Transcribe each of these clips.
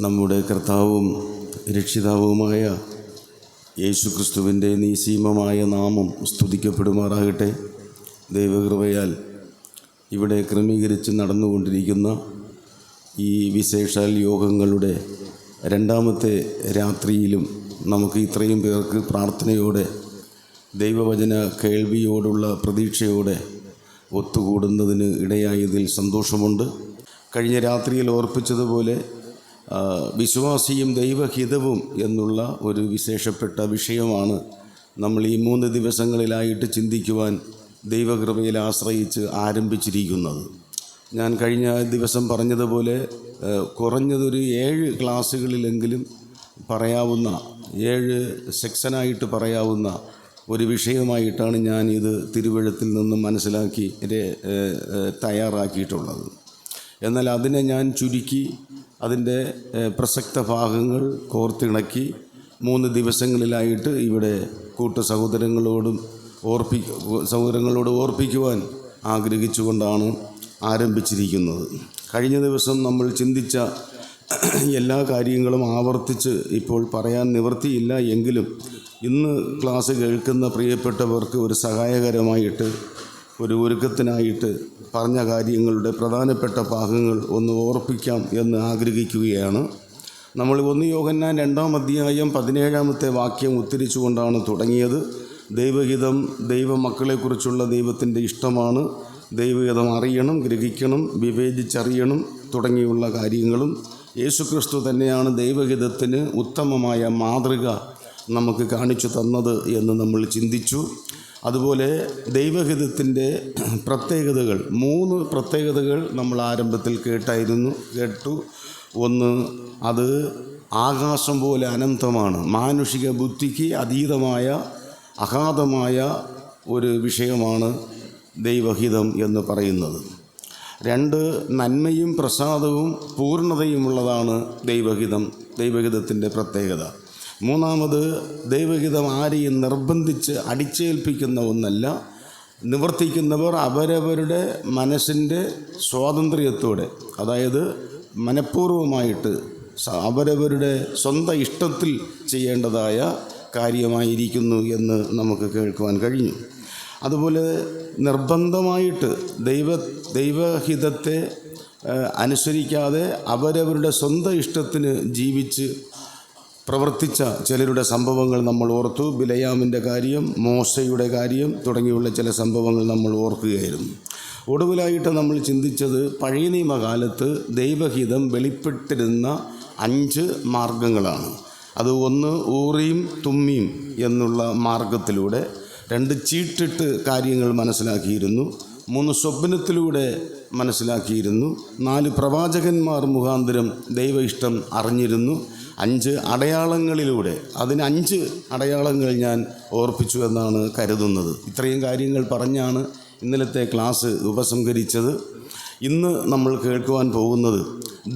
നമ്മുടെ കർത്താവും രക്ഷിതാവുമായ യേശുക്രിസ്തുവിൻ്റെ നിസ്സീമമായ നാമം സ്തുതിക്കപ്പെടുമാറാകട്ടെ. ദൈവകൃപയാൽ ഇവിടെ ക്രമീകരിച്ച് നടന്നുകൊണ്ടിരിക്കുന്ന ഈ വിശേഷാൽ യോഗങ്ങളുടെ രണ്ടാമത്തെ രാത്രിയിലും നമുക്ക് ഇത്രയും പേർക്ക് പ്രാർത്ഥനയോടെ ദൈവവചന കേൾവിയോടുള്ള പ്രതീക്ഷയോടെ ഒത്തുകൂടുന്നതിന് ഇടയായതിൽ സന്തോഷമുണ്ട്. കഴിഞ്ഞ രാത്രിയിൽ ഓർപ്പിച്ചതുപോലെ വിശ്വാസിയും ദൈവഹിതവും എന്നുള്ള ഒരു വിശേഷപ്പെട്ട വിഷയമാണ് നമ്മൾ ഈ 3 ദിവസങ്ങളിലായിട്ട് ചിന്തിക്കുവാൻ ദൈവകൃപയിൽ ആശ്രയിച്ച് ആരംഭിച്ചിരിക്കുന്നത്. ഞാൻ കഴിഞ്ഞ ദിവസം പറഞ്ഞതുപോലെ കുറഞ്ഞതൊരു 7 ക്ലാസ്സുകളിലെങ്കിലും പറയാവുന്ന 7 സെക്ഷനായിട്ട് പറയാവുന്ന ഒരു വിഷയമായിട്ടാണ് ഞാൻ ഇത് തിരുവഴുത്തിൽ നിന്നും മനസ്സിലാക്കി തയ്യാറാക്കിയിട്ടുള്ളത്. എന്നാൽ അതിനെ ഞാൻ ചുരുക്കി അതിൻ്റെ പ്രസക്ത ഭാഗങ്ങൾ കോർത്തിണക്കി 3 ദിവസങ്ങളിലായിട്ട് ഇവിടെ സഹോദരങ്ങളോട് ഓർപ്പിക്കുവാൻ ആഗ്രഹിച്ചുകൊണ്ടാണ് ആരംഭിച്ചിരിക്കുന്നത്. കഴിഞ്ഞ ദിവസം നമ്മൾ ചിന്തിച്ച എല്ലാ കാര്യങ്ങളും ആവർത്തിച്ച് ഇപ്പോൾ പറയാൻ നിവൃത്തിയില്ല. എങ്കിലും ഇന്ന് ക്ലാസ് കേൾക്കുന്ന പ്രിയപ്പെട്ടവർക്ക് ഒരു സഹായകരമായിട്ട് ഒരു ഒരുക്കത്തിനായിട്ട് പറഞ്ഞ കാര്യങ്ങളുടെ പ്രധാനപ്പെട്ട ഭാഗങ്ങൾ ഒന്ന് ഓർപ്പിക്കാം എന്ന് ആഗ്രഹിക്കുകയാണ്. നമ്മൾ 1 യോഹന്നാൻ 2-ാം അധ്യായം 17-ാമത്തെ വാക്യം ഉദ്ധരിച്ചുകൊണ്ടാണ് തുടങ്ങിയത്. ദൈവഹിതം ദൈവമക്കളെക്കുറിച്ചുള്ള ദൈവത്തിൻ്റെ ഇഷ്ടമാണ്. ദൈവഹിതം അറിയണം, ഗ്രഹിക്കണം, വിവേചിച്ചറിയണം തുടങ്ങിയുള്ള കാര്യങ്ങളും യേശുക്രിസ്തു തന്നെയാണ് ദൈവഹിതത്തിന് ഉത്തമമായ മാതൃക നമുക്ക് കാണിച്ചു തന്നത് എന്ന് നമ്മൾ ചിന്തിച്ചു. അതുപോലെ ദൈവഹിതത്തിൻ്റെ പ്രത്യേകതകൾ 3 പ്രത്യേകതകൾ നമ്മൾ ആരംഭത്തിൽ കേട്ടു. ഒന്ന്, അത് ആകാശം പോലെ അനന്തമാണ്, മാനുഷിക ബുദ്ധിക്ക് അതീതമായ അഗാധമായ ഒരു വിഷയമാണ് ദൈവഹിതം എന്ന് പറയുന്നത്. 2, നന്മയും പ്രസാദവും പൂർണ്ണതയുമുള്ളതാണ് ദൈവഹിതത്തിൻ്റെ പ്രത്യേകത. 3, ദൈവഹിതം ആരെയും നിർബന്ധിച്ച് അടിച്ചേൽപ്പിക്കുന്ന ഒന്നല്ല. നിവർത്തിക്കുന്നവർ അവരവരുടെ മനസ്സിൻ്റെ സ്വാതന്ത്ര്യത്തോടെ, അതായത് മനഃപൂർവമായിട്ട് അവരവരുടെ സ്വന്തം ഇഷ്ടത്തിൽ ചെയ്യേണ്ടതായ കാര്യമായിരിക്കുന്നു എന്ന് നമുക്ക് കേൾക്കുവാൻ കഴിഞ്ഞു. അതുപോലെ നിർബന്ധമായിട്ട് ദൈവഹിതത്തെ അനുസരിക്കാതെ അവരവരുടെ സ്വന്തം ഇഷ്ടത്തിന് ജീവിച്ച് പ്രവർത്തിച്ച ചിലരുടെ സംഭവങ്ങൾ നമ്മൾ ഓർത്തു. ബിലയാമിൻ്റെ കാര്യം, മോശയുടെ കാര്യം തുടങ്ങിയുള്ള ചില സംഭവങ്ങൾ നമ്മൾ ഓർക്കുകയായിരുന്നു. ഒടുവിലായിട്ട് നമ്മൾ ചിന്തിച്ചത് പഴയ നിയമകാലത്ത് ദൈവഹിതം വെളിപ്പെട്ടിരുന്ന 5 മാർഗങ്ങളാണ്. അത് 1, ഊറീം തുമ്മീം എന്നുള്ള മാർഗത്തിലൂടെ. 2, ചീട്ടിട്ട് കാര്യങ്ങൾ മനസ്സിലാക്കിയിരുന്നു. 3, സ്വപ്നത്തിലൂടെ മനസ്സിലാക്കിയിരുന്നു. 4, പ്രവാചകന്മാർ മുഖാന്തരം ദൈവ ഇഷ്ടം അറിഞ്ഞിരുന്നു. 5, അടയാളങ്ങളിലൂടെ. അതിന് 5 അടയാളങ്ങൾ ഞാൻ ഓർപ്പിച്ചു എന്നാണ് കരുതുന്നത്. ഇത്രയും കാര്യങ്ങൾ പറഞ്ഞാണ് ഇന്നലത്തെ ക്ലാസ് ഉപസംഹരിച്ചത്. ഇന്ന് നമ്മൾ കേൾക്കുവാൻ പോകുന്നത്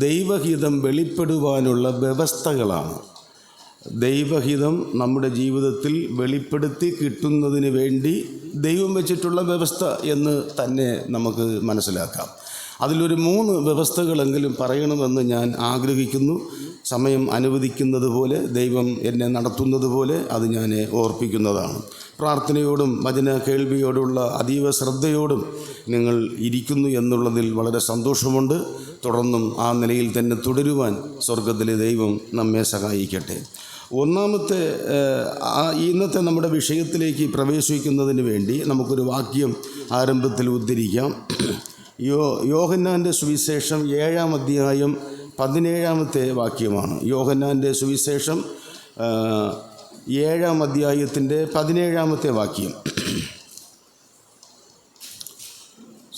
ദൈവഹിതം വെളിപ്പെടുവാനുള്ള വ്യവസ്ഥകളാണ്. ദൈവഹിതം നമ്മുടെ ജീവിതത്തിൽ വെളിപ്പെടുത്തി കിട്ടുന്നതിന് വേണ്ടി ദൈവം വെച്ചിട്ടുള്ള വ്യവസ്ഥ എന്ന് തന്നെ നമുക്ക് മനസ്സിലാക്കാം. അതിലൊരു 3 വ്യവസ്ഥകളെങ്കിലും പറയണമെന്ന് ഞാൻ ആഗ്രഹിക്കുന്നു. സമയം അനുവദിക്കുന്നത് പോലെ, ദൈവം എന്നെ നടത്തുന്നത് പോലെ അത് ഞാൻ ഓർപ്പിക്കുന്നതാണ്. പ്രാർത്ഥനയോടും വചന കേൾവിയോടുള്ള അതീവ ശ്രദ്ധയോടും നിങ്ങൾ ഇരിക്കുന്നു എന്നുള്ളതിൽ വളരെ സന്തോഷമുണ്ട്. തുടർന്നും ആ നിലയിൽ തന്നെ തുടരുവാൻ സ്വർഗത്തിലെ ദൈവം നമ്മെ സഹായിക്കട്ടെ. ഒന്നാമത്തെ ഇന്നത്തെ നമ്മുടെ വിഷയത്തിലേക്ക് പ്രവേശിക്കുന്നതിന് വേണ്ടി നമുക്കൊരു വാക്യം ആരംഭത്തിൽ ഉദ്ധരിക്കാം. യോഹന്നാൻ്റെ സുവിശേഷം 7-ാം അധ്യായം 17-ാമത്തെ വാക്യമാണ്. യോഹന്നാൻ്റെ സുവിശേഷം 7-ാം അധ്യായത്തിൻ്റെ 17-ാമത്തെ വാക്യം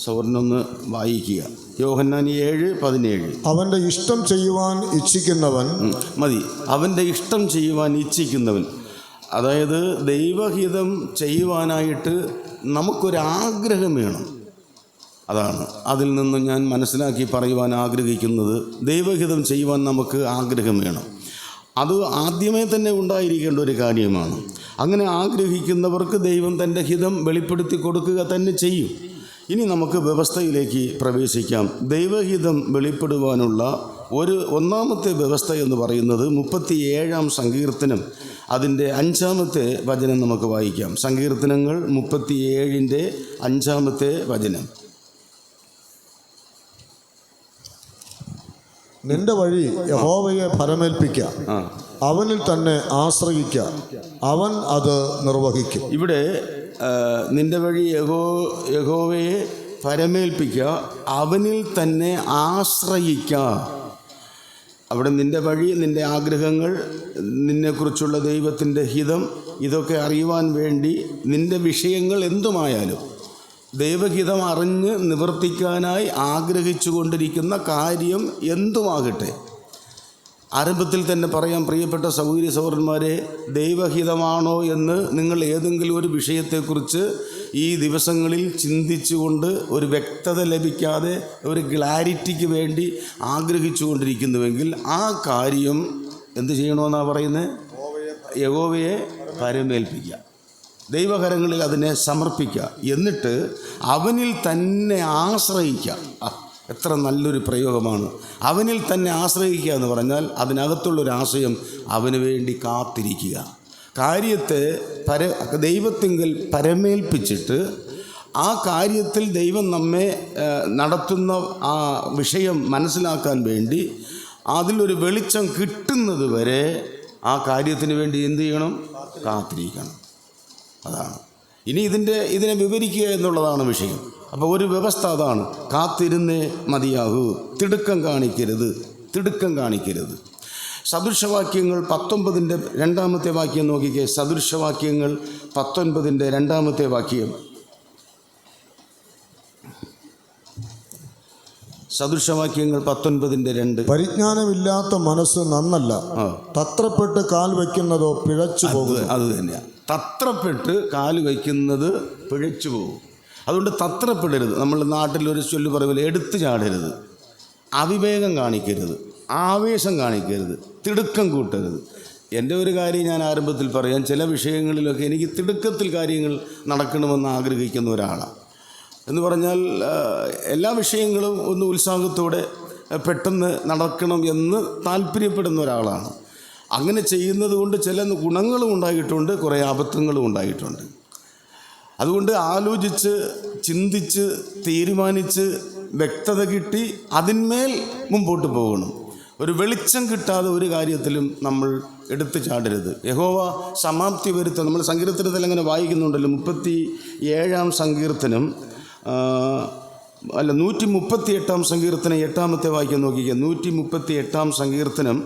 സവർണൊന്ന് വായിക്കുക. യോഹന്നാൻ 7:17. അവൻ്റെ ഇഷ്ടം ചെയ്യുവാൻ ഇച്ഛിക്കുന്നവൻ മതി. അവൻ്റെ ഇഷ്ടം ചെയ്യുവാൻ ഇച്ഛിക്കുന്നവൻ, അതായത് ദൈവഹിതം ചെയ്യുവാനായിട്ട് നമുക്കൊരാഗ്രഹം വേണം. അതാണ് അതിൽ നിന്ന് ഞാൻ മനസ്സിലാക്കി പറയുവാൻ ആഗ്രഹിക്കുന്നത്. ദൈവഹിതം ചെയ്യുവാൻ നമുക്ക് ആഗ്രഹം വേണം. അത് ആദ്യമേ തന്നെ ഉണ്ടായിരിക്കേണ്ട ഒരു കാര്യമാണ്. അങ്ങനെ ആഗ്രഹിക്കുന്നവർക്ക് ദൈവം തൻ്റെ ഹിതം വെളിപ്പെടുത്തി കൊടുക്കുക തന്നെ ചെയ്യും. ഇനി നമുക്ക് വ്യവസ്ഥയിലേക്ക് പ്രവേശിക്കാം. ദൈവഹിതം വെളിപ്പെടുവാനുള്ള ഒന്നാമത്തെ വ്യവസ്ഥ എന്ന് പറയുന്നത് 37-ാം സങ്കീർത്തനം അതിൻ്റെ 5-ാമത്തെ വചനം നമുക്ക് വായിക്കാം. സങ്കീർത്തനങ്ങൾ 37-ന്റെ 5-ാമത്തെ വചനം. നിന്റെ വഴി യഹോവയെ ഭരമേൽപ്പിക്കുക, അവനിൽ തന്നെ ആശ്രയിക്കുക, അവൻ അത് നിർവഹിക്കും. ഇവിടെ നിന്റെ വഴി യഹോവയെ പരമേൽപ്പിക്കുക, അവനിൽ തന്നെ ആശ്രയിക്കുക. അവിടെ നിൻ്റെ വഴി, നിൻ്റെ ആഗ്രഹങ്ങൾ, നിന്നെക്കുറിച്ചുള്ള ദൈവത്തിൻ്റെ ഹിതം, ഇതൊക്കെ അറിയുവാൻ വേണ്ടി നിൻ്റെ വിഷയങ്ങൾ എന്തുമായാലും ദൈവഹിതം അറിഞ്ഞ് നിവർത്തിക്കാനായി ആഗ്രഹിച്ചു കൊണ്ടിരിക്കുന്ന കാര്യം എന്തുമാകട്ടെ, ആരംഭത്തിൽ തന്നെ പറയാം, പ്രിയപ്പെട്ട സഹോദരി സഹോദരന്മാരെ, ദൈവഹിതമാണോ എന്ന് നിങ്ങൾ ഏതെങ്കിലും ഒരു വിഷയത്തെക്കുറിച്ച് ഈ ദിവസങ്ങളിൽ ചിന്തിച്ചുകൊണ്ട് ഒരു വ്യക്തത ലഭിക്കാതെ ഒരു ക്ലാരിറ്റിക്ക് വേണ്ടി ആഗ്രഹിച്ചു കൊണ്ടിരിക്കുന്നുവെങ്കിൽ ആ കാര്യം എന്ത് ചെയ്യണമെന്നാണ് പറയുന്നത്? യഹോവയെ പരമേൽപ്പിക്കുക, ദൈവകരങ്ങളിൽ അതിനെ സമർപ്പിക്കുക, എന്നിട്ട് അവനിൽ തന്നെ ആശ്രയിക്കുക. എത്ര നല്ലൊരു പ്രയോഗമാണ്! അവനിൽ തന്നെ ആശ്രയിക്കുക എന്ന് പറഞ്ഞാൽ അതിനകത്തുള്ളൊരാശയം അവന് വേണ്ടി കാത്തിരിക്കുക. കാര്യത്തെ ദൈവത്തിങ്കൽ പരമേൽപ്പിച്ചിട്ട് ആ കാര്യത്തിൽ ദൈവം നമ്മെ നടത്തുന്ന ആ വിഷയം മനസ്സിലാക്കാൻ വേണ്ടി അതിലൊരു വെളിച്ചം കിട്ടുന്നത് വരെ ആ കാര്യത്തിന് വേണ്ടി എന്ത് ചെയ്യണം? കാത്തിരിക്കണം. അതാണ് ഇനി ഇതിനെ വിവരിക്കുക എന്നുള്ളതാണ് വിഷയം. അപ്പോൾ ഒരു വ്യവസ്ഥ അതാണ്, കാത്തിരുന്നേ മതിയാകൂ, തിടുക്കം കാണിക്കരുത്. സദൃശവാക്യങ്ങൾ 19-ന്റെ 2-ാമത്തെ വാക്യം നോക്കിക്കേ. സദൃശവാക്യങ്ങൾ 19-ന്റെ 2-ാമത്തെ വാക്യം. സദൃശവാക്യങ്ങൾ 19-ന്റെ 2. പരിജ്ഞാനമില്ലാത്ത മനസ്സ് നന്നല്ല, തത്രപ്പെട്ട് കാൽ വയ്ക്കുന്നതോ പിഴച്ചു പോകും. അത് തന്നെയാണ്, തത്രപ്പെട്ട് കാല് വയ്ക്കുന്നത് പിഴച്ചു പോകും. അതുകൊണ്ട് തത്രപ്പെടരുത്. നമ്മൾ നാട്ടിലൊരു ചൊല്ല് പറയുമ്പോൾ എടുത്തു ചാടരുത്, അവിവേകം കാണിക്കരുത്, ആവേശം കാണിക്കരുത്, തിടുക്കം കൂട്ടരുത്. എൻ്റെ ഒരു കാര്യം ഞാൻ ആരംഭത്തിൽ പറയാം, ചില വിഷയങ്ങളിലൊക്കെ എനിക്ക് തിടുക്കത്തിൽ കാര്യങ്ങൾ നടക്കണമെന്ന് ആഗ്രഹിക്കുന്ന ഒരാളാണ്. എന്ന് പറഞ്ഞാൽ എല്ലാ വിഷയങ്ങളും ഒന്ന് ഉത്സാഹത്തോടെ പെട്ടെന്ന് നടക്കണം എന്ന് താല്പര്യപ്പെടുന്ന ഒരാളാണ്. അങ്ങനെ ചെയ്യുന്നത് കൊണ്ട് ചില ഗുണങ്ങളും ഉണ്ടായിട്ടുണ്ട്, കുറേ അബദ്ധങ്ങളും ഉണ്ടായിട്ടുണ്ട്. അതുകൊണ്ട് ആലോചിച്ച് ചിന്തിച്ച് തീരുമാനിച്ച് വ്യക്തത കിട്ടി അതിന്മേൽ മുമ്പോട്ട് പോകണം. ഒരു വെളിച്ചം കിട്ടാതെ ഒരു കാര്യത്തിലും നമ്മൾ എടുത്തു ചാടരുത്. യഹോവ സമാപ്തി വരുത്തുക. നമ്മൾ സങ്കീർത്തനത്തിൽ അങ്ങനെ വായിക്കുന്നുണ്ടല്ലോ, 37-ാം സങ്കീർത്തനം 138-ാം സങ്കീർത്തനം 8-ാമത്തെ വാക്യം നോക്കിക്കുക. 138-ാം സങ്കീർത്തനം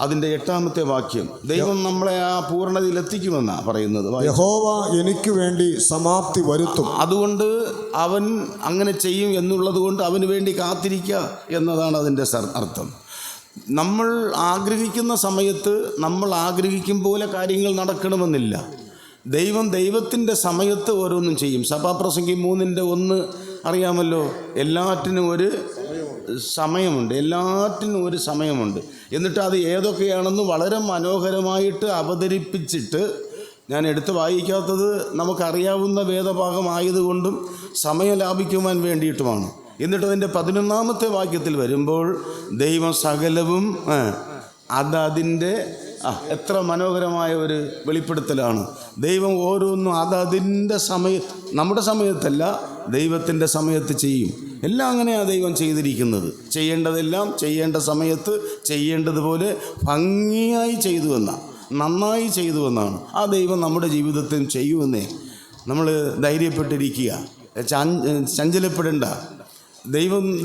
അതിൻ്റെ 8-ാമത്തെ വാക്യം. ദൈവം നമ്മളെ ആ പൂർണ്ണതയിൽ എത്തിക്കുമെന്നാണ് പറയുന്നത്. യഹോവ എനിക്ക് വേണ്ടി സമാപ്തി വരുത്തും. അതുകൊണ്ട് അവൻ അങ്ങനെ ചെയ്യും എന്നുള്ളത് കൊണ്ട് അവന് വേണ്ടി കാത്തിരിക്കുക എന്നതാണ് അതിൻ്റെ അർത്ഥം. നമ്മൾ ആഗ്രഹിക്കുന്ന സമയത്ത് നമ്മൾ ആഗ്രഹിക്കും പോലെ കാര്യങ്ങൾ നടക്കണമെന്നില്ല. ദൈവത്തിൻ്റെ സമയത്ത് ഓരോന്നും ചെയ്യും. സഭാപ്രസംഗി 3-ന്റെ 1 അറിയാമല്ലോ, എല്ലാറ്റിനും ഒരു സമയമുണ്ട്. എന്നിട്ട് അത് ഏതൊക്കെയാണെന്ന് വളരെ മനോഹരമായിട്ട് അവതരിപ്പിച്ചിട്ട്, ഞാൻ എടുത്ത് വായിക്കാത്തത് നമുക്കറിയാവുന്ന വേദഭാഗമായതുകൊണ്ടും സമയം ലാഭിക്കുവാൻ വേണ്ടിയിട്ടുമാണ്. എന്നിട്ട് അതിൻ്റെ 11-ാമത്തെ വാക്യത്തിൽ വരുമ്പോൾ ദൈവം സകലവും അതതിൻ്റെ എത്ര മനോഹരമായ ഒരു വെളിപ്പെടുത്തലാണ്. ദൈവം ഓരോന്നും അതതിൻ്റെ നമ്മുടെ സമയത്തല്ല, ദൈവത്തിൻ്റെ സമയത്ത് ചെയ്യും. എല്ലാം അങ്ങനെയാണ് ദൈവം ചെയ്തിരിക്കുന്നത്. ചെയ്യേണ്ടതെല്ലാം ചെയ്യേണ്ട സമയത്ത് ചെയ്യേണ്ടതുപോലെ ഭംഗിയായി നന്നായി ചെയ്തുവെന്നാണ്. ആ ദൈവം നമ്മുടെ ജീവിതത്തിൽ ചെയ്യുമെന്നേ നമ്മൾ ധൈര്യപ്പെട്ടിരിക്കുക, ചഞ്ചലപ്പെടേണ്ട.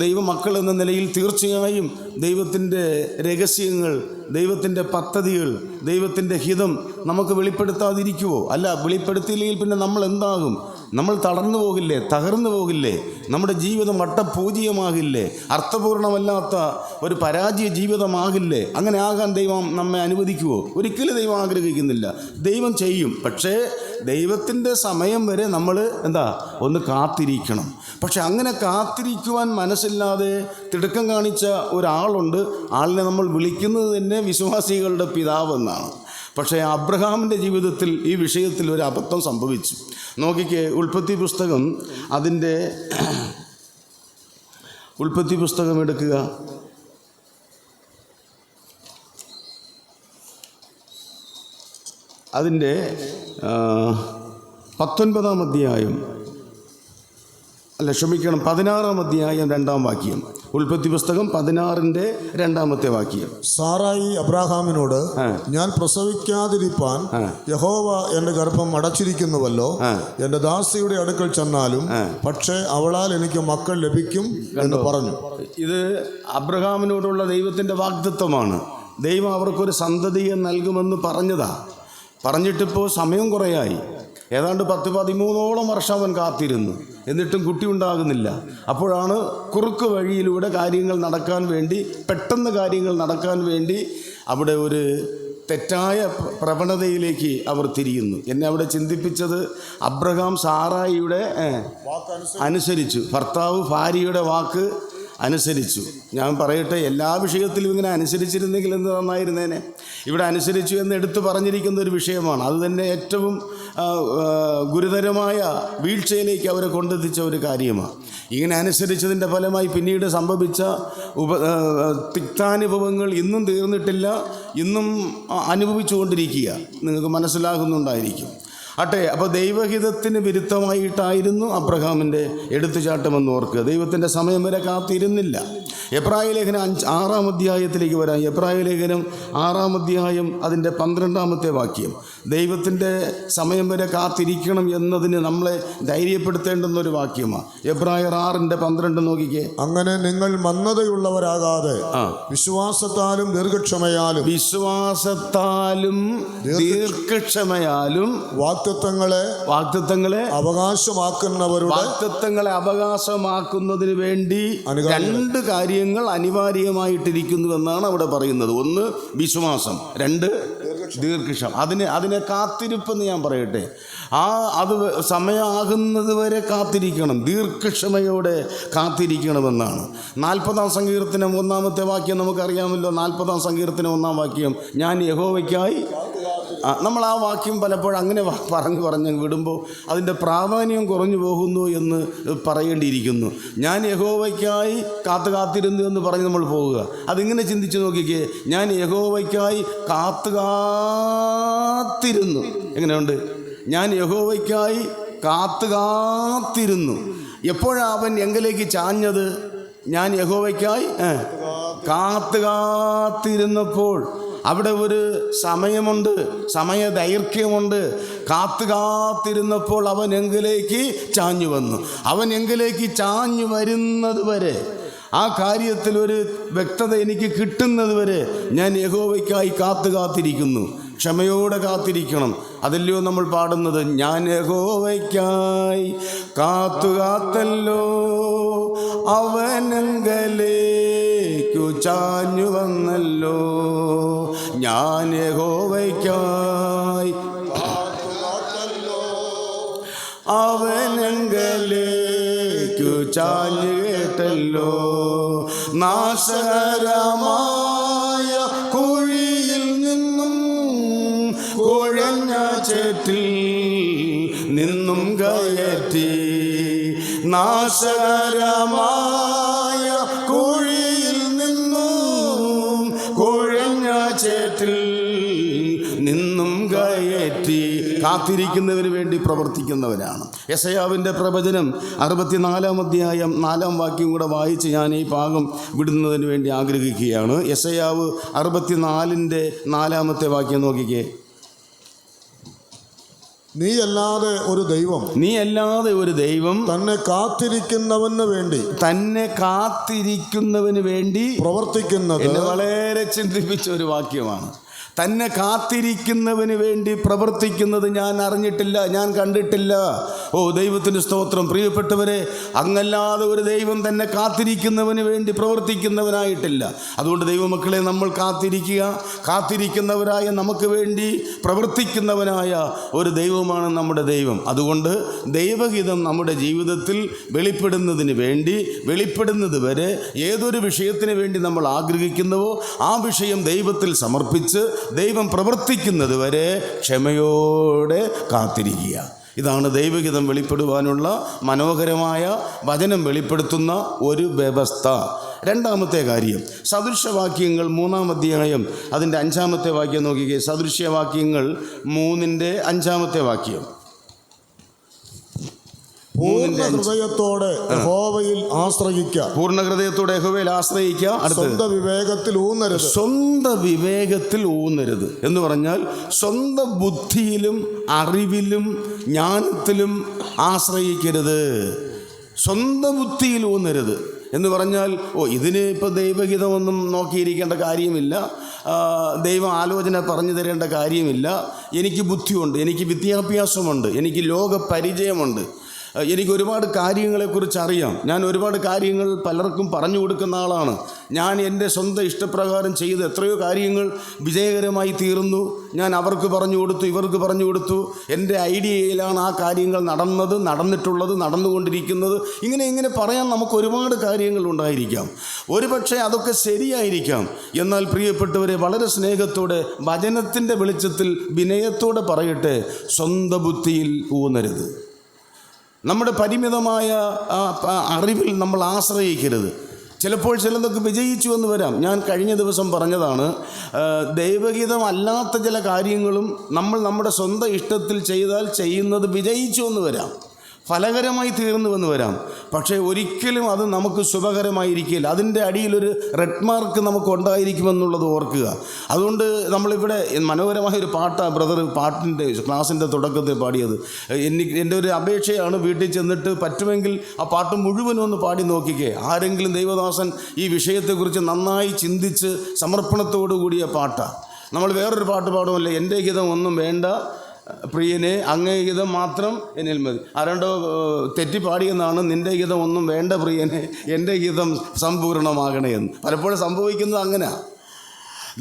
ദൈവ മക്കൾ എന്ന നിലയിൽ തീർച്ചയായും ദൈവത്തിൻ്റെ രഹസ്യങ്ങൾ, ദൈവത്തിൻ്റെ പദ്ധതികൾ, ദൈവത്തിൻ്റെ ഹിതം നമുക്ക് വെളിപ്പെടുത്താതിരിക്കുമോ? അല്ല, വെളിപ്പെടുത്തിയില്ലെങ്കിൽ പിന്നെ നമ്മൾ എന്താകും? നമ്മൾ തളർന്നു പോകില്ലേ? നമ്മുടെ ജീവിതം വട്ടപൂജ്യമാകില്ലേ? അർത്ഥപൂർണമല്ലാത്ത ഒരു പരാജയ ജീവിതമാകില്ലേ? അങ്ങനെ ആകാൻ ദൈവം നമ്മെ അനുവദിക്കുമോ? ഒരിക്കലും ദൈവം ആഗ്രഹിക്കുന്നില്ല. ദൈവം ചെയ്യും, പക്ഷേ ദൈവത്തിൻ്റെ സമയം വരെ നമ്മൾ ഒന്ന് കാത്തിരിക്കണം. പക്ഷെ അങ്ങനെ കാത്തിരിക്കുവാൻ മനസ്സില്ലാതെ തിടുക്കം കാണിച്ച ഒരാളുണ്ട്. ആളിനെ നമ്മൾ വിളിക്കുന്നത് തന്നെ വിശ്വാസികളുടെ പിതാവെന്നാണ്. പക്ഷേ അബ്രഹാമിൻ്റെ ജീവിതത്തിൽ ഈ വിഷയത്തിൽ ഒരു അബദ്ധം സംഭവിച്ചു. നോക്കിക്കേ, ഉൽപ്പത്തി പുസ്തകം എടുക്കുക. അതിൻ്റെ 19-ാം അധ്യായം 16-ാം അധ്യായം 2-ാം വാക്യം. ഉൽപ്പത്തി പുസ്തകം 16-ന്റെ 2-ാമത്തെ വാക്യം. സാറായി അബ്രാഹാമിനോട്, ഞാൻ പ്രസവിക്കാതിരിപ്പാൻ യഹോവ എൻ്റെ ഗർഭം അടച്ചിരിക്കുന്നുവല്ലോ, എൻ്റെ ദാസിയുടെ അടുക്കൽ ചെന്നാലും പക്ഷേ അവളാൽ എനിക്ക് മക്കൾ ലഭിക്കും എന്ന് പറഞ്ഞു. ഇത് അബ്രഹാമിനോടുള്ള ദൈവത്തിൻ്റെ വാഗ്ദത്തമാണ്. ദൈവം അവർക്കൊരു സന്തതിയെ നൽകുമെന്ന് പറഞ്ഞിട്ടിപ്പോൾ സമയം കുറേയായി. ഏതാണ്ട് 10-13 വർഷം അവൻ കാത്തിരുന്നു. എന്നിട്ടും കുട്ടി ഉണ്ടാകുന്നില്ല. അപ്പോഴാണ് കുറുക്ക് വഴിയിലൂടെ പെട്ടെന്ന് കാര്യങ്ങൾ നടക്കാൻ വേണ്ടി അവിടെ ഒരു തെറ്റായ പ്രവണതയിലേക്ക് അവർ തിരിയുന്നു. എന്നെ അവിടെ ചിന്തിപ്പിച്ചത്, അബ്രഹാം സാറായിയുടെ അനുസരിച്ചു, ഭർത്താവ് ഭാര്യയുടെ വാക്ക് അനുസരിച്ചു. ഞാൻ പറയട്ടെ, എല്ലാ വിഷയത്തിലും ഇങ്ങനെ അനുസരിച്ചിരുന്നെങ്കിൽ എന്ത് നന്നായിരുന്നേനെ. ഇവിടെ അനുസരിച്ചു എന്ന് എടുത്തു പറഞ്ഞിരിക്കുന്ന ഒരു വിഷയമാണ്. അത് തന്നെ ഏറ്റവും ഗുരുതരമായ വീഴ്ചയിലേക്ക് അവരെ കൊണ്ടെത്തിച്ച ഒരു കാര്യമാണ്. ഇങ്ങനെ അനുസരിച്ചതിൻ്റെ ഫലമായി പിന്നീട് സംഭവിച്ച തിക്താനുഭവങ്ങൾ ഇന്നും തീർന്നിട്ടില്ല, ഇന്നും അനുഭവിച്ചുകൊണ്ടിരിക്കുക. നിങ്ങൾക്ക് മനസ്സിലാകുന്നുണ്ടായിരിക്കും. അപ്പോൾ ദൈവഹിതത്തിന് വിരുദ്ധമായിട്ടായിരുന്നു അബ്രഹാമിൻ്റെ എടുത്തുചാട്ടമെന്ന് ഓർക്കുക. ദൈവത്തിൻ്റെ സമയം വരെ കാത്തിരുന്നില്ല. എബ്രായ ലേഖനം 6-ാം അധ്യായത്തിലേക്ക് വരാം. എബ്രായ ലേഖനം 6-ാം അധ്യായം അതിൻ്റെ 12-ാമത്തെ വാക്യം. ദൈവത്തിൻ്റെ സമയം വരെ കാത്തിരിക്കണം എന്നതിന് നമ്മളെ ധൈര്യപ്പെടുത്തേണ്ടുന്നൊരു വാക്യമാണ്. എബ്രായർ 6-12 നോക്കിക്കേ. അങ്ങനെ നിങ്ങൾ മന്ദതയുള്ളവരാകാതെ വിശ്വാസത്താലും ദീർഘക്ഷമയാലും വാഗ്ദത്തങ്ങളെ അവകാശമാക്കുന്നതിന് വേണ്ടി 2 കാര്യങ്ങൾ അനിവാര്യമായിട്ടിരിക്കുന്നുവെന്നാണ് അവിടെ പറയുന്നത്. 1 വിശ്വാസം, 2 ദീർഘക്ഷമ. അതിനെ കാത്തിരിപ്പെന്ന് ഞാൻ പറയട്ടെ. അത് സമയമാകുന്നത് വരെ കാത്തിരിക്കണം, ദീർഘക്ഷമയോടെ കാത്തിരിക്കണമെന്നാണ്. 40-ാം സങ്കീർത്തനം 1-ാമത്തെ വാക്യം നമുക്കറിയാമല്ലോ. 40-ാം സങ്കീർത്തനം 1-ാം വാക്യം, ഞാൻ യഹോവയ്ക്കായി. നമ്മൾ ആ വാക്യം പലപ്പോഴും അങ്ങനെ പറഞ്ഞ് വിടുമ്പോൾ അതിൻ്റെ പ്രാധാന്യം കുറഞ്ഞു പോകുന്നു എന്ന് പറയേണ്ടിയിരിക്കുന്നു. ഞാൻ യഹോവയ്ക്കായി കാത്തിരുന്നു എന്ന് പറഞ്ഞ് നമ്മൾ പോവുക. അതിങ്ങനെ ചിന്തിച്ച് നോക്കിക്കേ. ഞാൻ യഹോവയ്ക്കായി കാത്തിരുന്നു. എങ്ങനെയുണ്ട്? ഞാൻ യഹോവയ്ക്കായി കാത്തിരുന്നു. എപ്പോഴാണ് അവൻ എങ്കിലേക്ക് ചാഞ്ഞത്? ഞാൻ യഹോവയ്ക്കായി കാത്തിരുന്നപ്പോൾ. അവിടെ ഒരു സമയമുണ്ട്, സമയദൈർഘ്യമുണ്ട്. കാത്തിരുന്നപ്പോൾ അവൻ എങ്കിലേക്ക് ചാഞ്ഞു വന്നു. അവൻ എങ്കിലേക്ക് ചാഞ്ഞു വരുന്നത് വരെ, ആ കാര്യത്തിൽ ഒരു വ്യക്തത എനിക്ക് കിട്ടുന്നത് വരെ ഞാൻ യഹോവയ്ക്കായി കാത്തിരിക്കുന്നു. ക്ഷമയോടെ കാത്തിരിക്കണം. അതല്ലയോ നമ്മൾ പാടുന്നത്, ഞാൻ യഹോവയ്ക്കായി കാത്തല്ലോ അവനെങ്കലേക്കു ചാഞ്ഞു വന്നല്ലോ. ഞാൻ യഹോവയ്ക്കായി അവനെങ്കലേക്കു ചാഞ്ഞു കേട്ടല്ലോ. നാശകരമായ കുഴിയിൽ നിന്നും കുഴഞ്ഞ ചേറ്റിൽ നിന്നും കയറ്റി. നാശകരമായ കുഴിയിൽ നിന്നും കുഴഞ്ഞ ചേറ്റിൽ നിന്നും കയറ്റി. കാത്തിരിക്കുന്നതിന് വേണ്ടി പ്രവർത്തിക്കുന്നവരാണ്. യെശയ്യാവിൻ്റെ പ്രവചനം 64-ാം അധ്യായം 4-ാം വാക്യം കൂടെ വായിച്ച് ഞാൻ ഈ ഭാഗം വിടുന്നതിന് വേണ്ടി ആഗ്രഹിക്കുകയാണ്. യെശയ്യാവ് 64-ന്റെ 4-ാമത്തെ വാക്യം നോക്കിക്കേ. നീയല്ലാതെ ഒരു ദൈവം തന്നെ കാത്തിരിക്കുന്നവന് വേണ്ടി പ്രവർത്തിക്കുന്നത്. എന്നെ വളരെ ചിന്തിപ്പിച്ച ഒരു വാക്യമാണ്. തന്നെ കാത്തിരിക്കുന്നവന് വേണ്ടി പ്രവർത്തിക്കുന്നത് ഞാൻ അറിഞ്ഞിട്ടില്ല, ഞാൻ കണ്ടിട്ടില്ല. ഓ ദൈവത്തിന് സ്തോത്രം. പ്രിയപ്പെട്ടവരെ, അങ്ങല്ലാതെ ഒരു ദൈവം തന്നെ കാത്തിരിക്കുന്നവന് വേണ്ടി പ്രവർത്തിക്കുന്നവനായിട്ടില്ല. അതുകൊണ്ട് ദൈവമക്കളെ, നമ്മൾ കാത്തിരിക്കുന്നവരായ നമുക്ക് വേണ്ടി പ്രവർത്തിക്കുന്നവനായ ഒരു ദൈവമാണ് നമ്മുടെ ദൈവം. അതുകൊണ്ട് ദൈവഹിതം നമ്മുടെ ജീവിതത്തിൽ വെളിപ്പെടുന്നത് വരെ ഏതൊരു വിഷയത്തിന് വേണ്ടി നമ്മൾ ആഗ്രഹിക്കുന്നുവോ ആ വിഷയം ദൈവത്തിൽ സമർപ്പിച്ച് ദൈവം പ്രവർത്തിക്കുന്നത് വരെ ക്ഷമയോടെ കാത്തിരിക്കുക. ഇതാണ് ദൈവഹിതം വെളിപ്പെടുവാനുള്ള മനോഹരമായ വചനം വെളിപ്പെടുത്തുന്ന ഒരു വ്യവസ്ഥ. രണ്ടാമത്തെ കാര്യം സദൃശവാക്യങ്ങൾ 3-ാം അധ്യായം അതിൻ്റെ 5-ാമത്തെ വാക്യം നോക്കിക്കേ. സദൃശ്യവാക്യങ്ങൾ 3-ന്റെ 5-ാമത്തെ വാക്യം. പൂർണ്ണ ഹൃദയത്തോടെ യഹോവയിൽ ആശ്രയിക്കുക. പൂർണ്ണ ഹൃദയത്തോടെ യഹോവയിൽ ആശ്രയിക്കുക. സ്വന്തം വിവേകത്തിൽ ഊന്നരുത്. സ്വന്തം വിവേകത്തിൽ ഊന്നരുത് എന്ന് പറഞ്ഞാൽ സ്വന്തം ബുദ്ധിയിലും അറിവിലും ജ്ഞാനത്തിലും ആശ്രയിക്കരുത്. സ്വന്തം ബുദ്ധിയിൽ ഊന്നരുത് എന്ന് പറഞ്ഞാൽ ഇതിന് ഇപ്പോൾ ദൈവഹിതമൊന്നും നോക്കിയിരിക്കേണ്ട കാര്യമില്ല, ദൈവം ആലോചന പറഞ്ഞു തരേണ്ട കാര്യമില്ല, എനിക്ക് ബുദ്ധിയുണ്ട്, എനിക്ക് വിദ്യാഭ്യാസമുണ്ട്, എനിക്ക് ലോക പരിചയമുണ്ട്, എനിക്ക് ഒരുപാട് കാര്യങ്ങളെക്കുറിച്ച് അറിയാം, ഞാൻ ഒരുപാട് കാര്യങ്ങൾ പലർക്കും പറഞ്ഞു കൊടുക്കുന്ന ആളാണ്, ഞാൻ എൻ്റെ സ്വന്തം ഇഷ്ടപ്രകാരം ചെയ്ത് എത്രയോ കാര്യങ്ങൾ വിജയകരമായി തീർന്നു, ഞാൻ അവർക്ക് പറഞ്ഞു കൊടുത്തു, ഇവർക്ക് പറഞ്ഞു കൊടുത്തു, എൻ്റെ ഐഡിയയിലാണ് ആ കാര്യങ്ങൾ നടന്നത്, നടന്നിട്ടുള്ളത്, നടന്നുകൊണ്ടിരിക്കുന്നത്. ഇങ്ങനെ പറയാൻ നമുക്ക് ഒരുപാട് കാര്യങ്ങൾ ഉണ്ടായിരിക്കാം. ഒരുപക്ഷെ അതൊക്കെ ശരിയായിരിക്കാം. എന്നാൽ പ്രിയപ്പെട്ടവരെ, വളരെ സ്നേഹത്തോടെ വചനത്തിൻ്റെ വെളിച്ചത്തിൽ വിനയത്തോടെ പറയട്ടെ, സ്വന്തം ബുദ്ധിയിൽ ഊന്നരുത്. നമ്മുടെ പരിമിതമായ അറിവിൽ നമ്മൾ ആശ്രയിക്കരുത്. ചിലപ്പോൾ ചിലതൊക്കെ വിജയിച്ചു എന്ന് വരാം. ഞാൻ കഴിഞ്ഞ ദിവസം പറഞ്ഞതാണ്, ദൈവഹിതമല്ലാത്ത ചില കാര്യങ്ങളും നമ്മൾ നമ്മുടെ സ്വന്തം ഇഷ്ടത്തിൽ ചെയ്താൽ ചെയ്യുന്നത് വിജയിച്ചു എന്ന് വരാം, ഫലകരമായി തീർന്നുവെന്ന് വരാം. പക്ഷേ ഒരിക്കലും അത് നമുക്ക് ശുഭകരമായിരിക്കില്ല. അതിൻ്റെ അടിയിലൊരു റെഡ് മാർക്ക് നമുക്ക് ഉണ്ടായിരിക്കുമെന്നുള്ളത് ഓർക്കുക. അതുകൊണ്ട് നമ്മളിവിടെ മനോഹരമായൊരു പാട്ടാണ് ബ്രദർ പാട്ടിൻ്റെ ക്ലാസ്സിൻ്റെ തുടക്കത്തിൽ പാടിയത്. എൻ്റെ ഒരു അപേക്ഷയാണ്, വീട്ടിൽ ചെന്നിട്ട് പറ്റുമെങ്കിൽ ആ പാട്ട് മുഴുവനും ഒന്ന് പാടി നോക്കിക്കേ. ആരെങ്കിലും ദൈവദാസൻ ഈ വിഷയത്തെക്കുറിച്ച് നന്നായി ചിന്തിച്ച് സമർപ്പണത്തോടു കൂടിയ പാട്ടാണ്. നമ്മൾ വേറൊരു പാട്ട് പാടുമല്ലേ, എൻ്റെ ഹിതം ഒന്നും വേണ്ട പ്രിയനെ അങ്ങേ ഹിതം മാത്രം എന്നിൽ മതി. ആരണ്ടോ തെറ്റിപ്പാടിയെന്നാണ്, നിൻ്റെ ഹിതം ഒന്നും വേണ്ട പ്രിയനെ എൻ്റെ ഹിതം സമ്പൂർണ്ണമാകണേ എന്ന്. പലപ്പോഴും സംഭവിക്കുന്നത് അങ്ങനെയാണ്.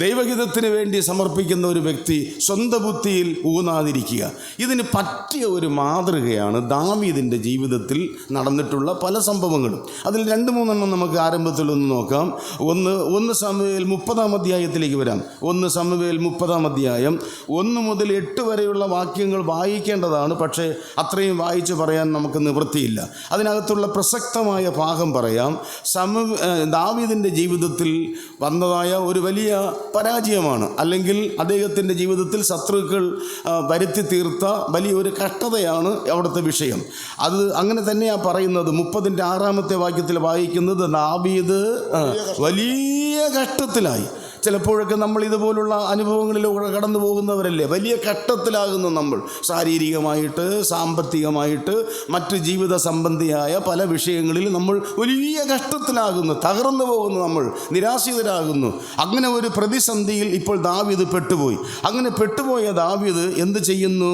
ദൈവഹിതത്തിന് വേണ്ടി സമർപ്പിക്കുന്ന ഒരു വ്യക്തി സ്വന്തം ബുദ്ധിയിൽ ഊന്നാതിരിക്കുക. ഇതിന് പറ്റിയ ഒരു മാതൃകയാണ് ദാവീദിൻ്റെ ജീവിതത്തിൽ നടന്നിട്ടുള്ള പല സംഭവങ്ങളും. അതിൽ 2-3 നമുക്ക് ആരംഭത്തിൽ ഒന്ന് നോക്കാം. ഒന്ന് സമൂവേൽ 30-ാം അധ്യായത്തിലേക്ക് വരാം. 1 സമൂവേൽ 30-ാം അധ്യായം 1 മുതൽ 8 വരെയുള്ള വാക്യങ്ങൾ വായിക്കേണ്ടതാണ്. പക്ഷേ അത്രയും വായിച്ച് പറയാൻ നമുക്ക് നിവൃത്തിയില്ല. അതിനകത്തുള്ള പ്രസക്തമായ ഭാഗം പറയാം. ദാവീദിൻ്റെ ജീവിതത്തിൽ വന്നതായ ഒരു വലിയ പരാജയമാണ്, അല്ലെങ്കിൽ അദ്ദേഹത്തിൻ്റെ ജീവിതത്തിൽ ശത്രുക്കൾ വരുത്തി തീർത്ത വലിയൊരു കഷ്ടതയാണ് അവിടുത്തെ വിഷയം. അത് അങ്ങനെ തന്നെയാണ് പറയുന്നത്. 30-ന്റെ 6-ാമത്തെ വാക്യത്തിൽ വായിക്കുന്നത്, ദാവീദ് വലിയ കഷ്ടത്തിലായി. ചിലപ്പോഴൊക്കെ നമ്മൾ ഇതുപോലുള്ള അനുഭവങ്ങളിലൂടെ കടന്നു പോകുന്നവരല്ലേ, വലിയ കഷ്ടത്തിലാകുന്നു നമ്മൾ. ശാരീരികമായിട്ട്, സാമ്പത്തികമായിട്ട്, മറ്റ് ജീവിത സംബന്ധിയായ പല വിഷയങ്ങളിൽ നമ്മൾ വലിയ കഷ്ടത്തിലാകുന്നു, തകർന്നു പോകുന്നു, നമ്മൾ നിരാശിതരാകുന്നു. അങ്ങനെ ഒരു പ്രതിസന്ധിയിൽ ഇപ്പോൾ ദാവീദ് പെട്ടുപോയി. അങ്ങനെ പെട്ടുപോയ ദാവീദ് എന്ത് ചെയ്യുന്നു?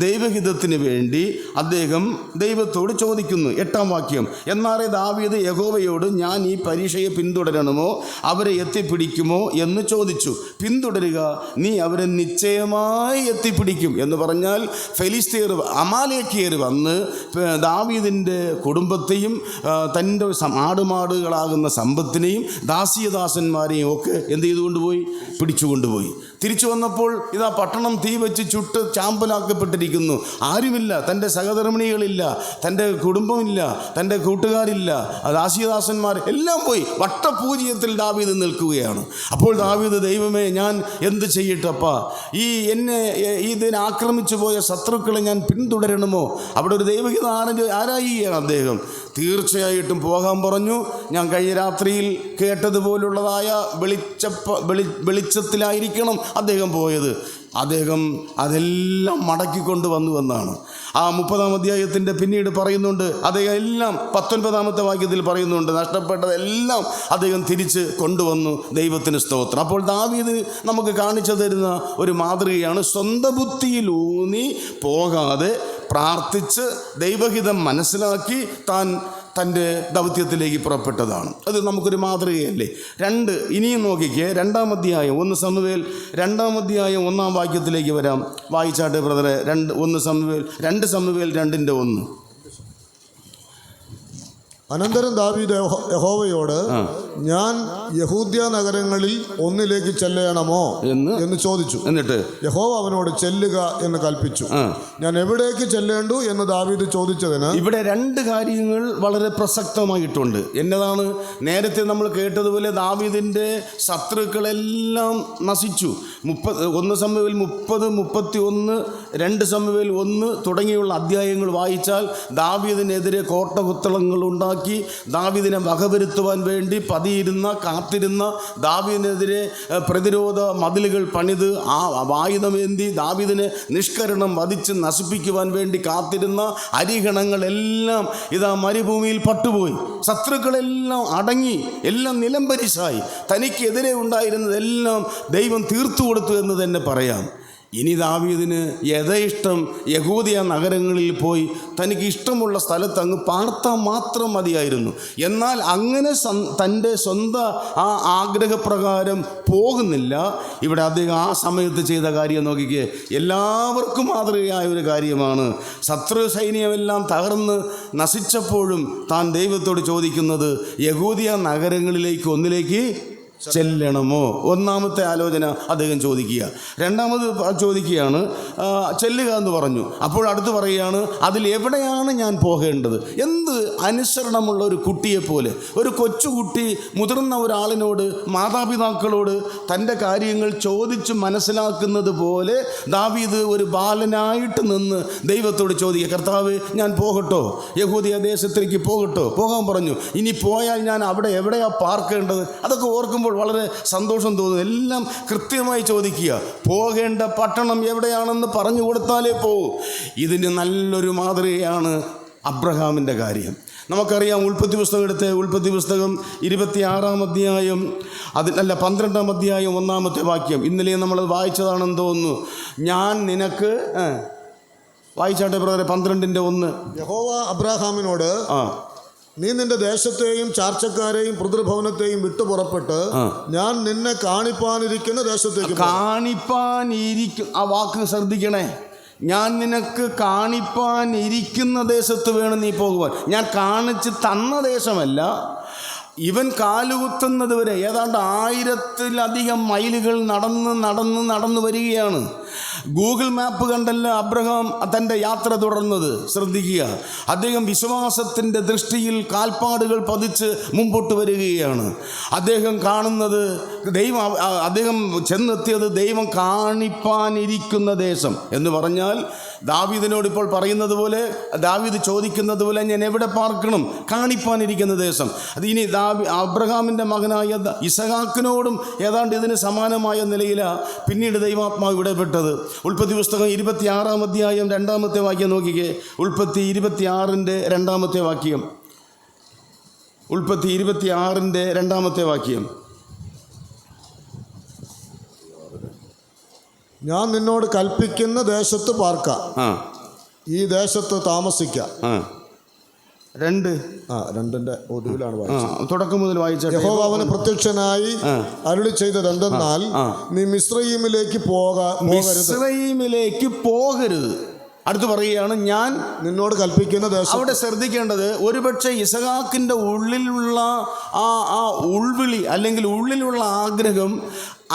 ദൈവഹിതത്തിന് വേണ്ടി അദ്ദേഹം ദൈവത്തോട് ചോദിക്കുന്നു. 8-ാം വാക്യം, എന്നാറേ ദാവീദ് യഹോവയോട്, ഞാൻ ഈ പരീക്ഷയെ പിന്തുടരണമോ അവരെ എത്തിപ്പിടിക്കുമോ എന്ന് ചോദിച്ചു. പിന്തുടരുക, നീ അവരെ നിശ്ചയമായി എത്തിപ്പിടിക്കും എന്ന് പറഞ്ഞാൽ ഫെലിസ്തീർ, അമാലേക്കിയർ വന്ന് ദാവീദിൻ്റെ കുടുംബത്തെയും തൻ്റെ ആടുമാടുകളാകുന്ന സമ്പത്തിനെയും ദാസിയദാസന്മാരെയും ഒക്കെ എന്ത് ചെയ്തുകൊണ്ടുപോയി? പിടിച്ചുകൊണ്ടുപോയി. തിരിച്ചു വന്നപ്പോൾ ഇതാ പട്ടണം തീ വെച്ച് ചുട്ട് ചാമ്പലാക്കപ്പെട്ടിരിക്കുന്നു. ആരുമില്ല, തൻ്റെ സഹധർമ്മിണികളില്ല, തൻ്റെ കുടുംബമില്ല, തൻ്റെ കൂട്ടുകാരില്ല, ദാസിയദാസന്മാർ എല്ലാം പോയി. വട്ടപൂജ്യത്തിൽ ദാവീദ് നിൽക്കുകയാണ്. അപ്പോൾ ദാവീദ്, ദൈവമേ, ഞാൻ എന്ത് ചെയ്യട്ടപ്പാ? എന്നെ ഇതിനെ ആക്രമിച്ചു പോയ ശത്രുക്കളെ ഞാൻ പിന്തുടരണമോ? അവിടെ ഒരു ദൈവഹിതം ആരായിയാണ് അദ്ദേഹം. തീർച്ചയായിട്ടും പോകാൻ പറഞ്ഞു. ഞാൻ കഴിഞ്ഞ രാത്രിയിൽ കേട്ടതുപോലുള്ളതായ വെളിച്ചത്തിലായിരിക്കണം അദ്ദേഹം പോയത്. അദ്ദേഹം അതെല്ലാം മടക്കിക്കൊണ്ട് വന്നുവെന്നാണ് ആ 30-ാം അധ്യായത്തിൻ്റെ പിന്നീട് പറയുന്നുണ്ട്. അദ്ദേഹം എല്ലാം 19-ാമത്തെ വാക്യത്തിൽ പറയുന്നുണ്ട്, നഷ്ടപ്പെട്ടതെല്ലാം അദ്ദേഹം തിരിച്ച് കൊണ്ടുവന്നു. ദൈവത്തിന് സ്തോത്രം. അപ്പോൾ ദാവീദ് നമുക്ക് കാണിച്ചു തരുന്ന ഒരു മാതൃകയാണ്. സ്വന്തം ബുദ്ധിയിലൂന്നി പോകാതെ പ്രാർത്ഥിച്ച് ദൈവഹിതം മനസ്സിലാക്കി താൻ തൻ്റെ ദൗത്യത്തിലേക്ക് പുറപ്പെട്ടതാണ്. അത് നമുക്കൊരു മാതൃകയല്ലേ. 2 ഇനിയും നോക്കിക്കേ, 2-ാം അധ്യായം 1 സമൂവേൽ 2-ാം അധ്യായം 1-ാം വാക്യത്തിലേക്ക് വരാം. വായിച്ചാട്ടെ ബ്രദറെ. 2 സമൂവേൽ 2ന്റെ 1. അനന്തരം ദാവീദ് യഹോവയോട്, ഞാൻ യഹൂദ്യ നഗരങ്ങളിൽ ഒന്നിലേക്ക് ചെല്ലണമോ എന്ന് ചോദിച്ചു. എന്നിട്ട് യഹോവ അവനോട് ചെല്ലുക എന്ന് കൽപ്പിച്ചു. ഞാൻ എവിടേക്ക് ചെല്ലേണ്ടു എന്ന് ദാവീദ് ചോദിച്ചതിന് ഇവിടെ രണ്ട് കാര്യങ്ങൾ വളരെ പ്രസക്തമായിട്ടുണ്ട്. എന്നതാണ്? നേരത്തെ നമ്മൾ കേട്ടതുപോലെ ദാവീദിന്റെ ശത്രുക്കളെല്ലാം നശിച്ചു. 1 ശമൂവേൽ 30, 31, 2 ശമൂവേൽ 1 തുടങ്ങിയുള്ള അധ്യായങ്ങൾ വായിച്ചാൽ ദാവീദിനെതിരെ കോട്ടകുത്തളങ്ങൾ ഉണ്ടാക്കി ദാവീദിനെ വകവരുത്തുവാൻ വേണ്ടി കാത്തിരുന്ന ദാവീദിനെതിരെ പ്രതിരോധ മതിലുകൾ പണിത് ആ ആയുധമേന്തി ദാവീദിനെ നിഷ്കരണം വധിച്ച് നശിപ്പിക്കുവാൻ വേണ്ടി കാത്തിരുന്ന അരിഗണങ്ങളെല്ലാം ഇതാ മരുഭൂമിയിൽ പട്ടുപോയി. ശത്രുക്കളെല്ലാം അടങ്ങി, എല്ലാം നിലംപരിശായി. തനിക്കെതിരെ ഉണ്ടായിരുന്നതെല്ലാം ദൈവം തീർത്തു കൊടുത്തു എന്ന് തന്നെ പറയാം. ഇനി ദാവീദിന് യഥേഷ്ടം യഹൂദിയ നഗരങ്ങളിൽ പോയി തനിക്ക് ഇഷ്ടമുള്ള സ്ഥലത്ത് അങ്ങ് പാർത്താൻ മാത്രം മതിയായിരുന്നു. എന്നാൽ അങ്ങനെ തൻ്റെ സ്വന്തം ആ ആഗ്രഹപ്രകാരം പോകുന്നില്ല. ഇവിടെ അദ്ദേഹം ആ സമയത്ത് ചെയ്ത കാര്യം നോക്കിക്കേ, എല്ലാവർക്കും മാതൃകയായ ഒരു കാര്യമാണ്. ശത്രു സൈന്യമെല്ലാം തകർന്ന് നശിച്ചപ്പോഴും താൻ ദൈവത്തോട് ചോദിക്കുന്നത് യഹൂദിയ നഗരങ്ങളിലേക്ക് ഒന്നിലേക്ക് ചെല്ലണമോ? ഒന്നാമത്തെ ആലോചന അദ്ദേഹം ചോദിക്കുക. രണ്ടാമത് ചോദിക്കുകയാണ് ചെല്ലുക എന്ന് പറഞ്ഞു. അപ്പോൾ അടുത്ത് പറയുകയാണ് അതിൽ എവിടെയാണ് ഞാൻ പോകേണ്ടത്? എന്ത് അനുസരണമുള്ള ഒരു കുട്ടിയെപ്പോലെ, ഒരു കൊച്ചുകുട്ടി മുതിർന്ന ഒരാളിനോട്, മാതാപിതാക്കളോട് തൻ്റെ കാര്യങ്ങൾ ചോദിച്ച് മനസ്സിലാക്കുന്നത് പോലെ ദാവീദ് ഒരു ബാലനായിട്ട് നിന്ന് ദൈവത്തോട് ചോദിക്കുക, കർത്താവ് ഞാൻ പോകട്ടോ? യഹൂദിയ ദേശത്തേക്ക് പോകട്ടോ? പോകാൻ പറഞ്ഞു. ഇനി പോയാൽ ഞാൻ അവിടെ എവിടെയാണ് പാർക്കേണ്ടത്? അതൊക്കെ ഓർക്കുമ്പോൾ വളരെ സന്തോഷം തോന്നുന്നു. എല്ലാം കൃത്യമായി ചോദിക്കുക. പോകേണ്ട പട്ടണം എവിടെയാണെന്ന് പറഞ്ഞു കൊടുത്താലേ പോകൂ. ഇതിന് നല്ലൊരു മാതൃകയാണ് അബ്രഹാമിൻ്റെ കാര്യം. നമുക്കറിയാം, ഉൽപ്പത്തി പുസ്തകം എടുത്ത് ഉൽപ്പത്തി പുസ്തകം 26-ാം അധ്യായം 12-ാം അധ്യായം 1-ാമത്തെ വാക്യം ഇന്നലെ നമ്മൾ വായിച്ചതാണെന്ന് തോന്നുന്നു. ഞാൻ നിനക്ക് വായിച്ചാട്ടെ ബ്രദറെ, 12-1. യഹോവ അബ്രഹാമിനോട് നീ നിന്റെ ദേശത്തെയും ചാർച്ചക്കാരെയും പിതൃഭവനത്തെയും വിട്ടു പുറപ്പെട്ട് ഞാൻ നിന്നെ കാണിപ്പാനിരിക്കുന്ന ദേശത്തേക്ക്. ആ വാക്ക് ശ്രദ്ധിക്കണേ. ഞാൻ നിനക്ക് കാണിപ്പാനിരിക്കുന്ന ദേശത്ത് വേണം നീ പോകുവാൻ. ഞാൻ കാണിച്ച് തന്ന ദേശമല്ല. ഇവൻ കാലുകുത്തുന്നത് വരെ ഏതാണ്ട് 1000-ലധികം മൈലുകൾ നടന്ന് വരികയാണ്. ഗൂഗിൾ മാപ്പ് കണ്ടല്ല അബ്രഹാം തൻ്റെ യാത്ര തുടർന്നത്. ശ്രദ്ധിക്കുക, അദ്ദേഹം വിശ്വാസത്തിൻ്റെ ദൃഷ്ടിയിൽ കാൽപ്പാടുകൾ പതിച്ച് മുമ്പോട്ട് വരികയാണ്. അദ്ദേഹം കാണുന്നത് അദ്ദേഹം ചെന്നെത്തിയത് ദൈവം കാണിപ്പാനിരിക്കുന്ന ദേശം എന്ന് പറഞ്ഞാൽ ദാവീദിനോട് ഇപ്പോൾ പറയുന്നത് പോലെ, ദാവീദ് ചോദിക്കുന്നത് പോലെ ഞാൻ എവിടെ പാർക്കണം? കാണിപ്പാനിരിക്കുന്ന ദേശം. അത് ഇനി അബ്രഹാമിൻ്റെ മകനായ ഇസഹാക്കിനോടും ഏതാണ്ട് ഇതിന് സമാനമായ നിലയിലാണ് പിന്നീട് ദൈവാത്മാവ് ഇടപെട്ടത്. ഉൽപ്പത്തി പുസ്തകം 26-ാം അധ്യായം 2-ാമത്തെ വാക്യം നോക്കിക്കേ. ഉൽപ്പത്തി 26-ന്റെ 2-ാമത്തെ വാക്യം. ഉൽപ്പത്തി 26-ന്റെ 2-ാമത്തെ വാക്യം. ഞാൻ നിന്നോട് കൽപ്പിക്കുന്ന ദേശത്ത് പാർക്കാം, ഈ ദേശത്ത് താമസിക്കാം. 2-ന്റെ ഒടുവിലാണ് വായിച്ചത്. തുടക്കം മുതൽ വായിച്ച യഹോവ അവന് പ്രത്യക്ഷനായി അരുളി ചെയ്തത് എന്തെന്നാൽ നീ മിസ്രയീമിലേക്ക് പോകരുത്. അടുത്ത് പറയുകയാണ് ഞാൻ നിന്നോട് കൽപ്പിക്കുന്ന ദേശം. അവിടെ ശ്രദ്ധിക്കേണ്ടത്, ഒരുപക്ഷെ ഇസഹാക്കിൻ്റെ ഉള്ളിലുള്ള ആ ഉൾവിളി അല്ലെങ്കിൽ ഉള്ളിലുള്ള ആഗ്രഹം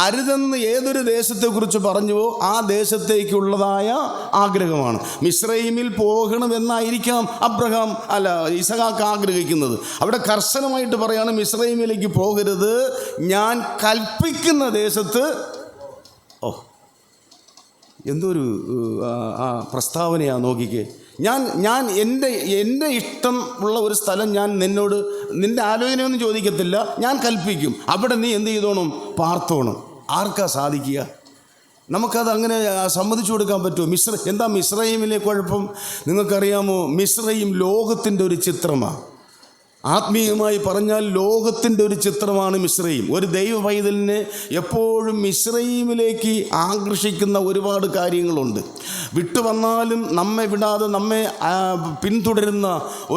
അരുതെന്ന് ഏതൊരു ദേശത്തെക്കുറിച്ച് പറഞ്ഞുവോ ആ ദേശത്തേക്കുള്ളതായ ആഗ്രഹമാണ്. മിസ്രയീമിൽ പോകണമെന്നായിരിക്കാം ഇസഹാക്ക് ആഗ്രഹിക്കുന്നത്. അവിടെ കർശനമായിട്ട് പറയാണ് മിസ്രയീമിലേക്ക് പോകരുത്, ഞാൻ കൽപ്പിക്കുന്ന ദേശത്ത്. എന്തൊരു പ്രസ്താവനയാണ് നോക്കിക്കേ. ഞാൻ എൻ്റെ ഇഷ്ടം ഉള്ള ഒരു സ്ഥലം ഞാൻ നിൻ്റെ ആലോചനയൊന്നും ചോദിക്കത്തില്ല, ഞാൻ കൽപ്പിക്കും. അവിടെ നീ എന്ത് ചെയ്തോണം? പാർത്തോണം. ആർക്കാ സാധിക്കുക? നമുക്കത് അങ്ങനെ സമ്മതിച്ചു കൊടുക്കാൻ പറ്റുമോ? എന്താ മിസ്രയീമിലെ കുഴപ്പം? നിങ്ങൾക്കറിയാമോ? മിസ്രയീം ലോകത്തിൻ്റെ ഒരു ചിത്രമാണ്. ആത്മീയമായി പറഞ്ഞാൽ ലോകത്തിൻ്റെ ഒരു ചിത്രമാണ് മിസ്രയീം. ഒരു ദൈവ പൈതലിനെ എപ്പോഴും മിസ്രയീമിലേക്ക് ആകർഷിക്കുന്ന ഒരുപാട് കാര്യങ്ങളുണ്ട്. വിട്ടുവന്നാലും നമ്മെ വിടാതെ നമ്മെ പിന്തുടരുന്ന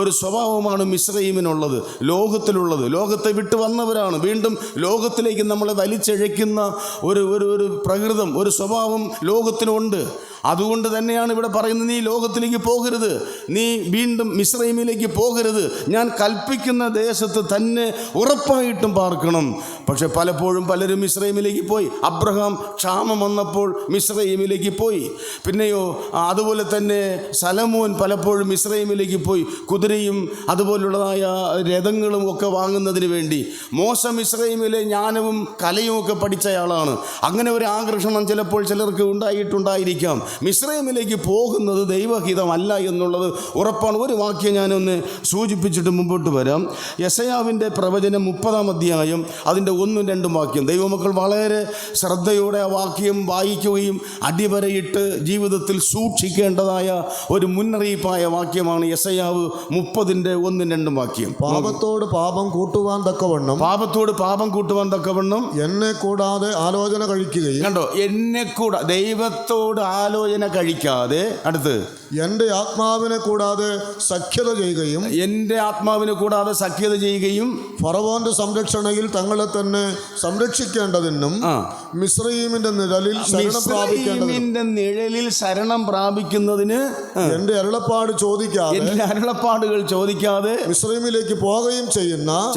ഒരു സ്വഭാവമാണ് മിസ്രയീമിനുള്ളത്, ലോകത്തിലുള്ളത്. ലോകത്തെ വിട്ടു വന്നവരാണ്. വീണ്ടും ലോകത്തിലേക്ക് നമ്മളെ വലിച്ചഴയ്ക്കുന്ന ഒരു പ്രകൃതം, ഒരു സ്വഭാവം ലോകത്തിനുണ്ട്. അതുകൊണ്ട് തന്നെയാണ് ഇവിടെ പറയുന്നത്, നീ ലോകത്തിലേക്ക് പോകരുത്, നീ വീണ്ടും മിസ്രൈമിലേക്ക് പോകരുത്, ഞാൻ കൽപ്പിക്കുന്ന ദേശത്ത് തന്നെ ഉറപ്പായിട്ടും പാർക്കണം. പക്ഷെ പലപ്പോഴും പലരും മിസ്രൈമിലേക്ക് പോയി. അബ്രഹാം ക്ഷാമം വന്നപ്പോൾ മിസ്രൈമിലേക്ക് പോയി. പിന്നെയോ അതുപോലെ തന്നെ സലമോൻ പലപ്പോഴും മിസ്രൈമിലേക്ക് പോയി, കുതിരയും അതുപോലുള്ളതായ രഥങ്ങളും ഒക്കെ വാങ്ങുന്നതിന് വേണ്ടി. മോശ മിസ്രൈമിലെ ജ്ഞാനവും കലയും ഒക്കെ പഠിച്ചയാളാണ്. അങ്ങനെ ഒരു ആകർഷണം ചിലപ്പോൾ ചിലർക്ക് ഉണ്ടായിട്ടുണ്ടായിരിക്കാം. മിസ്രൈമിലേക്ക് പോകുന്നത് ദൈവഹിതമല്ല എന്നുള്ളത് ഉറപ്പാണ്. ഒരു വാക്യം ഞാനൊന്ന് സൂചിപ്പിച്ചിട്ട് മുമ്പോട്ട് വരാം. യെശയ്യാവിൻ്റെ പ്രവചനം 30-ാം അധ്യായം അതിൻ്റെ 1-2 വാക്യം. ദൈവമക്കൾ വളരെ ശ്രദ്ധയോടെ ആ വാക്യം വായിക്കുകയും അടിവരയിട്ട് ജീവിതത്തിൽ സൂക്ഷിക്കേണ്ടതായ ഒരു മുന്നറിയിപ്പായ വാക്യമാണ് യെശയ്യാവ് 30-1-2 വാക്യം. പാപത്തോട് പാപം കൂട്ടുവാൻ തക്കവണ്ണം, പാപത്തോട് പാപം കൂട്ടുവാൻ തക്കവണ്ണം എന്നെ കൂടാതെ ആലോചന കഴിക്കുകയും, കണ്ടോ, എന്നെ കൂടാ, ദൈവത്തോട് ആലോചന കഴിക്കാതെ, അടുത്ത് എൻ്റെ ആത്മാവിനെ കൂടാതെ സഖ്യത ചെയ്യുകയും, എൻ്റെ ആത്മാവിനെ കൂടാതെ സഖ്യത ചെയ്യുകയും, ഫറവോന്റെ സംരക്ഷണയിൽ തങ്ങളെ തന്നെ സംരക്ഷിക്കേണ്ടതിനും മിസ്രയീമിന്റെ നിഴലിൽ ശരണം പ്രാപിക്കേണ്ടതിനും, മിസ്രയീമിന്റെ നിഴലിൽ ശരണം പ്രാപിക്കുന്നതിന് എൻ്റെ അരുളപ്പാട് ചോദിക്കാതെ, എൻ്റെ അരുളപ്പാടുകൾ ചോദിക്കാതെ മിസ്രയീമിലേക്ക് പോവുകയും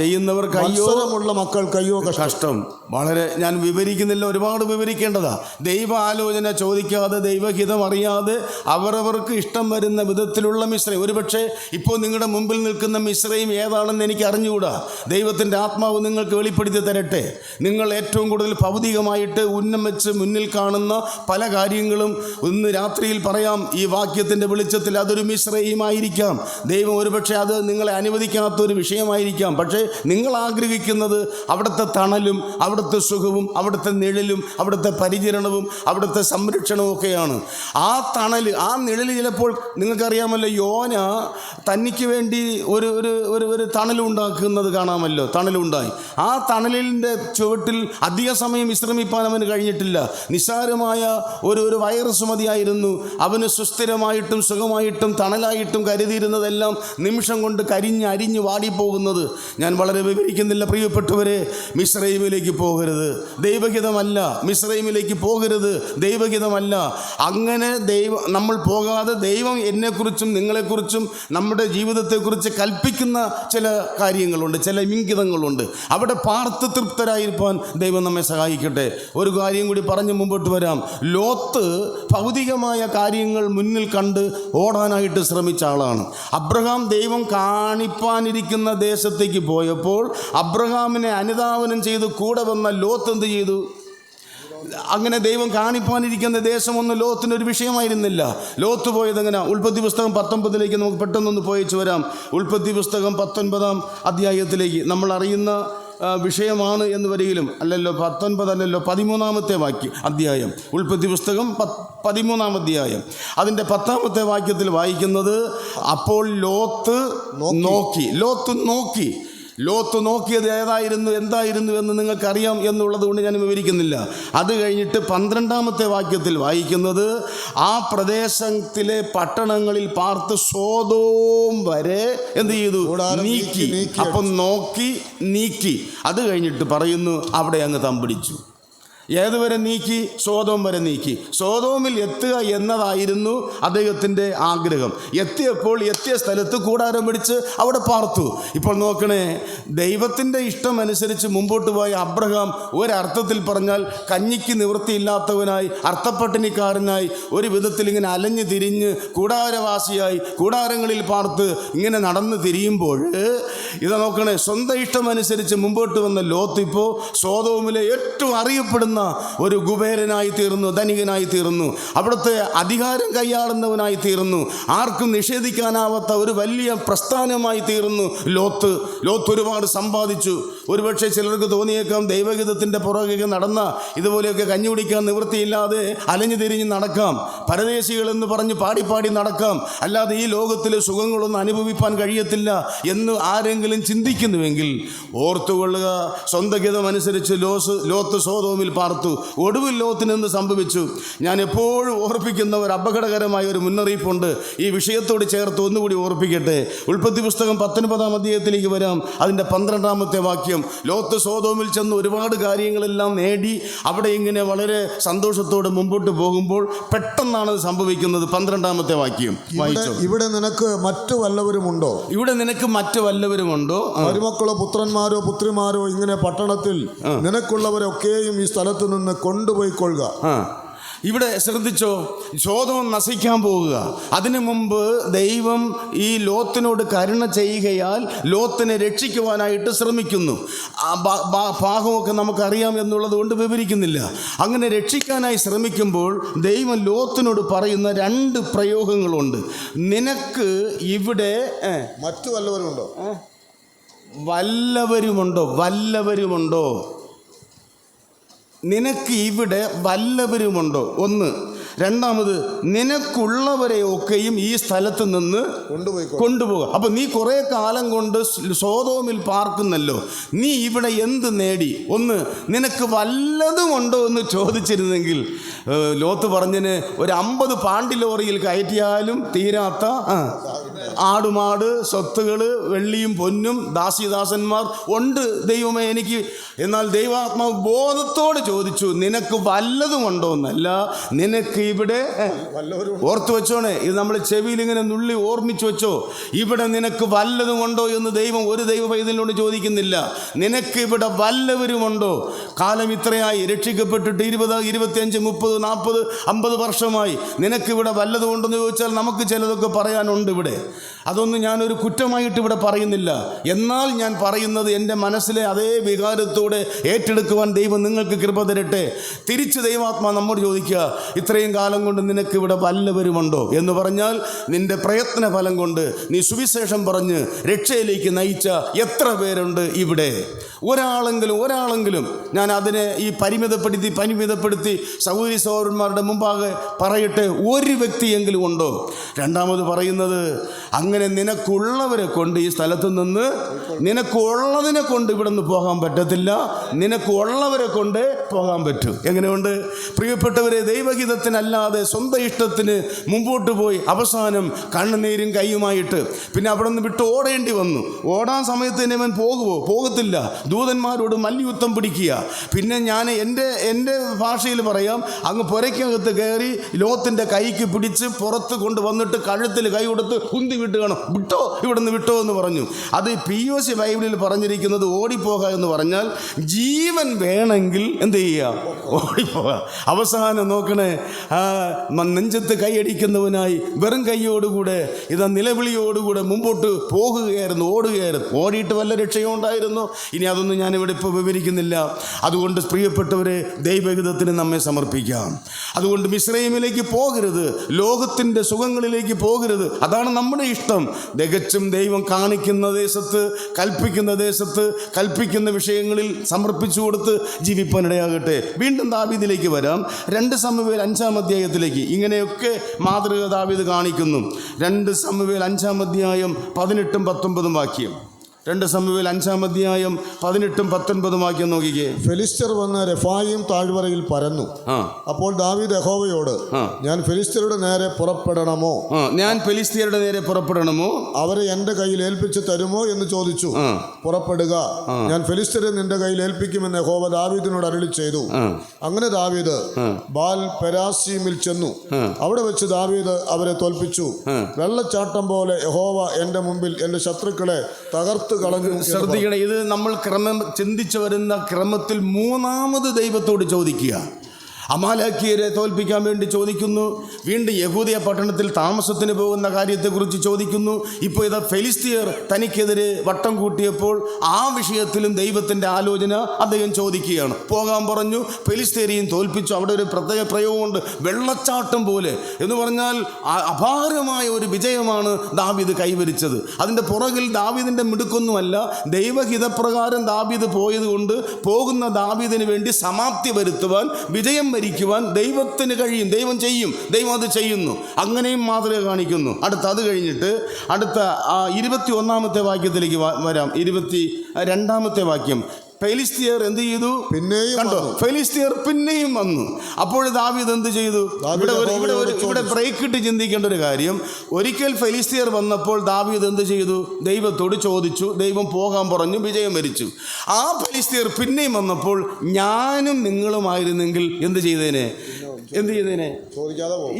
ചെയ്യുന്നവർക്ക് അയ്യോമുള്ള മക്കൾക്ക് അയ്യോ കഷ്ടം. വളരെ ഞാൻ വിവരിക്കുന്നില്ല, ഒരുപാട് വിവരിക്കേണ്ടതാ. ദൈവ ആലോചന ചോദിക്കാതെ, ദൈവഹിതം അറിയാതെ അവരവർക്ക് ഇഷ്ടം വരുന്ന വിധത്തിലുള്ള മിശ്രയും. ഒരുപക്ഷെ ഇപ്പോൾ നിങ്ങളുടെ മുമ്പിൽ നിൽക്കുന്ന മിശ്രയും ഏതാണെന്ന് എനിക്ക് അറിഞ്ഞുകൂടാ. ദൈവത്തിൻ്റെ ആത്മാവ് നിങ്ങൾക്ക് വെളിപ്പെടുത്തി തരട്ടെ. നിങ്ങൾ ഏറ്റവും കൂടുതൽ ഭൗതികമായിട്ട് ഉന്നം വെച്ച് മുന്നിൽ കാണുന്ന പല കാര്യങ്ങളും ഇന്ന് രാത്രിയിൽ പറയാം. ഈ വാക്യത്തിൻ്റെ വെളിച്ചത്തിൽ അതൊരു മിശ്രയുമായിരിക്കാം. ദൈവം ഒരുപക്ഷെ അത് നിങ്ങളെ അനുവദിക്കാത്തൊരു വിഷയമായിരിക്കാം. പക്ഷേ നിങ്ങൾ ആഗ്രഹിക്കുന്നത് അവിടുത്തെ തണലും അവിടുത്തെ സുഖവും അവിടുത്തെ നിഴലും അവിടുത്തെ പരിചരണവും അവിടുത്തെ സംരക്ഷണവും ഒക്കെയാണ്. ആ തണൽ, ആ നിഴൽ ചിലപ്പോൾ നിങ്ങൾക്കറിയാമല്ലോ, യോന തനിക്ക് വേണ്ടി ഒരു ഒരു ഒരു തണലുണ്ടാക്കുന്നത് കാണാമല്ലോ. തണലുണ്ടായി. ആ തണലിൻ്റെ ചുവട്ടിൽ അധിക സമയം വിശ്രമിപ്പാൻ അവന് കഴിഞ്ഞിട്ടില്ല. നിസ്സാരമായ ഒരു വൈറസ് മതിയായിരുന്നു അവന് സുസ്ഥിരമായിട്ടും സുഖമായിട്ടും തണലായിട്ടും കരുതിയിരുന്നതെല്ലാം നിമിഷം കൊണ്ട് അരിഞ്ഞ് വാടിപ്പോകുന്നത്. ഞാൻ വളരെ വിവരിക്കുന്നില്ല പ്രിയപ്പെട്ടവരെ. മിസ്രൈമിലേക്ക് പോകരുത്, ദൈവഹിതമല്ല. മിസ്രൈമിലേക്ക് പോകരുത്, ദൈവഹിതമല്ല. അങ്ങനെ നമ്മൾ പോകാതെ ദൈവം എന്നെക്കുറിച്ചും നിങ്ങളെക്കുറിച്ചും നമ്മുടെ ജീവിതത്തെക്കുറിച്ച് കൽപ്പിക്കുന്ന ചില കാര്യങ്ങളുണ്ട്, ചില ഇംഗിതങ്ങളുണ്ട്. അവിടെ പാർത്ത് തൃപ്തരായിരിക്കാൻ ദൈവം നമ്മെ സഹായിക്കട്ടെ. ഒരു കാര്യം കൂടി പറഞ്ഞ് മുമ്പോട്ട് വരാം. ലോത്ത് ഭൗതികമായ കാര്യങ്ങൾ മുന്നിൽ കണ്ട് ഓടാനായിട്ട് ശ്രമിച്ച ആളാണ്. അബ്രഹാം ദൈവം കാണിപ്പാനിരിക്കുന്ന ദേശത്തേക്ക് പോയപ്പോൾ അബ്രഹാമിനെ അനുധാവനം ചെയ്ത് കൂടെ വന്ന ലോത്ത് എന്ത് ചെയ്തു? അങ്ങനെ ദൈവം കാണിപ്പാനിരിക്കുന്ന ദേശമൊന്നും ലോത്തിനൊരു വിഷയമായിരുന്നില്ല. ലോത്ത് പോയത് എങ്ങനെ? ഉൽപ്പത്തി പുസ്തകം 19 നമുക്ക് പെട്ടെന്നൊന്ന് പോയിച്ചു വരാം. ഉൽപ്പത്തി പുസ്തകം 19-ാം അധ്യായത്തിലേക്ക്. നമ്മൾ അറിയുന്ന വിഷയമാണ് എന്ന് വരികിലും അല്ലല്ലോ, 19 അല്ലല്ലോ, 13-ാമത്തെ അധ്യായം. ഉൽപ്പത്തി പുസ്തകം 13-ാം അധ്യായം അതിൻ്റെ 10-ാമത്തെ വാക്യത്തിൽ വായിക്കുന്നത്, അപ്പോൾ ലോത്ത് നോക്കിയത് എന്തായിരുന്നു എന്ന് നിങ്ങൾക്കറിയാം എന്നുള്ളത് കൊണ്ട് ഞാൻ വിവരിക്കുന്നില്ല. അത് കഴിഞ്ഞിട്ട് 12-ാമത്തെ വാക്യത്തിൽ വായിക്കുന്നത്, ആ പ്രദേശത്തിലെ പട്ടണങ്ങളിൽ പാർത്ത് സോദോം വരെ എന്ത് ചെയ്തു? നീക്കി. അപ്പം നീക്കി. അത് കഴിഞ്ഞിട്ട് പറയുന്നു, അവിടെ അങ്ങ് തമ്പിടിച്ചു. ഏതുവരെ നീക്കി? സോദോം വരെ നീക്കി. സോദോമിൽ എത്തുക എന്നതായിരുന്നു അദ്ദേഹത്തിൻ്റെ ആഗ്രഹം. എത്തിയ സ്ഥലത്ത് കൂടാരം പിടിച്ച് അവിടെ പാർത്തു. ഇപ്പോൾ നോക്കണേ, ദൈവത്തിൻ്റെ ഇഷ്ടമനുസരിച്ച് മുമ്പോട്ട് പോയ അബ്രഹാം ഒരർത്ഥത്തിൽ പറഞ്ഞാൽ കഞ്ഞിക്ക് നിവൃത്തിയില്ലാത്തവനായി, അർത്ഥപ്പട്ടിണിക്കാരനായി, ഒരു വിധത്തിൽ ഇങ്ങനെ അലഞ്ഞു തിരിഞ്ഞ് കൂടാരവാസിയായി കൂടാരങ്ങളിൽ പാർത്ത് ഇങ്ങനെ നടന്ന് തിരിയുമ്പോൾ ഇതാ നോക്കണേ, സ്വന്തം ഇഷ്ടമനുസരിച്ച് മുമ്പോട്ട് വന്ന ലോത്ത് ഇപ്പോൾ സോദോമിലെ ഏറ്റവും അറിയപ്പെടുന്ന ഒരു കുബേരനായി തീർന്നു, ധനികനായി തീർന്നു, അവിടുത്തെ അധികാരം കൈയാളുന്നവനായി തീർന്നു, ആർക്കും നിഷേധിക്കാനാവാത്ത ഒരു വലിയ പ്രസ്ഥാനമായി തീർന്നു ലോത്ത്. ഒരുപാട് സമ്പാദിച്ചു. ഒരുപക്ഷെ ചിലർക്ക് തോന്നിയേക്കാം, ദൈവഹിതത്തിൻ്റെ പുറകെ നടന്ന ഇതുപോലെയൊക്കെ കഞ്ഞി കുടിക്കാൻ നിവൃത്തിയില്ലാതെ അലഞ്ഞു തിരിഞ്ഞ് നടക്കാം, പരദേശികളെന്ന് പറഞ്ഞ് പാടി നടക്കാം, അല്ലാതെ ഈ ലോകത്തിലെ സുഖങ്ങളൊന്നും അനുഭവിപ്പാൻ കഴിയത്തില്ല എന്ന് ആരെങ്കിലും ചിന്തിക്കുന്നുവെങ്കിൽ ഓർത്തുകൊള്ളുക, സ്വന്തം ഹിതമനുസരിച്ച് ലോത്ത് സോദോമിൽ പാർത്തു. ഒടുവിൽ ലോത്തിന് എന്ത് സംഭവിച്ചു? ഞാൻ എപ്പോഴും ഓർപ്പിക്കുന്ന ഒരു അപകടകരമായ ഒരു മുന്നറിയിപ്പുണ്ട്. ഈ വിഷയത്തോട് ചേർത്ത് ഒന്നുകൂടി ഓർപ്പിക്കട്ടെ. ഉൽപ്പത്തി പുസ്തകം 19-ാം അധ്യായത്തിലേക്ക് വരാം. അതിൻ്റെ 12-ാമത്തെ വാക്യം. വാക്യം. ലോത്ത് സോദോമിൽ ചെന്ന് ഒരുപാട് കാര്യങ്ങളെല്ലാം നേടി അവിടെ ഇങ്ങനെ വളരെ സന്തോഷത്തോടെ മുമ്പോട്ട് പോകുമ്പോൾ പെട്ടെന്നാണ് അത് സംഭവിക്കുന്നത്. 12-ാമത്തെ വാക്യം വായിച്ചു. ഇവിടെ നിനക്ക് മറ്റു വല്ലവരുമുണ്ടോ? ഇവിടെ നിനക്ക് മറ്റു വല്ലവരുമുണ്ടോ? മരുമക്കളോ പുത്രന്മാരോ പുത്രിമാരോ ഇങ്ങനെ പട്ടണത്തിൽ നിനക്കുള്ളവരൊക്കെയും ഈ സ്ഥലത്ത് നിന്ന് കൊണ്ടുപോയിക്കൊള്ളുക. ഇവിടെ ശ്രദ്ധിച്ചോ, സോദോം നശിക്കാൻ പോകുക. അതിനു മുമ്പ് ദൈവം ഈ ലോത്തിനോട് കരുണ ചെയ്യുകയാൽ ലോത്തിനെ രക്ഷിക്കുവാനായിട്ട് ശ്രമിക്കുന്നു. ഭാഗമൊക്കെ നമുക്കറിയാം എന്നുള്ളത് കൊണ്ട് വിവരിക്കുന്നില്ല. അങ്ങനെ രക്ഷിക്കാനായി ശ്രമിക്കുമ്പോൾ ദൈവം ലോത്തിനോട് പറയുന്ന 2 പ്രയോഗങ്ങളുണ്ട്. നിനക്ക് ഇവിടെ മറ്റു വല്ലവരുമുണ്ടോ? വല്ലവരുമുണ്ടോ? നിനക്ക് ഇവിടെ വല്ലവരുമുണ്ടോ? ഒന്ന്. രണ്ടാമത്, നിനക്കുള്ളവരെ ഒക്കെയും ഈ സ്ഥലത്ത് നിന്ന് കൊണ്ടുപോകുക. അപ്പം നീ കുറേ കാലം കൊണ്ട് സോദോമിൽ പാർക്കുന്നല്ലോ, നീ ഇവിടെ എന്ത് നേടി? ഒന്ന്, നിനക്ക് വല്ലതുമുണ്ടോ എന്ന് ചോദിച്ചിരുന്നെങ്കിൽ ലോത്ത് പറഞ്ഞതിന് ഒരു 50 പാണ്ടി ലോറിയിൽ കയറ്റിയാലും തീരാത്ത ആടുമാട് സ്വത്തുകൾ, വെള്ളിയും പൊന്നും, ദാസിദാസന്മാർ ഉണ്ട് ദൈവമേ എനിക്ക്. എന്നാൽ ദൈവാത്മാവ് ബോധത്തോട് ചോദിച്ചു, നിനക്ക് വല്ലതുമുണ്ടോ എന്നല്ല, നിനക്ക് ഇവിടെ ഓർത്തു വെച്ചോണേ, ഇത് നമ്മൾ ചെവിയിൽ ഇങ്ങനെ നുള്ളി ഓർമ്മിച്ചു വെച്ചോ. ഇവിടെ നിനക്ക് വല്ലതുമുണ്ടോ എന്ന് ദൈവം ഒരു ദൈവ പൈതലിനോട് ചോദിക്കുന്നില്ല. നിനക്ക് ഇവിടെ വല്ലവരുമുണ്ടോ? കാലം ഇത്രയായി, രക്ഷിക്കപ്പെട്ടിട്ട് 20, 25, 30, 40, 50 വർഷമായി. നിനക്കിവിടെ വല്ലതും ഉണ്ടെന്ന് ചോദിച്ചാൽ നമുക്ക് ചിലതൊക്കെ പറയാനുണ്ട് ഇവിടെ. അതൊന്നും ഞാനൊരു കുറ്റമായിട്ട് ഇവിടെ പറയുന്നില്ല. എന്നാൽ ഞാൻ പറയുന്നത് എൻ്റെ മനസ്സിലെ അതേ വികാരത്തോടെ ഏറ്റെടുക്കുവാൻ ദൈവം നിങ്ങൾക്ക് കൃപ തരട്ടെ. തിരിച്ച് ദൈവാത്മാ നമ്മോട് ചോദിക്കുക, ഇത്രയും കാലം കൊണ്ട് നിനക്ക് ഇവിടെ വല്ലവരുമുണ്ടോ എന്ന് പറഞ്ഞാൽ നിന്റെ പ്രയത്ന ഫലം കൊണ്ട് നീ സുവിശേഷം പറഞ്ഞ് രക്ഷയിലേക്ക് നയിച്ച എത്ര പേരുണ്ട് ഇവിടെ? ഒരാളെങ്കിലും ഞാൻ അതിനെ ഈ പരിമിതപ്പെടുത്തി സഹോദരി സഹോദരന്മാരുടെ മുമ്പാകെ പറയട്ടെ, ഒരു വ്യക്തിയെങ്കിലും ഉണ്ടോ? രണ്ടാമത് പറയുന്നത്, അങ്ങനെ നിനക്കുള്ളവരെ കൊണ്ട് ഈ സ്ഥലത്ത് നിന്ന്, നിനക്കുള്ളതിനെ കൊണ്ട് ഇവിടെ നിന്ന് പോകാൻ പറ്റത്തില്ല, നിനക്കുള്ളവരെ കൊണ്ട് പോകാൻ പറ്റും. എങ്ങനെയുണ്ട് പ്രിയപ്പെട്ടവരെ? ദൈവഹിതത്തിനല്ലാതെ സ്വന്തം ഇഷ്ടത്തിന് മുമ്പോട്ട് പോയി അവസാനം കണ്ണുനീരും കൈയുമായിട്ട് പിന്നെ അവിടെ നിന്ന് വിട്ട് ഓടേണ്ടി വന്നു. ഓടാൻ സമയത്ത് തന്നെ അവൻ പോകത്തില്ല. ദൂതന്മാരോട് മല്യുദ്ധം പിടിക്കുക. പിന്നെ ഞാൻ എൻ്റെ ഭാഷയിൽ പറയാം, അങ്ങ് പുരയ്ക്കകത്ത് കയറി ലോത്തിൻ്റെ കൈക്ക് പിടിച്ച് പുറത്ത് കൊണ്ടുവന്നിട്ട് കഴുത്തിൽ കൈ കൊടുത്ത് കുന്തി വിട്ട് കാണും, വിട്ടോ ഇവിടെ നിന്ന് വിട്ടോ എന്ന് പറഞ്ഞു. അത് POC ബൈബിളിൽ പറഞ്ഞിരിക്കുന്നത് ഓടിപ്പോക എന്ന് പറഞ്ഞാൽ ജീവൻ വേണമെങ്കിൽ എന്ത് ചെയ്യുക? ഓടിപ്പോക. അവസാനം നോക്കണേ, നെഞ്ചത്ത് കൈയടിക്കുന്നവനായി വെറും കൈയോടുകൂടെ ഇതാ നിലവിളിയോടുകൂടെ മുമ്പോട്ട് പോകുകയായിരുന്നു, ഓടുകയായിരുന്നു. ഓടിയിട്ട് വല്ല രക്ഷയും ഉണ്ടായിരുന്നു? ഇനി അതൊന്നും ഞാനിവിടെ ഇപ്പോൾ വിവരിക്കുന്നില്ല. അതുകൊണ്ട് പ്രിയപ്പെട്ടവരെ, ദൈവഹിതത്തിന് നമ്മെ സമർപ്പിക്കാം. അതുകൊണ്ട് മിസ്രൈമിലേക്ക് പോകരുത്, ലോകത്തിൻ്റെ സുഖങ്ങളിലേക്ക് പോകരുത്. അതാണ് നമ്മുടെ ഇഷ്ടം. തികച്ചും ദൈവം കാണിക്കുന്ന ദേശത്ത്, കൽപ്പിക്കുന്ന ദേശത്ത്, കൽപ്പിക്കുന്ന വിഷയങ്ങളിൽ സമർപ്പിച്ചു കൊടുത്ത് ജീവിപ്പാനിടയാകട്ടെ. വീണ്ടും ദാവീദിലേക്ക് വരാം. 2 സമൂവേൽ 5-ാം അധ്യായത്തിലേക്ക് ഇങ്ങനെയൊക്കെ മാതൃക ദാവീദ് കാണിക്കുന്നു. 2 സമൂവേൽ 5-ാം അധ്യായം 18-ഉം 19-ഉം വാക്യം. 2 സമൂവേൽ 5-ാം അധ്യായം 18-ഉം 19-ഉം വാക്യം നോക്കിക്കേ. ഫെലിസ്ത്യർ വന്ന് രഫായിം താഴ്വരയിൽ പരന്നു. അപ്പോൾ ദാവീദ് യഹോവയോട്, ഞാൻ ഫെലിസ്ത്യരുടെ നേരെ പുറപ്പെടണമോ? അവരെ എൻ്റെ കയ്യിൽ ഏൽപ്പിച്ച് തരുമോ എന്ന് ചോദിച്ചു. പുറപ്പെടുക, ഞാൻ ഫെലിസ്ത്യരെ നിന്റെ കയ്യിൽ ഏൽപ്പിക്കുമെന്ന് യഹോവ ദാവീദിനോട് അരുളി ചെയ്തു. അങ്ങനെ ദാവീദ് ബാൽ പെരാസീമിൽ ചെന്നു. അവിടെ വെച്ച് ദാവീദ് അവരെ തോൽപ്പിച്ചു. വെള്ളച്ചാട്ടം പോലെ യഹോവ എൻ്റെ മുമ്പിൽ എൻ്റെ ശത്രുക്കളെ തകർത്ത് കളഞ്ഞു. ശ്രദ്ധിക്കണം, ഇത് നമ്മൾ ചിന്തിച്ചു വരുന്ന ക്രമത്തിൽ 3ാമത് ദൈവത്തോട് ചോദിക്കുക. അമാലേക്യരെ തോൽപ്പിക്കാൻ വേണ്ടി ചോദിക്കുന്നു. വീണ്ടും യഹൂദിയ പട്ടണത്തിൽ താമസത്തിന് പോകുന്ന കാര്യത്തെക്കുറിച്ച് ചോദിക്കുന്നു. ഇപ്പോൾ ഇത് ഫെലിസ്തീയർ തനിക്കെതിരെ വട്ടം കൂട്ടിയപ്പോൾ ആ വിഷയത്തിലും ദൈവത്തിൻ്റെ ആലോചന അദ്ദേഹം ചോദിക്കുകയാണ്. പോകാൻ പറഞ്ഞു, ഫെലിസ്തീനെയും തോൽപ്പിച്ചു. അവിടെ ഒരു പ്രത്യേക പ്രയോഗമുണ്ട്, വെള്ളച്ചാട്ടം പോലെ എന്ന് പറഞ്ഞാൽ അപാരമായ ഒരു വിജയമാണ് ദാവീദ് കൈവരിച്ചത്. അതിൻ്റെ പുറകിൽ ദാവീദിൻ്റെ മിടുക്കൊന്നുമല്ല, ദൈവഹിതപ്രകാരം ദാവീദ് പോയതുകൊണ്ട് പോകുന്ന ദാവീദിന് വേണ്ടി സമാപ്തി വരുത്തുവാൻ, വിജയം ഭരിക്കുവാൻ ദൈവത്തിന് കഴിയും. ദൈവം ചെയ്യും, ദൈവം അത് ചെയ്യുന്നു. അങ്ങനെയും മാതൃക കാണിക്കുന്നു. അത് കഴിഞ്ഞിട്ട് അടുത്ത 21-ാമത്തെ വാക്യത്തിലേക്ക് വരാം. 22-ാമത്തെ വാക്യം. ഫെലിസ്തീയർ എന്ത് ചെയ്തു? പിന്നെയും കണ്ടോ, ഫെലിസ്തീയർ പിന്നെയും വന്നു. അപ്പോൾ ദാവീദ് എന്ത് ചെയ്തു? ഇവിടെ ബ്രേക്ക് ഇട്ട് ചിന്തിക്കേണ്ട ഒരു കാര്യം, ഒരിക്കൽ ഫെലിസ്തീയർ വന്നപ്പോൾ ദാവീദ് എന്ത് ചെയ്തു? ദൈവത്തോട് ചോദിച്ചു, ദൈവം പോകാൻ പറഞ്ഞു, വിജയം വരിച്ചു. ആ ഫെലിസ്തീയർ പിന്നെയും വന്നപ്പോൾ ഞാനും നിങ്ങളുമായിരുന്നെങ്കിൽ എന്ത് ചെയ്തേനെ?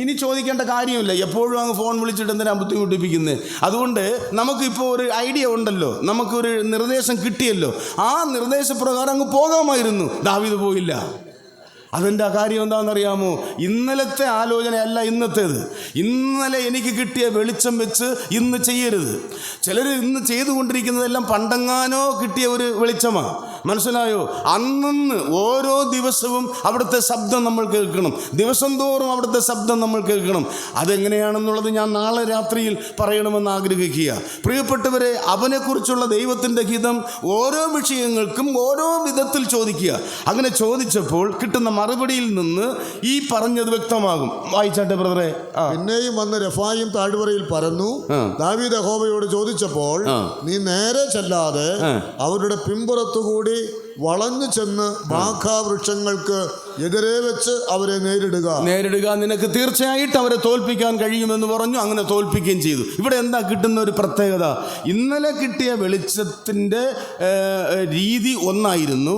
ഇനി ചോദിക്കേണ്ട കാര്യമില്ല. എപ്പോഴും അങ്ങ് ഫോൺ വിളിച്ചിട്ട് എന്തിനാ ബുദ്ധിമുട്ടിപ്പിക്കുന്നത്? അതുകൊണ്ട് നമുക്കിപ്പോൾ ഒരു ഐഡിയ ഉണ്ടല്ലോ, നമുക്കൊരു നിർദ്ദേശം കിട്ടിയല്ലോ. ആ നിർദ്ദേശപ്രകാരം അങ്ങ് പോകാമായിരുന്നു. ദാവീദ് പോയില്ല. അതിൻ്റെ കാര്യം എന്താണെന്നറിയാമോ? ഇന്നലത്തെ ആലോചനയല്ല ഇന്നത്തേത്. ഇന്നലെ എനിക്ക് കിട്ടിയ വെളിച്ചം വെച്ച് ഇന്ന് ചെയ്യരുത്. ചിലർ ഇന്ന് ചെയ്തുകൊണ്ടിരിക്കുന്നതെല്ലാം പണ്ടെങ്ങാനോ കിട്ടിയ ഒരു വെളിച്ചമാണ്. മനസ്സിലായോ? അന്നന്ന് ഓരോ ദിവസവും അവിടുത്തെ ശബ്ദം നമ്മൾ കേൾക്കണം. ദിവസം തോറും അവിടുത്തെ ശബ്ദം നമ്മൾ കേൾക്കണം. അതെങ്ങനെയാണെന്നുള്ളത് ഞാൻ നാളെ രാത്രിയിൽ പറയണമെന്ന് ആഗ്രഹിക്കുക. പ്രിയപ്പെട്ടവരെ, അവനെക്കുറിച്ചുള്ള ദൈവത്തിൻ്റെ ഹിതം ഓരോ വിഷയങ്ങൾക്കും ഓരോ വിധത്തിൽ ചോദിക്കുക. അങ്ങനെ ചോദിച്ചപ്പോൾ കിട്ടുന്ന മറുപടിയിൽ നിന്ന് ഈ പറഞ്ഞത് വ്യക്തമാകും. വായിച്ചാട്ടെ ബ്രദറെ. പിന്നെയും വന്ന് രഫായിം താഴ്വരയിൽ പരന്നു. ദാവീദ് യഹോവയോട് ചോദിച്ചപ്പോൾ, നീ നേരെ ചെല്ലാതെ അവരുടെ പിമ്പുറത്തുകൂടി വളഞ്ഞു ചെന്ന് മാഖാവൃക്ഷങ്ങൾക്ക് എതിരെ വെച്ച് അവരെ നേരിടുക. നിനക്ക് തീർച്ചയായിട്ടും അവരെ തോൽപ്പിക്കാൻ കഴിയുമെന്ന് പറഞ്ഞു. അങ്ങനെ തോൽപ്പിക്കുകയും ചെയ്തു. ഇവിടെ എന്താ കിട്ടുന്ന ഒരു പ്രത്യേകത? ഇന്നലെ കിട്ടിയ വെളിച്ചത്തിൻ്റെ രീതി ഒന്നായിരുന്നു.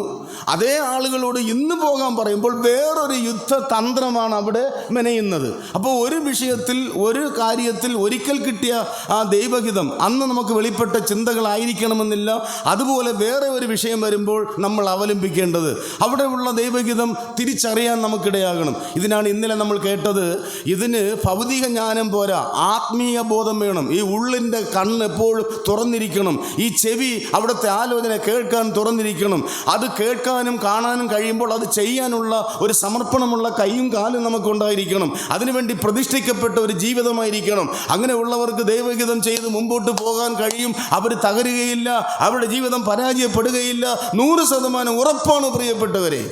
അതേ ആളുകളോട് ഇന്ന് പോകാൻ പറയുമ്പോൾ വേറൊരു യുദ്ധതന്ത്രമാണ് അവിടെ മെനയുന്നത്. അപ്പോൾ ഒരു വിഷയത്തിൽ, ഒരു കാര്യത്തിൽ ഒരിക്കൽ കിട്ടിയ ആ ദൈവഹിതം അന്ന് നമുക്ക് വെളിപ്പെട്ട ചിന്തകളായിരിക്കണമെന്നില്ല. അതുപോലെ വേറെ ഒരു വിഷയം വരുമ്പോൾ നമ്മൾ അവലംബിക്കേണ്ടത് അവിടെയുള്ള ദൈവഹിതം തിരിച്ചറിയാൻ നമുക്കിടയാകണം. ഇതിനാണ് ഇന്നലെ നമ്മൾ കേട്ടത്. ഇതിന് ഭൗതിക ജ്ഞാനം പോരാ, ആത്മീയ ബോധം വേണം. ഈ ഉള്ളിൻ്റെ കണ്ണ് എപ്പോഴും തുറന്നിരിക്കണം. ഈ ചെവി അവിടുത്തെ ആലോചന കേൾക്കാൻ തുറന്നിരിക്കണം. അത് കേൾക്കാനും കാണാനും കഴിയുമ്പോൾ അത് ചെയ്യാനുള്ള ഒരു സമർപ്പണമുള്ള കൈയും കാലും നമുക്കുണ്ടായിരിക്കണം. അതിനുവേണ്ടി പ്രതിഷ്ഠിക്കപ്പെട്ട ഒരു ജീവിതമായിരിക്കണം. അങ്ങനെയുള്ളവർക്ക് ദൈവഹിതം ചെയ്ത് മുമ്പോട്ട് പോകാൻ കഴിയും. അവർ തകരുകയില്ല, അവരുടെ ജീവിതം പരാജയപ്പെടുകയില്ല. 100% ഉറപ്പാണ് പ്രിയപ്പെട്ടവരെ.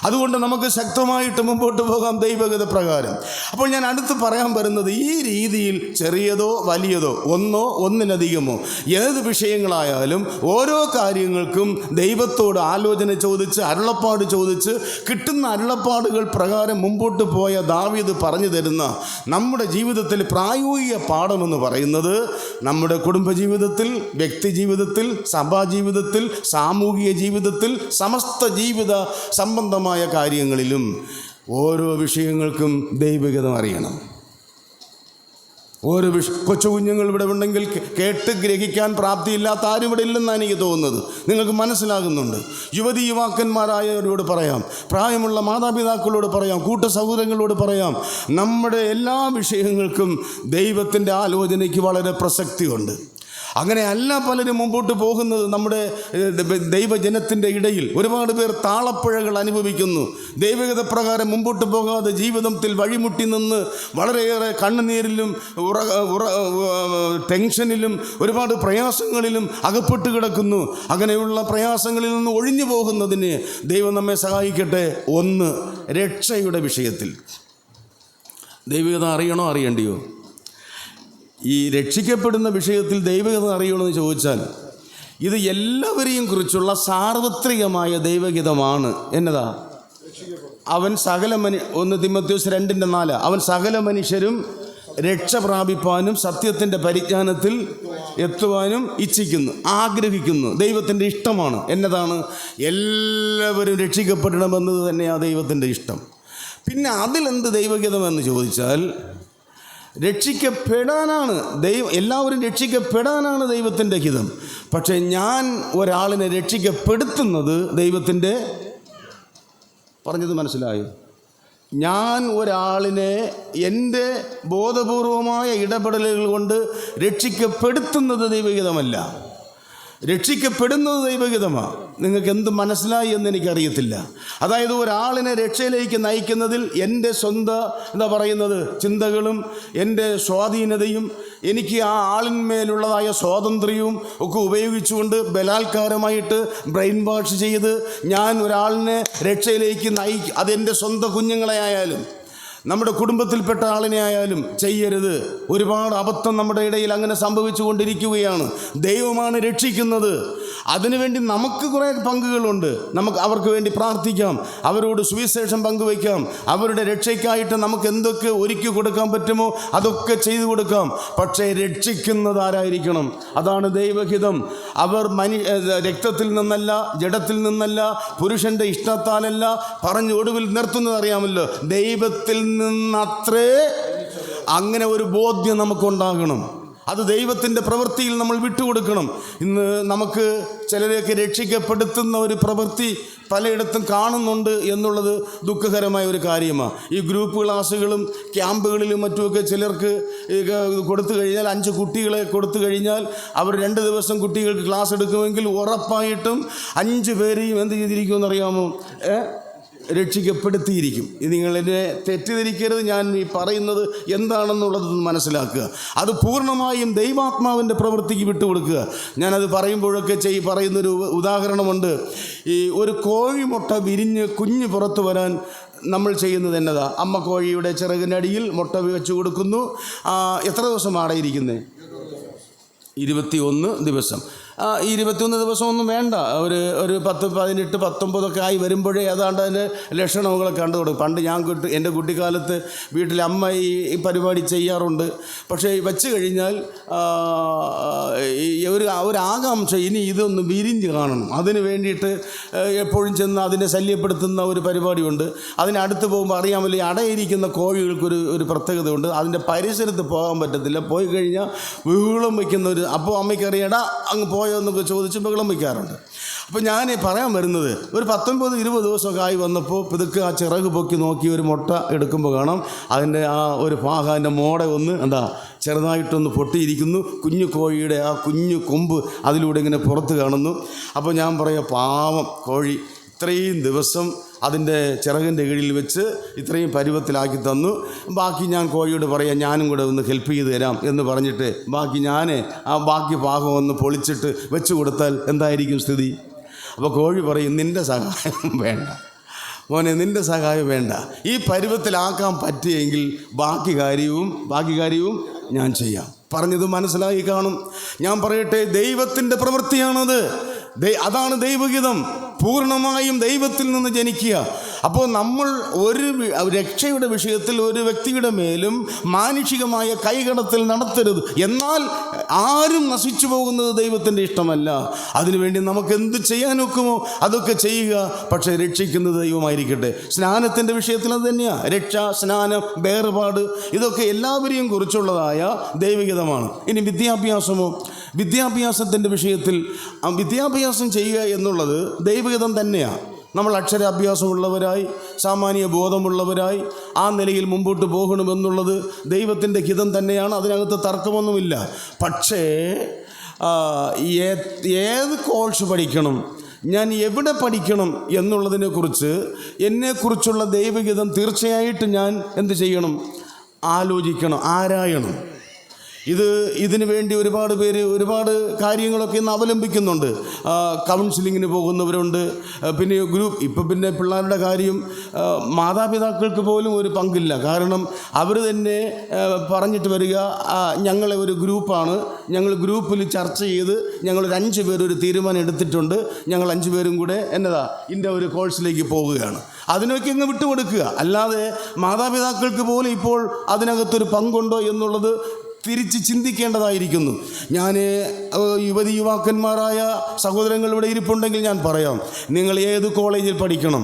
അതുകൊണ്ട് നമുക്ക് ശക്തമായിട്ട് മുമ്പോട്ട് പോകാം ദൈവഗത പ്രകാരം. അപ്പോൾ ഞാൻ അടുത്ത് പറയാൻ വരുന്നത്, ഈ രീതിയിൽ ചെറിയതോ വലിയതോ ഒന്നോ ഒന്നിലധികമോ ഏത് വിഷയങ്ങളായാലും ഓരോ കാര്യങ്ങൾക്കും ദൈവത്തോട് ആലോചന ചോദിച്ച്, അരുളപ്പാട് ചോദിച്ച്, കിട്ടുന്ന അരുളപ്പാടുകൾ പ്രകാരം മുമ്പോട്ട് പോയ ദാവീദ് പറഞ്ഞു തരുന്ന നമ്മുടെ ജീവിതത്തിൽ പ്രായോഗിക പാഠമെന്ന് പറയുന്നത്, നമ്മുടെ കുടുംബജീവിതത്തിൽ, വ്യക്തി ജീവിതത്തിൽ, സഭാ ജീവിതത്തിൽ, സാമൂഹിക ജീവിതത്തിൽ, സമസ്ത ജീവിത സംബന്ധമായ കാര്യങ്ങളിലും ഓരോ വിഷയങ്ങൾക്കും ദൈവഹിതം അറിയണം. ഓരോ കൊച്ചു കുഞ്ഞുങ്ങൾ ഇവിടെ ഉണ്ടെങ്കിൽ കേട്ട് ഗ്രഹിക്കാൻ പ്രാപ്തിയില്ലാത്ത ആരും ഇവിടെ ഇല്ലെന്നാണ് എനിക്ക് തോന്നുന്നത്. നിങ്ങൾക്ക് മനസ്സിലാകുന്നുണ്ട്. യുവതി യുവാക്കന്മാരായവരോട് പറയാം, പ്രായമുള്ള മാതാപിതാക്കളോട് പറയാം, കൂട്ട സഹോദരങ്ങളോട് പറയാം, നമ്മുടെ എല്ലാ വിഷയങ്ങൾക്കും ദൈവത്തിൻ്റെ ആലോചനയ്ക്ക് വളരെ പ്രസക്തിയുണ്ട്. അങ്ങനെയല്ല പലരും മുമ്പോട്ട് പോകുന്നത്. നമ്മുടെ ദൈവജനത്തിൻ്റെ ഇടയിൽ ഒരുപാട് പേർ താളപ്പുഴകൾ അനുഭവിക്കുന്നു. ദൈവഗത പ്രകാരം മുമ്പോട്ട് പോകാതെ ജീവിതത്തിൽ വഴിമുട്ടി നിന്ന് വളരെയേറെ കണ്ണുനീരിലും ടെൻഷനിലും ഒരുപാട് പ്രയാസങ്ങളിലും അകപ്പെട്ട് കിടക്കുന്നു. അങ്ങനെയുള്ള പ്രയാസങ്ങളിൽ നിന്ന് ഒഴിഞ്ഞു പോകുന്നതിന് ദൈവം നമ്മെ സഹായിക്കട്ടെ. ഒന്ന്, രക്ഷയുടെ വിഷയത്തിൽ ദൈവഗത അറിയണോ അറിയണ്ടിയോ? ഈ രക്ഷിക്കപ്പെടുന്ന വിഷയത്തിൽ ദൈവഹിതം അറിയണമെന്ന് ചോദിച്ചാൽ, ഇത് എല്ലാവരെയും കുറിച്ചുള്ള സാർവത്രികമായ ദൈവഹിതമാണ്. എന്നതാ? അവൻ സകല 1 തിമോഥെയോസ് 2:4 അവൻ സകല മനുഷ്യരും രക്ഷ പ്രാപിപ്പാനും സത്യത്തിൻ്റെ പരിജ്ഞാനത്തിൽ എത്തുവാനും ഇച്ഛിക്കുന്നു, ആഗ്രഹിക്കുന്നു. ദൈവത്തിൻ്റെ ഇഷ്ടമാണ്. എന്നതാണ്? എല്ലാവരും രക്ഷിക്കപ്പെടണമെന്നത് തന്നെയാണ് ദൈവത്തിൻ്റെ ഇഷ്ടം. പിന്നെ അതിലെന്ത് ദൈവഹിതമെന്ന് ചോദിച്ചാൽ, രക്ഷിക്കപ്പെടാനാണ് എല്ലാവരും രക്ഷിക്കപ്പെടാനാണ് ദൈവത്തിൻ്റെ ഹിതം. പക്ഷേ ഞാൻ ഒരാളിനെ രക്ഷിക്കപ്പെടുത്തുന്നത് ദൈവത്തിൻ്റെ, പറഞ്ഞത് മനസ്സിലായോ? ഞാൻ ഒരാളിനെ എൻ്റെ ബോധപൂർവമായ ഇടപെടലുകൾ കൊണ്ട് രക്ഷിക്കപ്പെടുത്തുന്നത് ദൈവഹിതമല്ല, രക്ഷിക്കപ്പെടുന്നത് ദൈവഹിതമാണ്. നിങ്ങൾക്ക് എന്ത് മനസ്സിലായി എന്ന് എനിക്കറിയത്തില്ല. അതായത് ഒരാളിനെ രക്ഷയിലേക്ക് നയിക്കുന്നതിൽ എൻ്റെ സ്വന്തം ചിന്തകളും എൻ്റെ സ്വാധീനതയും എനിക്ക് ആ ആളിന്മേലുള്ളതായ സ്വാതന്ത്ര്യവും ഒക്കെ ഉപയോഗിച്ചുകൊണ്ട് ബലാത്കാരമായിട്ട് ബ്രെയിൻ വാഷ് ചെയ്ത് ഞാൻ ഒരാളിനെ രക്ഷയിലേക്ക് അതെൻ്റെ സ്വന്തം കുഞ്ഞുങ്ങളെ ആയാലും നമ്മുടെ കുടുംബത്തിൽപ്പെട്ട ആളിനെ ആയാലും ചെയ്യരുത്. ഒരുപാട് അബദ്ധം നമ്മുടെ ഇടയിൽ അങ്ങനെ സംഭവിച്ചു കൊണ്ടിരിക്കുകയാണ്. ദൈവമാണ് രക്ഷിക്കുന്നത്. അതിനുവേണ്ടി നമുക്ക് കുറേ പങ്കുകളുണ്ട്. നമുക്ക് അവർക്ക് വേണ്ടി പ്രാർത്ഥിക്കാം, അവരോട് സുവിശേഷം പങ്കുവയ്ക്കാം, അവരുടെ രക്ഷയ്ക്കായിട്ട് നമുക്ക് എന്തൊക്കെ ഒരുക്കി കൊടുക്കാൻ പറ്റുമോ അതൊക്കെ ചെയ്തു കൊടുക്കാം. പക്ഷേ രക്ഷിക്കുന്നത് ആരായിരിക്കണം? അതാണ് ദൈവഹിതം. അവർ രക്തത്തിൽ നിന്നല്ല, ജഡത്തിൽ നിന്നല്ല, പുരുഷൻ്റെ ഇഷ്ടത്താലല്ല, പറഞ്ഞ് ഒടുവിൽ നിർത്തുന്നത് അറിയാമല്ലോ, ദൈവത്തിൽ നിന്നത്രേ. അങ്ങനെ ഒരു ബോധ്യം നമുക്കുണ്ടാകണം. അത് ദൈവത്തിൻ്റെ പ്രവൃത്തിയിൽ നമ്മൾ വിട്ടുകൊടുക്കണം. ഇന്ന് നമുക്ക് ചിലരെയൊക്കെ രക്ഷിക്കപ്പെടുത്തുന്ന ഒരു പ്രവൃത്തി പലയിടത്തും കാണുന്നുണ്ട് എന്നുള്ളത് ദുഃഖകരമായ ഒരു കാര്യമാണ്. ഈ ഗ്രൂപ്പ് ക്ലാസ്സുകളും ക്യാമ്പുകളിലും മറ്റുമൊക്കെ ചിലർക്ക് കൊടുത്തു കഴിഞ്ഞാൽ, 5 കുട്ടികളെ കൊടുത്തു കഴിഞ്ഞാൽ അവർ 2 ദിവസം കുട്ടികൾക്ക് ക്ലാസ് എടുക്കുമെങ്കിൽ ഉറപ്പായിട്ടും 5 പേരെയും എന്ത് ചെയ്തിരിക്കുമെന്നറിയാമോ? രക്ഷിക്കപ്പെടുത്തിയിരിക്കും. ഇത് നിങ്ങളെന്നെ തെറ്റിദ്ധരിക്കരുത്. ഞാൻ ഈ പറയുന്നത് എന്താണെന്നുള്ളത് മനസ്സിലാക്കുക. അത് പൂർണ്ണമായും ദൈവാത്മാവിൻ്റെ പ്രവൃത്തിക്ക് വിട്ടുകൊടുക്കുക. ഞാനത് പറയുമ്പോഴൊക്കെ പറയുന്നൊരു ഉദാഹരണമുണ്ട്. ഈ ഒരു കോഴിമുട്ട വിരിഞ്ഞ് കുഞ്ഞ് പുറത്തു വരാൻ നമ്മൾ ചെയ്യുന്നത് എന്നതാ? അമ്മ കോഴിയുടെ ചിറകിനടിയിൽ മുട്ട വെച്ച് കൊടുക്കുന്നു. എത്ര ദിവസം ആടയിരിക്കുന്നത്? 21 ദിവസം. 21 ദിവസമൊന്നും വേണ്ട, ഒരു 10, 18, 19 ആയി വരുമ്പോഴേ അതാണ്ട് അതിൻ്റെ ലക്ഷണങ്ങളൊക്കെ കണ്ടു കൊടുക്കും. പണ്ട് ഞാൻ എൻ്റെ കുട്ടിക്കാലത്ത് വീട്ടിൽ അമ്മ ഈ പരിപാടി ചെയ്യാറുണ്ട്. പക്ഷേ വെച്ച് കഴിഞ്ഞാൽ ഒരു ആകാംക്ഷ, ഇനി ഇതൊന്ന് വിരിഞ്ഞ് കാണണം. അതിന് വേണ്ടിയിട്ട് എപ്പോഴും ചെന്ന് അതിനെ ശല്യപ്പെടുത്തുന്ന ഒരു പരിപാടിയുണ്ട്. അതിനടുത്ത് പോകുമ്പോൾ അറിയാമല്ലോ, അടയിരിക്കുന്ന കോഴികൾക്കൊരു പ്രത്യേകതയുണ്ട്. അതിൻ്റെ പരിസരത്ത് പോകാൻ പറ്റത്തില്ല. പോയി കഴിഞ്ഞാൽ ബഹളം വയ്ക്കുന്ന അപ്പോൾ അമ്മയ്ക്കറിയടാ അങ്ങ് പോയോന്നൊക്കെ ചോദിച്ച് ബഹളം വയ്ക്കാറുണ്ട്. അപ്പോൾ ഞാൻ പറയാൻ വരുന്നത്, ഒരു 19-20 ദിവസമൊക്കെ ആയി വന്നപ്പോൾ പിതുക്കെ ആ ചിറക് പൊക്കി നോക്കി ഒരു മുട്ട എടുക്കുമ്പോൾ കാണാം അതിൻ്റെ ആ ഒരു ഭാഗം, അതിൻ്റെ മോടെ ഒന്ന് ചെറുതായിട്ടൊന്ന് പൊട്ടിയിരിക്കുന്നു. കുഞ്ഞു കോഴിയുടെ ആ കുഞ്ഞു കൊമ്പ് അതിലൂടെ ഇങ്ങനെ പുറത്ത് കാണുന്നു. അപ്പോൾ ഞാൻ പറയാം, പാവം കോഴി ഇത്രയും ദിവസം അതിൻ്റെ ചിറകിൻ്റെ കീഴിൽ വെച്ച് ഇത്രയും പരുവത്തിലാക്കി തന്നു. ബാക്കി ഞാൻ കോഴിയോട് പറയാം, ഞാനും കൂടെ ഒന്ന് ഹെൽപ്പ് ചെയ്ത് തരാം എന്ന് പറഞ്ഞിട്ട് ബാക്കി ബാക്കി ഭാഗം ഒന്ന് പൊളിച്ചിട്ട് വെച്ച് കൊടുത്താൽ എന്തായിരിക്കും സ്ഥിതി? അപ്പോൾ കോഴി പറയും, നിൻ്റെ സഹായം വേണ്ട മോനെ, നിൻ്റെ സഹായം വേണ്ട. ഈ പരുവത്തിലാക്കാൻ പറ്റിയെങ്കിൽ ബാക്കി കാര്യവും ഞാൻ ചെയ്യാം. പറഞ്ഞത് മനസ്സിലായി കാണും. ഞാൻ പറയട്ടെ, ദൈവത്തിൻ്റെ പ്രവൃത്തിയാണത്. അതാണ് ദൈവഹിതം. പൂർണ്ണമായും ദൈവത്തിൽ നിന്ന് ജനിക്കുക. അപ്പോൾ നമ്മൾ ഒരു രക്ഷയുടെ വിഷയത്തിൽ ഒരു വ്യക്തിയുടെ മേലും മാനുഷികമായ കൈകടത്തൽ നടത്തരുത്. എന്നാൽ ആരും നശിച്ചു പോകുന്നത് ദൈവത്തിൻ്റെ ഇഷ്ടമല്ല. അതിനുവേണ്ടി നമുക്ക് എന്ത് ചെയ്യാനൊക്കുമോ അതൊക്കെ ചെയ്യുക. പക്ഷേ രക്ഷിക്കുന്നത് ദൈവമായിരിക്കട്ടെ. സ്നാനത്തിൻ്റെ വിഷയത്തിൽ അത് തന്നെയാണ്. രക്ഷ, സ്നാനം, വേർപാട്, ഇതൊക്കെ എല്ലാവരെയും കുറിച്ചുള്ളതായ ദൈവഹിതമാണ്. ഇനി വിദ്യാഭ്യാസത്തിൻ്റെ വിഷയത്തിൽ വിദ്യാഭ്യാസം ചെയ്യുക എന്നുള്ളത് ദൈവഹിതം തന്നെയാണ്. നമ്മൾ അക്ഷരാഭ്യാസമുള്ളവരായി, സാമാന്യ ബോധമുള്ളവരായി ആ നിലയിൽ മുമ്പോട്ട് പോകണമെന്നുള്ളത് ദൈവത്തിൻ്റെ ഹിതം തന്നെയാണ്. അതിനകത്ത് തർക്കമൊന്നുമില്ല. പക്ഷേ ഏത് കോഴ്സ് പഠിക്കണം, ഞാൻ എവിടെ പഠിക്കണം എന്നുള്ളതിനെക്കുറിച്ച്, എന്നെക്കുറിച്ചുള്ള ദൈവഹിതം തീർച്ചയായിട്ടും ഞാൻ എന്ത് ചെയ്യണം? ആലോചിക്കണം, ആരായണം. ഇതിനു വേണ്ടി ഒരുപാട് പേര് ഒരുപാട് കാര്യങ്ങളൊക്കെ ഇന്ന് അവലംബിക്കുന്നുണ്ട്. കൗൺസിലിങ്ങിന് പോകുന്നവരുണ്ട്. പിന്നെ ഇപ്പം പിന്നെ പിള്ളേരുടെ കാര്യം മാതാപിതാക്കൾക്ക് പോലും ഒരു പങ്കില്ല. കാരണം അവർ തന്നെ പറഞ്ഞിട്ട് വരിക, ഞങ്ങളെ ഒരു ഗ്രൂപ്പാണ്, ഞങ്ങൾ ഗ്രൂപ്പിൽ ചർച്ച ചെയ്ത് ഞങ്ങളൊരു 5 പേർ ഒരു തീരുമാനം എടുത്തിട്ടുണ്ട്, ഞങ്ങൾ 5 പേരും കൂടെ ഇന്ന ഒരു കോഴ്സിലേക്ക് പോവുകയാണ്. അതിനൊക്കെ ഇങ്ങ് വിട്ടുകൊടുക്കുക. അല്ലാതെ മാതാപിതാക്കൾക്ക് പോലും ഇപ്പോൾ അതിനകത്തൊരു പങ്കുണ്ടോ എന്നുള്ളത് തിരിച്ച് ചിന്തിക്കേണ്ടതായിരിക്കുന്നു. ഞാൻ യുവാക്കന്മാരായ സഹോദരങ്ങൾ ഇവിടെ ഇരിപ്പുണ്ടെങ്കിൽ ഞാൻ പറയാം, നിങ്ങൾ ഏത് കോളേജിൽ പഠിക്കണം,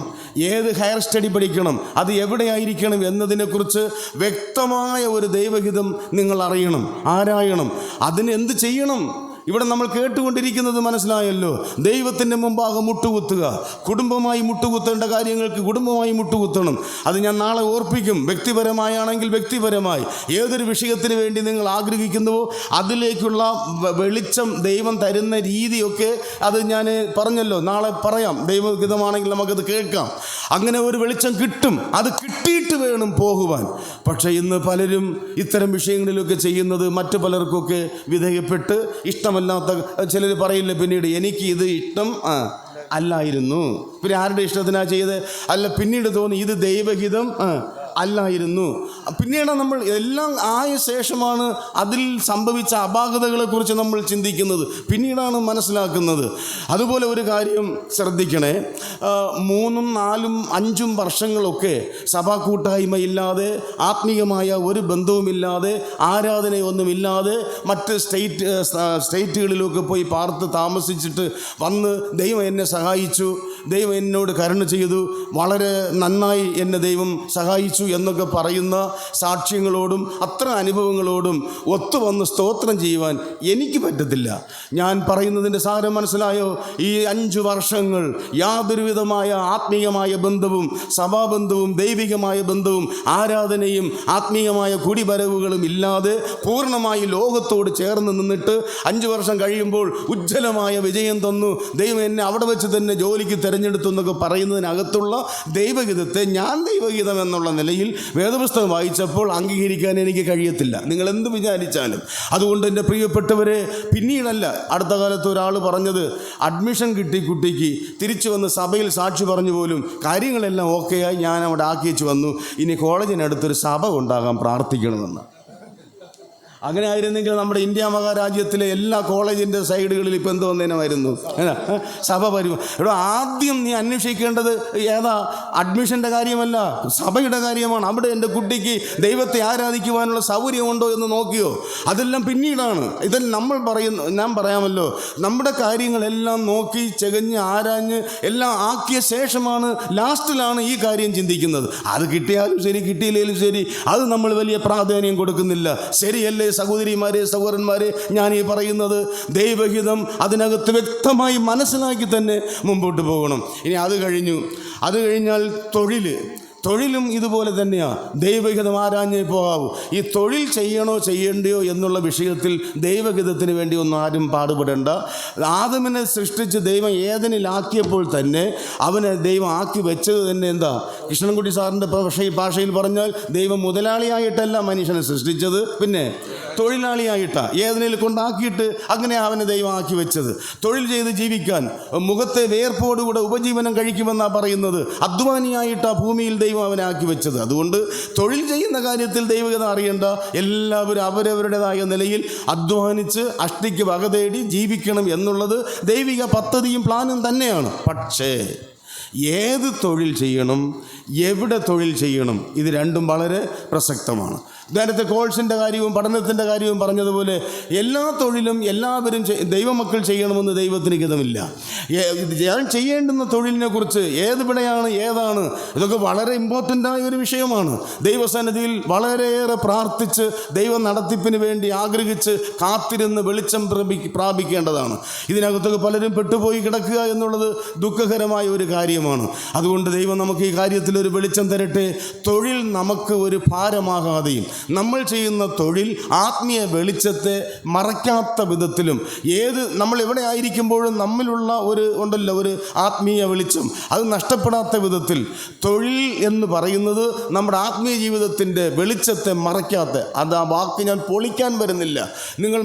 ഏത് ഹയർ സ്റ്റഡി പഠിക്കണം, അത് എവിടെയായിരിക്കണം എന്നതിനെക്കുറിച്ച് വ്യക്തമായ ഒരു ദൈവഹിതം നിങ്ങൾ അറിയണം, ആരായണം. അതിന് എന്ത് ചെയ്യണം? ഇവിടെ നമ്മൾ കേട്ടുകൊണ്ടിരിക്കുന്നത് മനസ്സിലായല്ലോ. ദൈവത്തിൻ്റെ മുമ്പാകെ മുട്ടുകുത്തുക. കുടുംബമായി മുട്ടുകുത്തേണ്ട കാര്യങ്ങൾക്ക് കുടുംബമായി മുട്ടുകുത്തണം. അത് ഞാൻ നാളെ ഓർപ്പിക്കും. വ്യക്തിപരമായാണെങ്കിൽ വ്യക്തിപരമായി ഏതൊരു വിഷയത്തിന് വേണ്ടി നിങ്ങൾ ആഗ്രഹിക്കുന്നുവോ അതിലേക്കുള്ള വെളിച്ചം ദൈവം തരുന്ന രീതിയൊക്കെ അത് ഞാൻ പറഞ്ഞല്ലോ, നാളെ പറയാം. ദൈവഹിതമാണെങ്കിൽ നമുക്കത് കേൾക്കാം. അങ്ങനെ ഒരു വെളിച്ചം കിട്ടും. അത് കിട്ടിയിട്ട് വേണം പോകുവാൻ. പക്ഷേ ഇന്ന് പലരും ഇത്തരം വിഷയങ്ങളിലൊക്കെ ചെയ്യുന്നത് മറ്റു പലർക്കൊക്കെ വിധേയപ്പെട്ട് ഇഷ്ടമല്ലാത്ത ചിലർ പറയില്ല പിന്നീട്, എനിക്ക് ഇത് ഇഷ്ടം അല്ലായിരുന്നു. പിന്നെ ആരുടെ ഇഷ്ടത്തിനാണ് ചെയ്ത്? അല്ല, പിന്നീട് തോന്നി ഇത് ദൈവഹിതം അല്ലായിരുന്നു. പിന്നീട് നമ്മൾ എല്ലാം ആയ ശേഷമാണ് അതിൽ സംഭവിച്ച അപാകതകളെക്കുറിച്ച് നമ്മൾ ചിന്തിക്കുന്നത്, പിന്നീടാണ് മനസ്സിലാക്കുന്നത്. അതുപോലെ ഒരു കാര്യം ശ്രദ്ധിക്കണേ, 3, 4, 5 വർഷങ്ങളൊക്കെ സഭാ കൂട്ടായ്മയില്ലാതെ, ആത്മീയമായ ഒരു ബന്ധവുമില്ലാതെ, ആരാധനയൊന്നുമില്ലാതെ മറ്റ് സ്റ്റേറ്റുകളിലൊക്കെ പോയി പാർത്ത് താമസിച്ചിട്ട് വന്ന് ദൈവം എന്നെ സഹായിച്ചു, ദൈവം എന്നോട് കരുണ ചെയ്തു, വളരെ നന്നായി എന്നെ ദൈവം സഹായിച്ചു എന്നൊക്കെ പറയുന്ന സാക്ഷ്യങ്ങളോടും അത്ര അനുഭവങ്ങളോടും ഒത്തുവന്ന് സ്തോത്രം ചെയ്യുവാൻ എനിക്ക് പറ്റത്തില്ല. ഞാൻ പറയുന്നതിൻ്റെ സാരം മനസ്സിലായോ? ഈ 5 വർഷങ്ങൾ യാതൊരുവിധമായ ആത്മീയമായ ബന്ധവും, സഭാബന്ധവും, ദൈവികമായ ബന്ധവും, ആരാധനയും ആത്മീയമായ കുടിവരവുകളും ഇല്ലാതെ പൂർണ്ണമായി ലോകത്തോട് ചേർന്ന് നിന്നിട്ട് 5 വർഷം കഴിയുമ്പോൾ ഉജ്ജ്വലമായ വിജയം തന്നു, ദൈവം എന്നെ അവിടെ വെച്ച് തന്നെ ജോലിക്ക് തിരഞ്ഞെടുത്തു എന്നൊക്കെ പറയുന്നതിനകത്തുള്ള ദൈവഗീതത്തെ ഞാൻ ദൈവഗീതം എന്നുള്ള നിലയിൽ വേദപുസ്തകം വായിച്ചപ്പോൾ അംഗീകരിക്കാൻ എനിക്ക് കഴിയത്തില്ല, നിങ്ങൾ എന്ത് വിചാരിച്ചാലും. അതുകൊണ്ട് എൻ്റെ പ്രിയപ്പെട്ടവരെ, പിന്നീടല്ല അടുത്ത കാലത്ത് ഒരാൾ പറഞ്ഞത്, അഡ്മിഷൻ കിട്ടി കുട്ടിക്ക്, തിരിച്ചു വന്ന് സഭയിൽ സാക്ഷി പറഞ്ഞു പോലും കാര്യങ്ങളെല്ലാം ഓക്കെയായി, ഞാൻ അവിടെ ആക്കിച്ചു വന്നു, ഇനി കോളേജിനടുത്തൊരു സഭ ഉണ്ടാകാൻ പ്രാർത്ഥിക്കണമെന്ന്. അങ്ങനെ ആയിരുന്നെങ്കിൽ നമ്മുടെ ഇന്ത്യ മഹാരാജ്യത്തിലെ എല്ലാ കോളേജിൻ്റെ സൈഡുകളിൽ ഇപ്പം എന്ത് വന്നേനമായിരുന്നു, സഭ വരുമ്പോൾ. ഇവിടെ ആദ്യം നീ അന്വേഷിക്കേണ്ടത് ഏതാ? അഡ്മിഷൻ്റെ കാര്യമല്ല, സഭയുടെ കാര്യമാണ്. അവിടെ എൻ്റെ കുട്ടിക്ക് ദൈവത്തെ ആരാധിക്കുവാനുള്ള സൗകര്യമുണ്ടോ എന്ന് നോക്കിയോ? അതെല്ലാം പിന്നീടാണ്. ഇതെല്ലാം ഞാൻ പറയാമല്ലോ, നമ്മുടെ കാര്യങ്ങളെല്ലാം നോക്കി ചെകഞ്ഞ് ആരാഞ്ഞ് എല്ലാം ആക്കിയ ശേഷമാണ്, ലാസ്റ്റിലാണ് ഈ കാര്യം ചിന്തിക്കുന്നത്. അത് കിട്ടിയാലും ശരി, കിട്ടിയില്ലെങ്കിലും ശരി, അത് നമ്മൾ വലിയ പ്രാധാന്യം കൊടുക്കുന്നില്ല. ശരിയല്ലേ സഹോദരിമാരെ, സഹോദരന്മാരെ, ഞാൻ ഈ പറയുന്നത് ദൈവഹിതം അതിനകത്ത് വ്യക്തമായി മനസ്സിലാക്കി തന്നെ മുമ്പോട്ട് പോകണം. ഇനി അത് കഴിഞ്ഞാൽ തൊഴിലും ഇതുപോലെ തന്നെയാണ്. ദൈവഹിതം ആരാഞ്ഞേ പോകാവൂ. ഈ തൊഴിൽ ചെയ്യണോ ചെയ്യണ്ടയോ എന്നുള്ള വിഷയത്തിൽ ദൈവഹിതത്തിന് വേണ്ടി ഒന്നും ആരും പാടുപെടേണ്ട. ആദമിനെ സൃഷ്ടിച്ച് ദൈവം ഏദനിലാക്കിയപ്പോൾ തന്നെ അവനെ ദൈവം ആക്കി വെച്ചത് തന്നെ എന്താ? കൃഷ്ണൻകുട്ടി സാറിൻ്റെ ഭാഷയിൽ പറഞ്ഞാൽ ദൈവം മുതലാളിയായിട്ടല്ല മനുഷ്യനെ സൃഷ്ടിച്ചത്, പിന്നെ തൊഴിലാളിയായിട്ടാണ് ഏദനിൽ കൊണ്ടാക്കിയിട്ട് അങ്ങനെ അവനെ ദൈവം ആക്കി വെച്ചത്. തൊഴിൽ ചെയ്ത് ജീവിക്കാൻ, മുഖത്തെ വേർപ്പോടുകൂടെ ഉപജീവനം കഴിക്കുമെന്നാണ് പറയുന്നത്. അധ്വാനിയായിട്ടാണ് ഭൂമിയിൽ ദൈവം അവനെ ആക്കി വെച്ചത്. അതുകൊണ്ട് തൊഴിൽ ചെയ്യുന്ന കാര്യത്തിൽ ദൈവഗത അറിയേണ്ട, എല്ലാവരും അവരവരുടേതായ നിലയിൽ അധ്വാനിച്ച് അഷ്ടിക്ക് വക തേടി ജീവിക്കണം എന്നുള്ളത് ദൈവിക പദ്ധതിയും പ്ലാനും തന്നെയാണ്. പക്ഷേ ഏത് തൊഴിൽ ചെയ്യണം, എവിടെ തൊഴിൽ ചെയ്യണം, ഇത് രണ്ടും വളരെ പ്രസക്തമാണ്. നേരത്തെ കോഴ്സിൻ്റെ കാര്യവും പഠനത്തിൻ്റെ കാര്യവും പറഞ്ഞതുപോലെ എല്ലാ തൊഴിലും എല്ലാവരും ദൈവമക്കൾ ചെയ്യണമെന്ന് ദൈവത്തിന് ഹിതമില്ല. ഞാൻ ചെയ്യേണ്ടുന്ന തൊഴിലിനെ കുറിച്ച് ഏതിവിടെയാണ്, ഏതാണ്, ഇതൊക്കെ വളരെ ഇമ്പോർട്ടൻ്റായ ഒരു വിഷയമാണ്. ദൈവസന്നിധിയിൽ വളരെയേറെ പ്രാർത്ഥിച്ച് ദൈവ നടത്തിപ്പിന് വേണ്ടി ആഗ്രഹിച്ച് കാത്തിരുന്ന് വെളിച്ചം പ്രാപിക്കേണ്ടതാണ്. ഇതിനകത്തൊക്കെ പലരും പെട്ടുപോയി കിടക്കുക എന്നുള്ളത് ദുഃഖകരമായ ഒരു കാര്യമാണ്. അതുകൊണ്ട് ദൈവം നമുക്ക് ഈ കാര്യത്തിൽ ഒരു വെളിച്ചം തരട്ടെ. തൊഴിൽ നമുക്ക് ഒരു ഭാരമാകാതെയും നമ്മൾ ചെയ്യുന്ന തൊഴിൽ ആത്മീയ വെളിച്ചത്തെ മറയ്ക്കാത്ത വിധത്തിലും, നമ്മൾ എവിടെ ആയിരിക്കുമ്പോഴും നമ്മിലുള്ള ഒരു ആത്മീയ വെളിച്ചം അത് നഷ്ടപ്പെടാത്ത വിധത്തിൽ തൊഴിൽ എന്ന് പറയുന്നത് നമ്മുടെ ആത്മീയ ജീവിതത്തിൻ്റെ വെളിച്ചത്തെ മറയ്ക്കാത്ത, അത് ആ വാക്ക് ഞാൻ പൊളിക്കാൻ വരുന്നില്ല, നിങ്ങൾ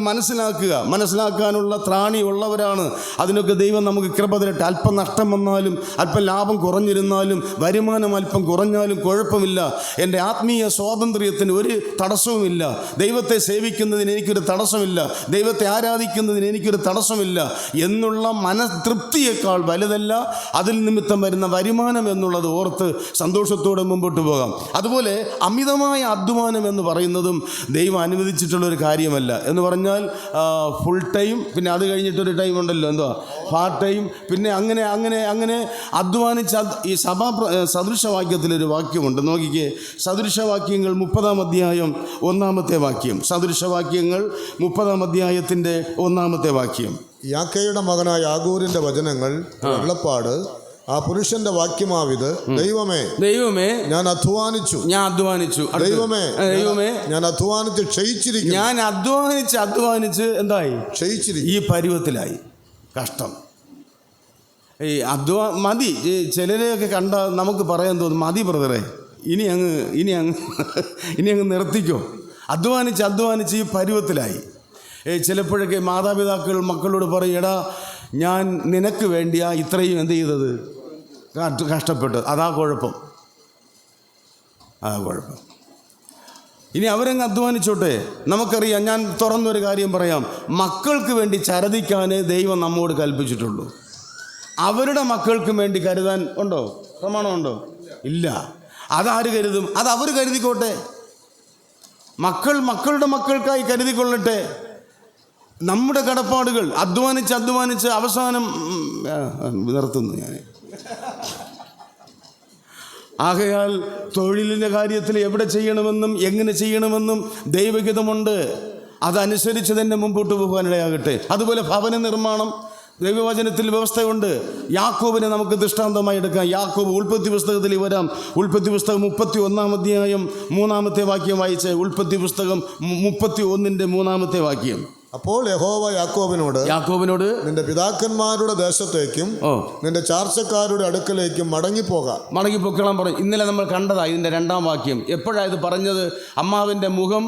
മനസ്സിലാക്കാനുള്ള ത്രാണിയുള്ളവരാണ്. അതിനൊക്കെ ദൈവം നമുക്ക് കൃപ തരട്ടെ. അല്പം നഷ്ടം വന്നാലും, അല്പം ലാഭം കുറഞ്ഞിരുന്നാലും, വരുമാനം അല്പം കുറഞ്ഞാലും കുഴപ്പമില്ല. എൻ്റെ ആത്മീയ സ്വാതന്ത്ര്യത്തിന് ഒരു തടസ്സവുമില്ല. ദൈവത്തെ സേവിക്കുന്നതിന് എനിക്കൊരു തടസ്സമില്ല, ദൈവത്തെ ആരാധിക്കുന്നതിന് എനിക്കൊരു തടസ്സമില്ല എന്നുള്ള മനതൃപ്തിയേക്കാൾ വലുതല്ല അതിൽ നിമിത്തം വരുന്ന വരുമാനം എന്നുള്ളത് ഓർത്ത് സന്തോഷത്തോടെ മുമ്പോട്ട് പോകാം. അതുപോലെ അമിതമായ അധ്വാനം എന്ന് പറയുന്നതും ദൈവം അനുവദിച്ചിട്ടുള്ളൊരു കാര്യമല്ല. എന്ന് പറഞ്ഞാൽ ഫുൾ ടൈം, പിന്നെ അത് കഴിഞ്ഞിട്ടൊരു ടൈം ഉണ്ടല്ലോ, എന്തുവാ പാർട്ട് ടൈം, പിന്നെ അങ്ങനെ അധ്വാനിച്ച ഈ സദൃശവാക്യത്തിലൊരു വാക്യമുണ്ട്, നോക്കിക്കേ. സദൃശവാക്യങ്ങൾ 30-ാം അധ്യായം 1-ാമത്തെ വാക്യം. സദൃശവാക്യങ്ങൾ 30-ാം അധ്യായത്തിൻ്റെ 1-ാമത്തെ വാക്യം. യാക്കയുടെ മകനായ ആഗൂരിന്റെ വചനങ്ങൾ വെള്ളപ്പാട്. ആ പുരുഷന്റെ വാക്യമാവിത്: ദൈവമേ ഞാൻ അധ്വാനിച്ചു. ദൈവമേ ഞാൻ അധ്വാനിച്ച് ക്ഷയിച്ചിരിക്കുന്നു. ഞാൻ അധ്വാനിച്ച് എന്തായി? ക്ഷയിച്ചിരിക്കും. ഈ പരുവത്തിലായി. കഷ്ടം. ഈ മതി. ചിലരെയൊക്കെ കണ്ടാൽ നമുക്ക് പറയാൻ തോന്നും, മതി ബ്രദറെ, ഇനി അങ്ങ് നിർത്തിക്കോ. അധ്വാനിച്ച് ഈ പരുവത്തിലായി. ചിലപ്പോഴൊക്കെ മാതാപിതാക്കൾ മക്കളോട് പറയും, എടാ ഞാൻ നിനക്ക് വേണ്ടിയാ ഇത്രയും എന്ത് ചെയ്തത്, കഷ്ടപ്പെട്ടത്, അതാ കുഴപ്പം. ആ കുഴപ്പം. ഇനി അവരങ്ങ് അധ്വാനിച്ചോട്ടെ. നമുക്കറിയാം, ഞാൻ തുറന്നൊരു കാര്യം പറയാം, മക്കൾക്ക് വേണ്ടി ചരദിക്കാനേ ദൈവം നമ്മോട് കൽപ്പിച്ചിട്ടുള്ളൂ. അവരുടെ മക്കൾക്കും വേണ്ടി കരുതാൻ ഉണ്ടോ? പ്രമാണമുണ്ടോ? ഇല്ല. അതാര് കരുതും? അത് അവർ കരുതിക്കോട്ടെ. മക്കളുടെ മക്കൾക്കായി കരുതിക്കൊള്ളട്ടെ. നമ്മുടെ കടപ്പാടുകൾ അധ്വാനിച്ച് അവസാനം നിർത്തുന്നു ഞാൻ. ആകയാൽ തൊഴിലിൻ്റെ കാര്യത്തിൽ എവിടെ ചെയ്യണമെന്നും എങ്ങനെ ചെയ്യണമെന്നും ദൈവഹിതമുണ്ട്. അതനുസരിച്ച് തന്നെ മുമ്പോട്ട് പോകാനിടയാകട്ടെ. അതുപോലെ ഭവന നിർമ്മാണം ദൈവവചനത്തിൽ വ്യവസ്ഥയുണ്ട്. യാക്കോബിനെ നമുക്ക് ദൃഷ്ടാന്തമായി എടുക്കാം. യാക്കോബ് ഉൽപ്പത്തി പുസ്തകത്തിൽ വരാം. ഉൽപ്പത്തി പുസ്തകം 31-ാം അധ്യായം 3-ാമത്തെ വാക്യം വായിച്ച്. ഉൽപ്പത്തി പുസ്തകം 31-ന്റെ 3-ാമത്തെ അപ്പോൾ യഹോവ യാക്കോബിനോട് നിന്റെ പിതാക്കന്മാരുടെ ദേശത്തേക്കും നിന്റെ ചാർച്ചക്കാരുടെ അടുക്കലേക്കും മടങ്ങിപ്പോക്കളാൻ പറഞ്ഞു. ഇന്നലെ നമ്മൾ കണ്ടതാ ഇതിൻ്റെ 2-ാം വാക്യം. എപ്പോഴാണ് ഇത് പറഞ്ഞത്? അമ്മാവിൻ്റെ മുഖം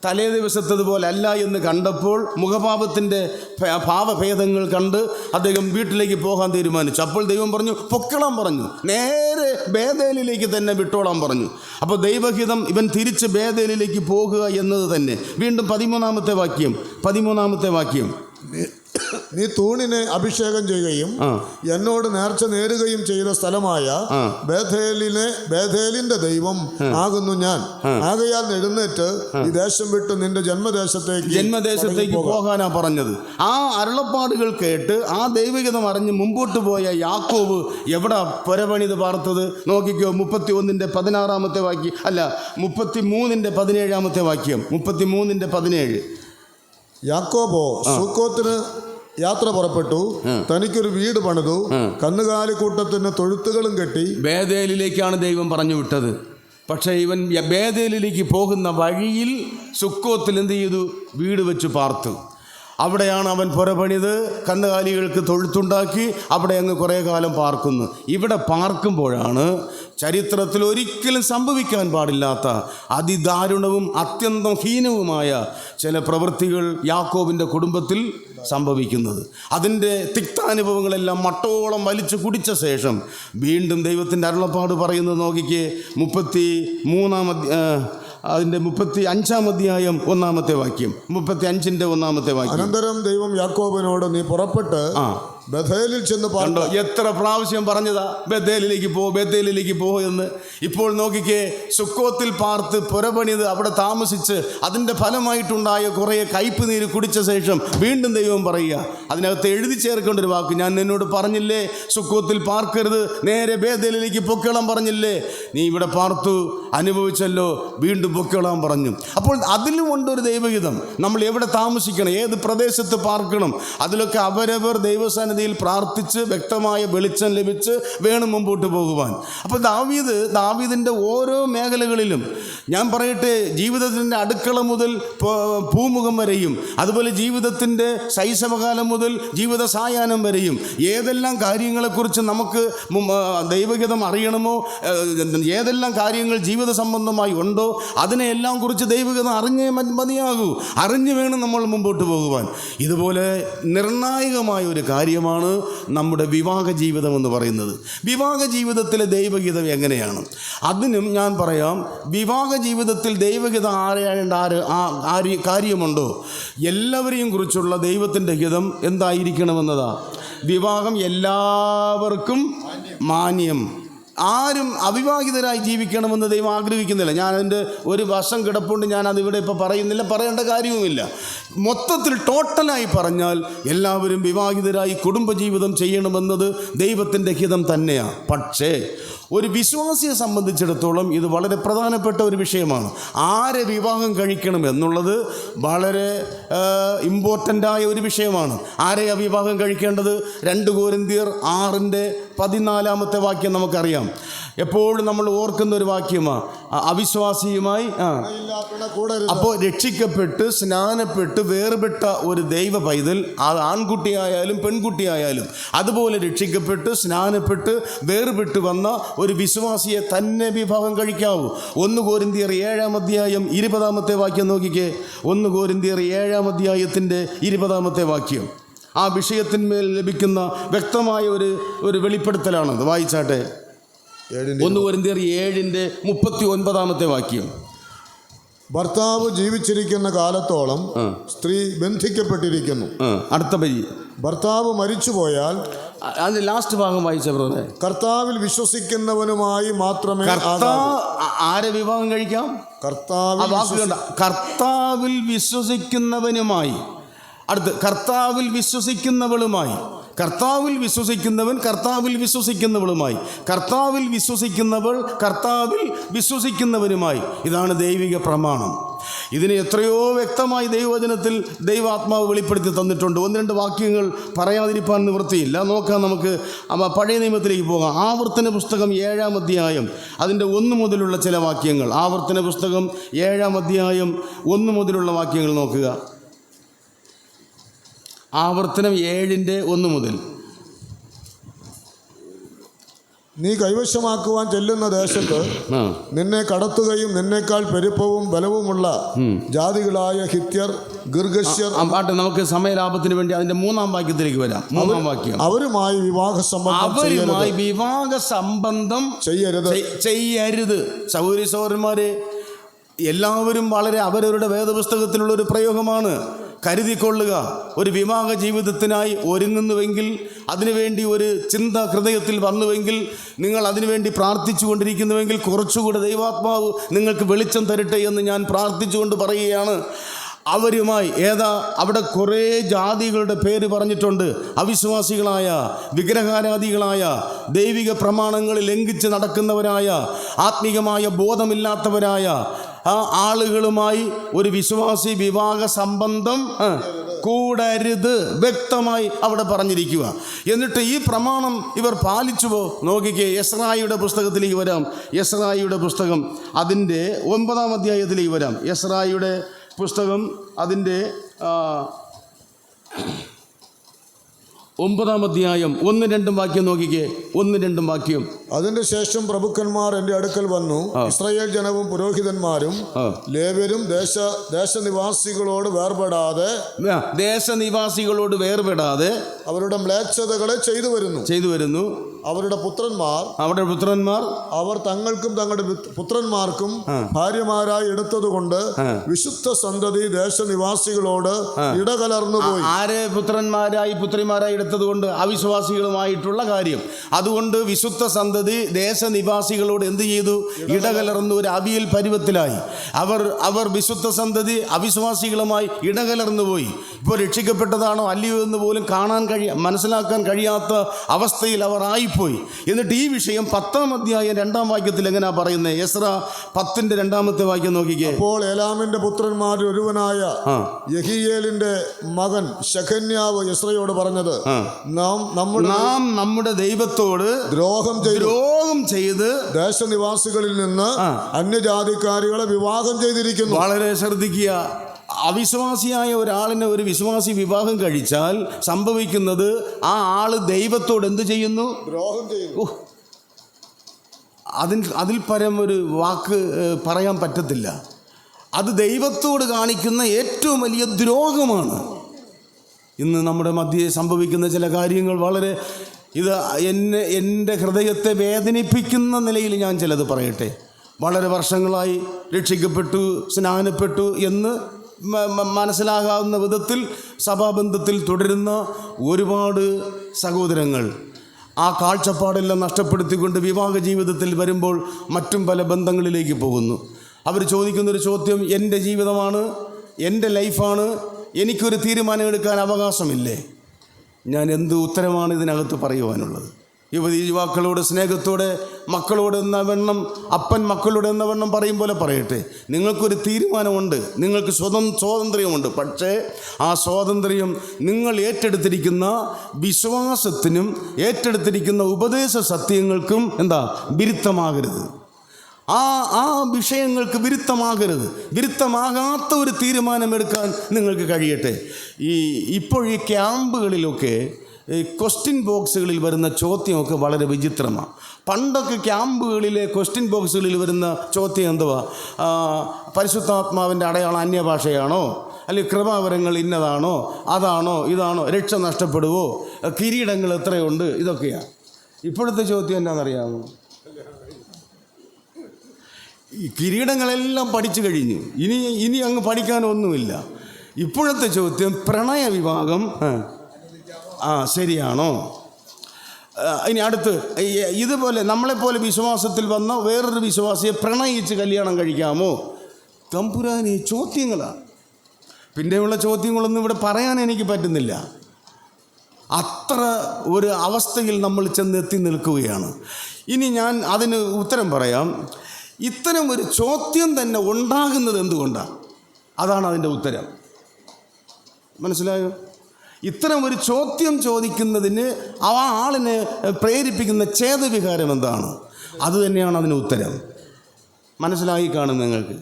തലേ ദിവസത്തതുപോലെ അല്ല എന്ന് കണ്ടപ്പോൾ, മുഖപാപത്തിൻ്റെ ഭാവഭേദങ്ങൾ കണ്ട് അദ്ദേഹം വീട്ടിലേക്ക് പോകാൻ തീരുമാനിച്ചു. അപ്പോൾ ദൈവം പറഞ്ഞു പൊക്കളാൻ പറഞ്ഞു. നേരെ ബേതേലിലേക്ക് തന്നെ വിട്ടോളാൻ പറഞ്ഞു. അപ്പോൾ ദൈവഹിതം ഇവൻ തിരിച്ച് ബേതേലിലേക്ക് പോകുക എന്നത് തന്നെ. വീണ്ടും 13-ാമത്തെ വാക്യം നീ തൂണിനെ അഭിഷേകം ചെയ്യുകയും എന്നോട് നേർച്ച നേരുകയും ചെയ്ത സ്ഥലമായ ബേഥേലിന്റെ ദൈവം ആകുന്നു ഞാൻ. ആകയാൽ എഴുന്നേറ്റ് ഈ ദേശം വിട്ട് നിന്റെ ജന്മദേശത്തേക്ക് പോകാനാ പറഞ്ഞത്. ആ അരുളപ്പാടുകൾ കേട്ട് ആ ദൈവഹിതം അറിഞ്ഞ് മുമ്പോട്ട് പോയ യാക്കോബ് എവിടെ പുരപണിത് പാർത്തത്? നോക്കിക്കോ, 31-ന്റെ 16-ാമത്തെ വാക്യം, അല്ല 33-ന്റെ 17-ാമത്തെ വാക്യം. 33-ന്റെ 17. യാക്കോബോ സുക്കോത്തിന് യാത്ര പുറപ്പെട്ടു, തനിക്കൊരു വീട് പണിതു, കന്നുകാലിക്കൂട്ടത്തിന് തൊഴുത്തുകളും കെട്ടി. ബേതേലിലേക്കാണ് ദൈവം പറഞ്ഞു വിട്ടത്. പക്ഷേ ഇവൻ ബേതേലിലേക്ക് പോകുന്ന വഴിയിൽ സുക്കോത്തിൽ എന്ത് ചെയ്തു? വീട് വെച്ച് പാർത്തു. അവിടെയാണ് അവൻ പുരപണിത്, കന്നുകാലികൾക്ക് തൊഴുത്തുണ്ടാക്കി അവിടെ അങ്ങ് കുറേ കാലം പാർക്കുന്നു. ഇവിടെ പാർക്കുമ്പോഴാണ് ചരിത്രത്തിൽ ഒരിക്കലും സംഭവിക്കാൻ പാടില്ലാത്ത അതിദാരുണവും അത്യന്തം ഹീനവുമായ ചില പ്രവൃത്തികൾ യാക്കോബിൻ്റെ കുടുംബത്തിൽ സംഭവിക്കുന്നത്. അതിൻ്റെ തിക്താനുഭവങ്ങളെല്ലാം മട്ടോളം വലിച്ചു കുടിച്ച ശേഷം വീണ്ടും ദൈവത്തിൻ്റെ അരുളപ്പാട് പറയുന്നത് നോക്കിക്കേ. 35-ാം അധ്യായം 1-ാമത്തെ വാക്യം. 35-ന്റെ 1-ാമത്തെ വാക്യം. അനന്തരം ദൈവം യാക്കോബിനോട് നീ പുറപ്പെട്ട് ബഥേലിൽ ചെന്ന് കണ്ടോ? എത്ര പ്രാവശ്യം പറഞ്ഞതാ ബഥേലിലേക്ക് പോ എന്ന്. ഇപ്പോൾ നോക്കിക്കേ, സുക്കോത്തിൽ പാർത്ത് പുരപണിത് അവിടെ താമസിച്ച് അതിൻ്റെ ഫലമായിട്ടുണ്ടായ കുറേ കയ്പ് നീര് കുടിച്ച ശേഷം വീണ്ടും ദൈവം പറയുക. അതിനകത്ത് എഴുതി ചേർക്കേണ്ട ഒരു വാക്ക്, ഞാൻ നിന്നോട് പറഞ്ഞില്ലേ സുക്കോത്തിൽ പാർക്കരുത്, നേരെ ബേഥേലിലേക്ക് പൊക്കോളാൻ പറഞ്ഞില്ലേ? നീ ഇവിടെ പാർത്തു, അനുഭവിച്ചല്ലോ, വീണ്ടും പൊക്കോളാൻ പറഞ്ഞു. അപ്പോൾ അതിലും ഉണ്ടൊരു ദൈവഹിതം. നമ്മൾ എവിടെ താമസിക്കണം, ഏത് പ്രദേശത്ത് പാർക്കണം, അതിലൊക്കെ അവരവർ ദൈവസന്നിധിയിൽ പ്രാർത്ഥിച്ച് വ്യക്തമായ വെളിച്ചം ലഭിച്ച് വേണം മുമ്പോട്ട് പോകുവാൻ. അപ്പോൾ ദാവീദിൻ്റെ ഓരോ മേഖലകളിലും ഞാൻ പറയട്ടെ, ജീവിതത്തിൻ്റെ അടുക്കള മുതൽ പൂമുഖം വരെയും, അതുപോലെ ജീവിതത്തിൻ്റെ ശൈശവകാലം മുതൽ ജീവിത സായാഹ്നം വരെയും ഏതെല്ലാം കാര്യങ്ങളെക്കുറിച്ച് നമുക്ക് ദൈവഹിതം അറിയണമോ, ഏതെല്ലാം കാര്യങ്ങൾ ജീവിത സംബന്ധമായി ഉണ്ടോ, അതിനെല്ലാം കുറിച്ച് ദൈവഹിതം അറിഞ്ഞേ മതിയാകൂ. അറിഞ്ഞു വേണം നമ്മൾ മുമ്പോട്ട് പോകുവാൻ. ഇതുപോലെ നിർണായകമായ ഒരു കാര്യമാണ് നമ്മുടെ വിവാഹ ജീവിതം എന്ന് പറയുന്നത്. വിവാഹ ജീവിതത്തിലെ ദൈവഹിതം എങ്ങനെയാണ്? അതിനും ഞാൻ പറയാം, വിവാഹ ജീവിതത്തിൽ ദൈവഹിതം അറിയേണ്ട കാര്യമുണ്ടോ? എല്ലാവരെയും കുറിച്ചുള്ള ദൈവത്തിൻ്റെ ഹിതം എന്തായിരിക്കണമെന്നതാ. വിവാഹം എല്ലാവർക്കും മാന്യം. ആരും അവിവാഹിതരായി ജീവിക്കണമെന്ന് ദൈവം ആഗ്രഹിക്കുന്നില്ല. ഞാനതിൻ്റെ ഒരു വശം കിടപ്പുണ്ട്, ഞാനതിവിടെ ഇപ്പോൾ പറയുന്നില്ല, പറയേണ്ട കാര്യവുമില്ല. മൊത്തത്തിൽ ടോട്ടലായി പറഞ്ഞാൽ എല്ലാവരും വിവാഹിതരായി കുടുംബജീവിതം ചെയ്യണമെന്നത് ദൈവത്തിൻ്റെ ഹിതം തന്നെയാണ്. പക്ഷേ ഒരു വിശ്വാസിയെ സംബന്ധിച്ചിടത്തോളം ഇത് വളരെ പ്രധാനപ്പെട്ട ഒരു വിഷയമാണ്. ആരെ വിവാഹം കഴിക്കണം എന്നുള്ളത് വളരെ ഇമ്പോർട്ടൻ്റായ ഒരു വിഷയമാണ്. ആരെയാ വിവാഹം കഴിക്കേണ്ടത്? 2 കൊരിന്ത്യർ 6-ന്റെ 14-ാമത്തെ വാക്യം നമുക്കറിയാം. എപ്പോഴും നമ്മൾ ഓർക്കുന്ന ഒരു വാക്യമാണ്, അവിശ്വാസിയുമായി. അപ്പോൾ രക്ഷിക്കപ്പെട്ട് സ്നാനപ്പെട്ട് വേർപെട്ട ഒരു ദൈവ പൈതൽ, ആൺകുട്ടിയായാലും പെൺകുട്ടിയായാലും, അതുപോലെ രക്ഷിക്കപ്പെട്ട് സ്നാനപ്പെട്ട് വേർപെട്ട് വന്ന ഒരു വിശ്വാസിയെ തന്നെ വിവാഹം കഴിക്കാവൂ. 1 കൊരിന്ത്യർ 7-ാം അധ്യായം 20-ാമത്തെ വാക്യം നോക്കിക്കേ. 1 കൊരിന്ത്യർ 7-ാം അധ്യായത്തിൻ്റെ 20-ാമത്തെ വാക്യം. ആ വിഷയത്തിന്മേൽ ലഭിക്കുന്ന വ്യക്തമായ ഒരു വെളിപ്പെടുത്തലാണത്. വായിച്ചാട്ടെ. 1 കൊരിന്ത്യർ 7:39 വാക്യം. ഭർത്താവ് ജീവിച്ചിരിക്കുന്ന കാലത്തോളം സ്ത്രീ ബന്ധിക്കപ്പെട്ടിരിക്കുന്നു. അടുത്ത പരി. ഭർത്താവ് മരിച്ചുപോയാൽ അതിന്റെ ലാസ്റ്റ് ഭാഗം വായിച്ച ബ്രദറെ. കർത്താവിൽ വിശ്വസിക്കുന്നവനുമായി മാത്രമേ ആരെ വിവാഹം കഴിക്കാം? കർത്താവിൽ വിശ്വസിക്കുന്നവനുമായി. അടുത്ത് കർത്താവിൽ വിശ്വസിക്കുന്നവളുമായി. കർത്താവിൽ വിശ്വസിക്കുന്നവൻ കർത്താവിൽ വിശ്വസിക്കുന്നവളുമായി. കർത്താവിൽ വിശ്വസിക്കുന്നവൾ കർത്താവിൽ വിശ്വസിക്കുന്നവനുമായി. ഇതാണ് ദൈവിക പ്രമാണം. ഇതിനെ എത്രയോ വ്യക്തമായി ദൈവവചനത്തിൽ ദൈവാത്മാവ് വെളിപ്പെടുത്തി തന്നിട്ടുണ്ട്. 1-2 വാക്യങ്ങൾ പറയാതിരിക്കാൻ നിവൃത്തിയില്ല. നോക്കാം, നമുക്ക് പഴയ നിയമത്തിലേക്ക് പോകാം. ആവർത്തന പുസ്തകം 7-ാം അധ്യായം അതിൻ്റെ 1 മുതലുള്ള ചില വാക്യങ്ങൾ. ആവർത്തന പുസ്തകം 7-ാം അധ്യായം 1 മുതലുള്ള വാക്യങ്ങൾ നോക്കുക. ആവർത്തനം 7:1 മുതൽ. നീ കൈവശമാക്കുവാൻ ചെല്ലുന്ന ദേശത്ത് നിന്നെ കടത്തുകയും നിന്നേക്കാൾ പെരുപ്പവും ബലവുമുള്ള ജാതികളായ ഹിത്യർ, ഗിർഗശ്യർ. നമുക്ക് സമയലാഭത്തിന് വേണ്ടി അതിന്റെ 3-ാം വാക്യത്തിലേക്ക് വരാം. 3-ാം വാക്യം. അവരുമായി വിവാഹ സംബന്ധം ചെയ്യരുത്. സഹോദരി സഹോദരന്മാരെ, എല്ലാവരും വളരെ അവരവരുടെ വേദപുസ്തകത്തിലുള്ള ഒരു പ്രയോഗമാണ്. കരുതിക്കൊള്ളുക. ഒരു വിവാഹ ജീവിതത്തിനായി ഒരുങ്ങുന്നുവെങ്കിൽ, അതിനുവേണ്ടി ഒരു ചിന്ത ഹൃദയത്തിൽ വന്നുവെങ്കിൽ, നിങ്ങൾ അതിനുവേണ്ടി പ്രാർത്ഥിച്ചു കൊണ്ടിരിക്കുന്നുവെങ്കിൽ, കുറച്ചുകൂടെ ദൈവാത്മാവ് നിങ്ങൾക്ക് വെളിച്ചം തരട്ടെ എന്ന് ഞാൻ പ്രാർത്ഥിച്ചുകൊണ്ട് പറയുകയാണ്. അവരുമായി അവിടെ കുറേ ജാതികളുടെ പേര് പറഞ്ഞിട്ടുണ്ട്. അവിശ്വാസികളായ, വിഗ്രഹാരാധികളായ, ദൈവിക പ്രമാണങ്ങൾ ലംഘിച്ച് നടക്കുന്നവരായ, ആത്മീകമായ ബോധമില്ലാത്തവരായ ആളുകളുമായി ഒരു വിശ്വാസി വിവാഹ സംബന്ധം കൂടരുത് വ്യക്തമായി അവിടെ പറഞ്ഞിരിക്കുക. എന്നിട്ട് ഈ പ്രമാണം ഇവർ പാലിച്ചുവോ? നോക്കിക്കേ, എസ്രായിയുടെ പുസ്തകത്തിലേക്ക് വരാം. എസ്രായിയുടെ പുസ്തകം അതിൻ്റെ 9-ാം അധ്യായത്തിലേക്ക് വരാം. എസ്രായിയുടെ പുസ്തകം അതിൻ്റെ 9-ാം അധ്യായം 1-2 വാക്യം നോക്കിക്കേ. 1-2 വാക്യം. അതിന്റെ ശേഷം പ്രഭുക്കന്മാർ എൻ്റെ അടുക്കൽ വന്നു. ഇസ്രായേൽ ജനവും പുരോഹിതന്മാരും ലേവ്യരും ദേശനിവാസികളോട് വേർപെടാതെ അവരുടെ മ്ലേച്ഛതകളെ ചെയ്തു വരുന്നു. അവരുടെ പുത്രന്മാർ അവർ തങ്ങൾക്കും തങ്ങളുടെ പുത്രന്മാർക്കും ഭാര്യമാരായി എടുത്തതുകൊണ്ട് വിശുദ്ധ സന്തതി ദേശനിവാസികളോട് ഇടകലർന്നു പോയി. ആരെ പുത്രന്മാരായി പുത്രിമാരായി എടുത്തതുകൊണ്ട്? അവിശ്വാസികളുമായിട്ടുള്ള കാര്യം. അതുകൊണ്ട് വിശുദ്ധ സന്തതി ദേശനിവാസികളോട് എന്ത് ചെയ്തു? ഇടകലർന്നു. ഒരു അവിയൽ പരുവത്തിലായി. അവർ വിശുദ്ധ സന്തതി അവിശ്വാസികളുമായി ഇടകലർന്നു പോയി. ഇപ്പോൾ രക്ഷിക്കപ്പെട്ടതാണോ അല്ലയോ എന്ന് പോലും മനസ്സിലാക്കാൻ കഴിയാത്ത അവസ്ഥയിൽ അവർ ആയിപ്പോയി. എന്നിട്ട് ഈ വിഷയം 10-ാം അധ്യായം 2-ാം വാക്യത്തിൽ എങ്ങനെയാ പറയുന്നത്? എസ്രാ 10-ന്റെ 2-ാമത്തെ വാക്യം നോക്കിക്കേ. അപ്പോൾ ഏലാമിന്റെ പുത്രന്മാരിൽ ഒരുവനായ യഹീയേലിന്റെ മകൻ ശെഖന്യാവ് എസ്രയോട് പറഞ്ഞത്, നാം നമ്മുടെ ദൈവത്തോട് ദ്രോഹം ചെയ്ത് ദേശനിവാസികളിൽ നിന്ന് അന്യജാതിക്കാരികളെ വിവാഹം ചെയ്തിരിക്കുന്നു. വളരെ ശ്രദ്ധിക്കുക. അവിശ്വാസിയായ ഒരാളിനെ ഒരു വിശ്വാസി വിവാഹം കഴിച്ചാൽ സംഭവിക്കുന്നത്, ആ ആള് ദൈവത്തോട് എന്ത് ചെയ്യുന്നു? ദ്രോഹം ചെയ്യുന്നു. അതിൽ പരം ഒരു വാക്ക് പറയാൻ പറ്റത്തില്ല. അത് ദൈവത്തോട് കാണിക്കുന്ന ഏറ്റവും വലിയ ദ്രോഹമാണ്. ഇന്ന് നമ്മുടെ മധ്യേ സംഭവിക്കുന്ന ചില കാര്യങ്ങൾ വളരെ എൻ്റെ ഹൃദയത്തെ വേദനിപ്പിക്കുന്ന നിലയിൽ ഞാൻ ചിലത് പറയട്ടെ. വളരെ വർഷങ്ങളായി രക്ഷിക്കപ്പെട്ടു, സ്നാനപ്പെട്ടു എന്ന് മനസ്സിലാകാവുന്ന വിധത്തിൽ സഭാബന്ധത്തിൽ തുടരുന്ന ഒരുപാട് സഹോദരങ്ങൾ ആ കാഴ്ചപ്പാടെല്ലാം നഷ്ടപ്പെടുത്തിക്കൊണ്ട് വിവാഹ ജീവിതത്തിൽ വരുമ്പോൾ മറ്റും പല ബന്ധങ്ങളിലേക്ക് പോകുന്നു. അവർ ചോദിക്കുന്നൊരു ചോദ്യം, എൻ്റെ ജീവിതമാണ്, എൻ്റെ ലൈഫാണ്, എനിക്കൊരു തീരുമാനം എടുക്കാൻ അവകാശമില്ലേ? ഞാൻ എന്ത് ഉത്തരമാണ് ഇതിനകത്ത് പറയുവാനുള്ളത്? യുവാക്കളോട് സ്നേഹത്തോടെ, മക്കളോട് എന്ന വണ്ണം, അപ്പൻ മക്കളോട് എന്ന വണ്ണം പറയും പോലെ പറയട്ടെ, നിങ്ങൾക്കൊരു തീരുമാനമുണ്ട്, നിങ്ങൾക്ക് സ്വാതന്ത്ര്യമുണ്ട്. പക്ഷേ ആ സ്വാതന്ത്ര്യം നിങ്ങൾ ഏറ്റെടുത്തിരിക്കുന്ന വിശ്വാസത്തിനും ഏറ്റെടുത്തിരിക്കുന്ന ഉപദേശ സത്യങ്ങൾക്കും വിരുദ്ധമാകരുത്. ആ വിഷയങ്ങൾക്ക് വിരുദ്ധമാകാത്ത ഒരു തീരുമാനമെടുക്കാൻ നിങ്ങൾക്ക് കഴിയട്ടെ. ഇപ്പോൾ ഈ ക്യാമ്പുകളിലൊക്കെ ക്വസ്റ്റ്യൻ ബോക്സുകളിൽ വരുന്ന ചോദ്യമൊക്കെ വളരെ വിചിത്രമാണ്. പണ്ടൊക്കെ ക്യാമ്പുകളിലെ ക്വസ്റ്റ്യൻ ബോക്സുകളിൽ വരുന്ന ചോദ്യം എന്തുവാ? പരിശുദ്ധാത്മാവിൻ്റെ അടയാളം അന്യഭാഷയാണോ? അല്ലെങ്കിൽ കൃപാവരങ്ങൾ ഇന്നതാണോ? അതാണോ? ഇതാണോ? രക്ഷ നഷ്ടപ്പെടുവോ? കിരീടങ്ങൾ എത്രയുണ്ട്? ഇതൊക്കെയാണ്. ഇപ്പോഴത്തെ ചോദ്യം എന്നാണെന്നറിയാമോ? ഈ കിരീടങ്ങളെല്ലാം പഠിച്ചു കഴിഞ്ഞു, ഇനി അങ്ങ് പഠിക്കാനൊന്നുമില്ല. ഇപ്പോഴത്തെ ചോദ്യം, പ്രണയ വിവാഹം ശരിയാണോ? ഇനി അടുത്ത്, ഇതുപോലെ നമ്മളെപ്പോലെ വിശ്വാസത്തിൽ വന്ന വേറൊരു വിശ്വാസിയെ പ്രണയിച്ച് കല്യാണം കഴിക്കാമോ? തമ്പുരാനെ, ചോദ്യങ്ങളാണ്. പിന്നെയുള്ള ചോദ്യങ്ങളൊന്നും ഇവിടെ പറയാൻ എനിക്ക് പറ്റുന്നില്ല. അത്ര ഒരു അവസ്ഥയിൽ നമ്മൾ ചെന്നെത്തി നിൽക്കുകയാണ്. ഇനി ഞാൻ അതിന് ഉത്തരം പറയാം. ഇത്തരം ഒരു ചോദ്യം തന്നെ ഉണ്ടാകുന്നത് എന്തുകൊണ്ടാണ്? അതാണ് അതിൻ്റെ ഉത്തരം. മനസ്സിലായോ? ഇത്തരം ഒരു ചോദ്യം ചോദിക്കുന്നതിന് ആ ആളിനെ പ്രേരിപ്പിക്കുന്ന ചേതവികാരം എന്താണ്? അതുതന്നെയാണ് അതിന് ഉത്തരം. മനസ്സിലായി കാണും നിങ്ങൾക്ക്?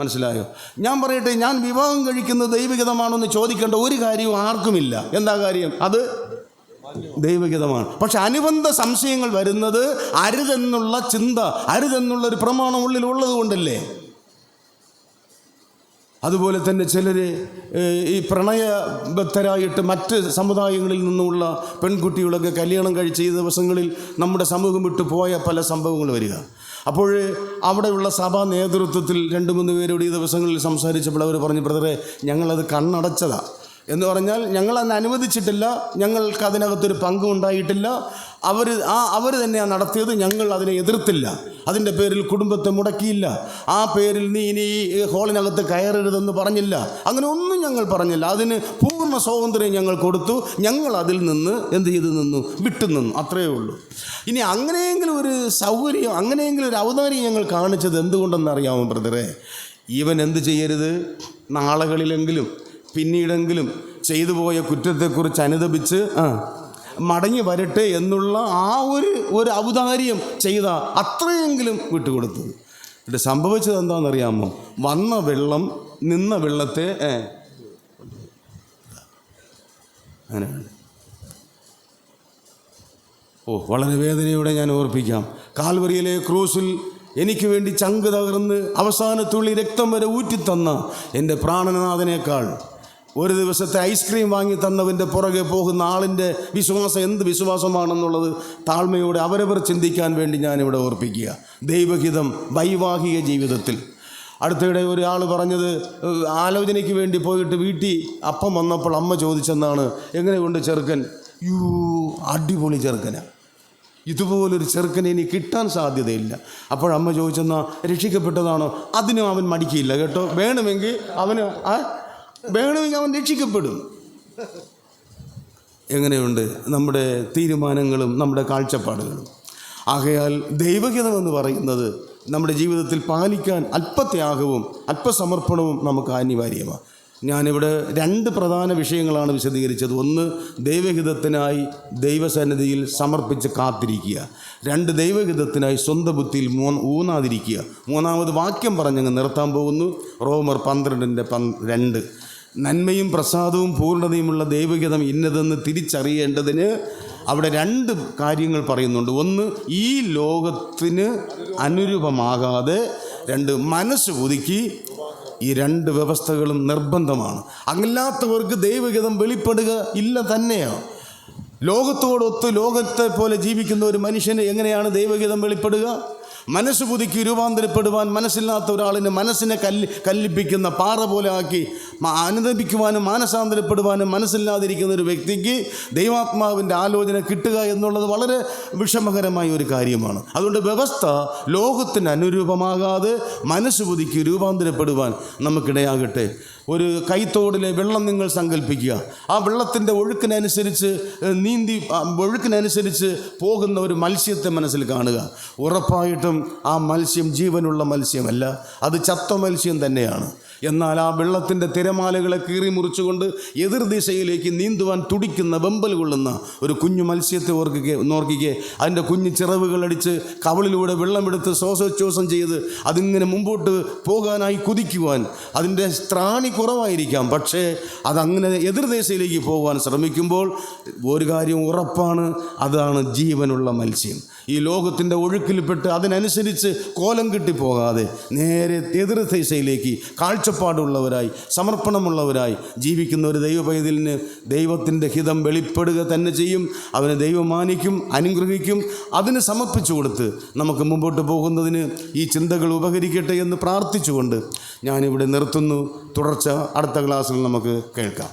മനസ്സിലായോ? ഞാൻ പറയട്ടെ, ഞാൻ വിവാഹം കഴിക്കുന്നത് ദൈവഹിതമാണെന്ന് ചോദിക്കേണ്ട ഒരു കാര്യവും ആർക്കുമില്ല. എന്താ കാര്യം? അത് ദൈവഹിതമാണ്. പക്ഷെ അനുബന്ധ സംശയങ്ങൾ വരുന്നത് അരുതെന്നുള്ള ചിന്ത, അരുതെന്നുള്ളൊരു പ്രമാണം ഉള്ളിലുള്ളത് കൊണ്ടല്ലേ. അതുപോലെ തന്നെ ചിലർ ഈ പ്രണയബദ്ധരായിട്ട് മറ്റ് സമുദായങ്ങളിൽ നിന്നുള്ള പെൺകുട്ടികളൊക്കെ കല്യാണം കഴിച്ച ഈ ദിവസങ്ങളിൽ നമ്മുടെ സമൂഹം വിട്ടു പോയ പല സംഭവങ്ങൾ വരിക. അപ്പോൾ അവിടെയുള്ള സഭാ നേതൃത്വത്തിൽ 2-3 പേരോട് ഈ ദിവസങ്ങളിൽ സംസാരിച്ചപ്പോൾ അവർ പറഞ്ഞു, ബ്രദറെ, ഞങ്ങളത് കണ്ണടച്ചതാണ് എന്ന് പറഞ്ഞാൽ ഞങ്ങളതിനെ അനുവദിച്ചിട്ടില്ല, ഞങ്ങൾക്ക് അതിനകത്തൊരു പങ്കും ഉണ്ടായിട്ടില്ല. അവർ തന്നെയാണ് നടത്തിയത്, ഞങ്ങൾ അതിനെ എതിർത്തില്ല. അതിൻ്റെ പേരിൽ കുടുംബത്തെ മുടക്കിയില്ല. ആ പേരിൽ നീ ഇനി ഈ ഹോളിനകത്ത് കയറരുതെന്ന് പറഞ്ഞില്ല. അങ്ങനെ ഒന്നും ഞങ്ങൾ പറഞ്ഞില്ല. അതിന് പൂർണ്ണ സ്വാതന്ത്ര്യം ഞങ്ങൾ കൊടുത്തു. ഞങ്ങൾ അതിൽ നിന്ന് എന്ത് ചെയ്തു നിന്നു? വിട്ടുനിന്നു. അത്രയേ ഉള്ളൂ. ഇനി അങ്ങനെയെങ്കിലും ഒരു സൗകര്യം, അങ്ങനെയെങ്കിലും ഒരു ഔദാര്യം ഞങ്ങൾ കാണിച്ചത് എന്തുകൊണ്ടെന്നറിയാമോ ബ്രദറെ? ഇവൻ എന്ത് ചെയ്യരുത്? നാളുകളിലെങ്കിലും പിന്നീടെങ്കിലും ചെയ്തു പോയ കുറ്റത്തെക്കുറിച്ച് അനുദപിച്ച് മടങ്ങി വരട്ടെ എന്നുള്ള ആ ഒരു ഔദാര്യം ചെയ്ത അത്രയെങ്കിലും വിട്ടുകൊടുത്തത്. ഇത് സംഭവിച്ചത് എന്താണെന്നറിയാമോ? വന്ന വെള്ളം നിന്ന വെള്ളത്തെ അങ്ങനെയാണ്. വളരെ വേദനയോടെ ഞാൻ ഓർപ്പിക്കാം. കാൽവറിയിലെ ക്രൂസിൽ എനിക്ക് വേണ്ടി ചങ്ക് തകർന്ന് അവസാനത്തുള്ളി രക്തം വരെ ഊറ്റിത്തന്ന എൻ്റെ പ്രാണനാഥനേക്കാൾ ഒരു ദിവസത്തെ ഐസ്ക്രീം വാങ്ങി തന്നവൻ്റെ പുറകെ പോകുന്ന ആളിൻ്റെ വിശ്വാസം എന്ത് വിശ്വാസമാണെന്നുള്ളത് താഴ്മയോടെ അവരവർ ചിന്തിക്കാൻ വേണ്ടി ഞാനിവിടെ ഓർപ്പിക്കുക. ദൈവഹിതം വൈവാഹിക ജീവിതത്തിൽ. അടുത്തിടെ ഒരാൾ പറഞ്ഞത്, ആലോചനയ്ക്ക് വേണ്ടി പോയിട്ട് വീട്ടിൽ അപ്പം വന്നപ്പോൾ അമ്മ ചോദിച്ചെന്നാണ്, എങ്ങനെയുണ്ട് ചെറുക്കൻ? അടിപൊളി ചെറുക്കനാണ്, ഇതുപോലൊരു ചെറുക്കനെ ഇനി കിട്ടാൻ സാധ്യതയില്ല. അപ്പോഴമ്മ ചോദിച്ചെന്നാൽ രക്ഷിക്കപ്പെട്ടതാണോ? അതിനും അവൻ മടിക്കില്ല കേട്ടോ. വേണമെങ്കിൽ അവൻ രക്ഷിക്കപ്പെടും. എങ്ങനെയുണ്ട് നമ്മുടെ തീരുമാനങ്ങളും നമ്മുടെ കാഴ്ചപ്പാടുകളും? ആകയാൽ ദൈവഹിതമെന്ന് പറയുന്നത് നമ്മുടെ ജീവിതത്തിൽ പാലിക്കാൻ അല്പത്യാഗവും അല്പസമർപ്പണവും നമുക്ക് അനിവാര്യമാണ്. ഞാനിവിടെ 2 പ്രധാന വിഷയങ്ങളാണ് വിശദീകരിച്ചത്. ഒന്ന്, ദൈവഹിതത്തിനായി ദൈവസന്നിധിയിൽ സമർപ്പിച്ച് കാത്തിരിക്കുക. 2, ദൈവഹിതത്തിനായി സ്വന്തം ബുദ്ധിയിൽ ഊന്നാതിരിക്കുക. 3-ാമത് വാക്യം പറഞ്ഞങ്ങ് നിർത്താൻ പോകുന്നു. റോമർ 12:2. നന്മയും പ്രസാദവും പൂർണ്ണതയുമുള്ള ദൈവഹിതം ഇന്നതെന്ന് തിരിച്ചറിയേണ്ടതിന് അവിടെ 2 കാര്യങ്ങൾ പറയുന്നുണ്ട്. ഒന്ന്, ഈ ലോകത്തിന് അനുരൂപമാകാതെ. 2, മനസ്സ് പുതുക്കി. ഈ 2 വ്യവസ്ഥകളും നിർബന്ധമാണ്. അല്ലാത്തവർക്ക് ദൈവഹിതം വെളിപ്പെടുക ഇല്ല തന്നെയാണ്. ലോകത്തോടൊത്ത് ലോകത്തെ പോലെ ജീവിക്കുന്ന ഒരു മനുഷ്യന് എങ്ങനെയാണ് ദൈവഹിതം വെളിപ്പെടുക? മനസ്സ് പുതുക്കി രൂപാന്തരപ്പെടുവാൻ മനസ്സില്ലാത്ത ഒരാളിന് മനസ്സിനെ കല്ലിപ്പിക്കുന്ന പാറ പോലെ ആക്കി അനുദപിക്കുവാനും മാനസാന്തരപ്പെടുവാനും മനസ്സില്ലാതിരിക്കുന്ന ഒരു വ്യക്തിക്ക് ദൈവാത്മാവിൻ്റെ ആലോചന കിട്ടുക എന്നുള്ളത് വളരെ വിഷമകരമായ ഒരു കാര്യമാണ്. അതുകൊണ്ട് വ്യവസ്ഥ ലോകത്തിന് അനുരൂപമാകാതെ മനസ്സ് പുതുക്കി രൂപാന്തരപ്പെടുവാൻ നമുക്കിടയാകട്ടെ. ഒരു കൈത്തോടിലെ വെള്ളം നിങ്ങൾ സങ്കല്പിക്കുക. ആ വെള്ളത്തിൻ്റെ ഒഴുക്കിനനുസരിച്ച് പോകുന്ന ഒരു മത്സ്യത്തെ മനസ്സിൽ കാണുക. ഉറപ്പായിട്ടും ആ മത്സ്യം ജീവനുള്ള മത്സ്യമല്ല, അത് ചത്ത മത്സ്യം തന്നെയാണ്. എന്നാൽ ആ വെള്ളത്തിൻ്റെ തിരമാലകളെ കീറി മുറിച്ചുകൊണ്ട് എതിർദിശയിലേക്ക് നീന്തുവാൻ തുടിക്കുന്ന വെമ്പൽ കൊള്ളുന്ന ഒരു കുഞ്ഞു മത്സ്യത്തെ നോർക്കിക്കെ അതിൻ്റെ കുഞ്ഞു ചിറവുകളടിച്ച് കവളിലൂടെ വെള്ളമെടുത്ത് ശ്വാസോച്ഛ്വാസം ചെയ്ത് അതിങ്ങനെ മുമ്പോട്ട് പോകാനായി കുതിക്കുവാൻ അതിൻ്റെ ത്രാണി കുറവായിരിക്കാം. പക്ഷേ അതങ്ങനെ എതിർദിശയിലേക്ക് പോകാൻ ശ്രമിക്കുമ്പോൾ ഒരു കാര്യം ഉറപ്പാണ്, അതാണ് ജീവനുള്ള മത്സ്യം. ഈ ലോകത്തിൻ്റെ ഒഴുക്കിൽപ്പെട്ട് അതിനനുസരിച്ച് കോലം കിട്ടിപ്പോകാതെ നേരെ എതിർ ദിശയിലേക്ക് കാഴ്ചപ്പാടുള്ളവരായി സമർപ്പണമുള്ളവരായി ജീവിക്കുന്ന ഒരു ദൈവപൈതലിന് ദൈവത്തിൻ്റെ ഹിതം വെളിപ്പെടുക തന്നെ ചെയ്യും. അവനെ ദൈവം മാനിക്കും, അനുഗ്രഹിക്കും. അതിന് സമർപ്പിച്ചു കൊടുത്ത് നമുക്ക് മുമ്പോട്ട് പോകുന്നതിന് ഈ ചിന്തകൾ ഉപകരിക്കട്ടെ എന്ന് പ്രാർത്ഥിച്ചുകൊണ്ട് ഞാനിവിടെ നിർത്തുന്നു. തുടർച്ച അടുത്ത ക്ലാസ്സിൽ നമുക്ക് കേൾക്കാം.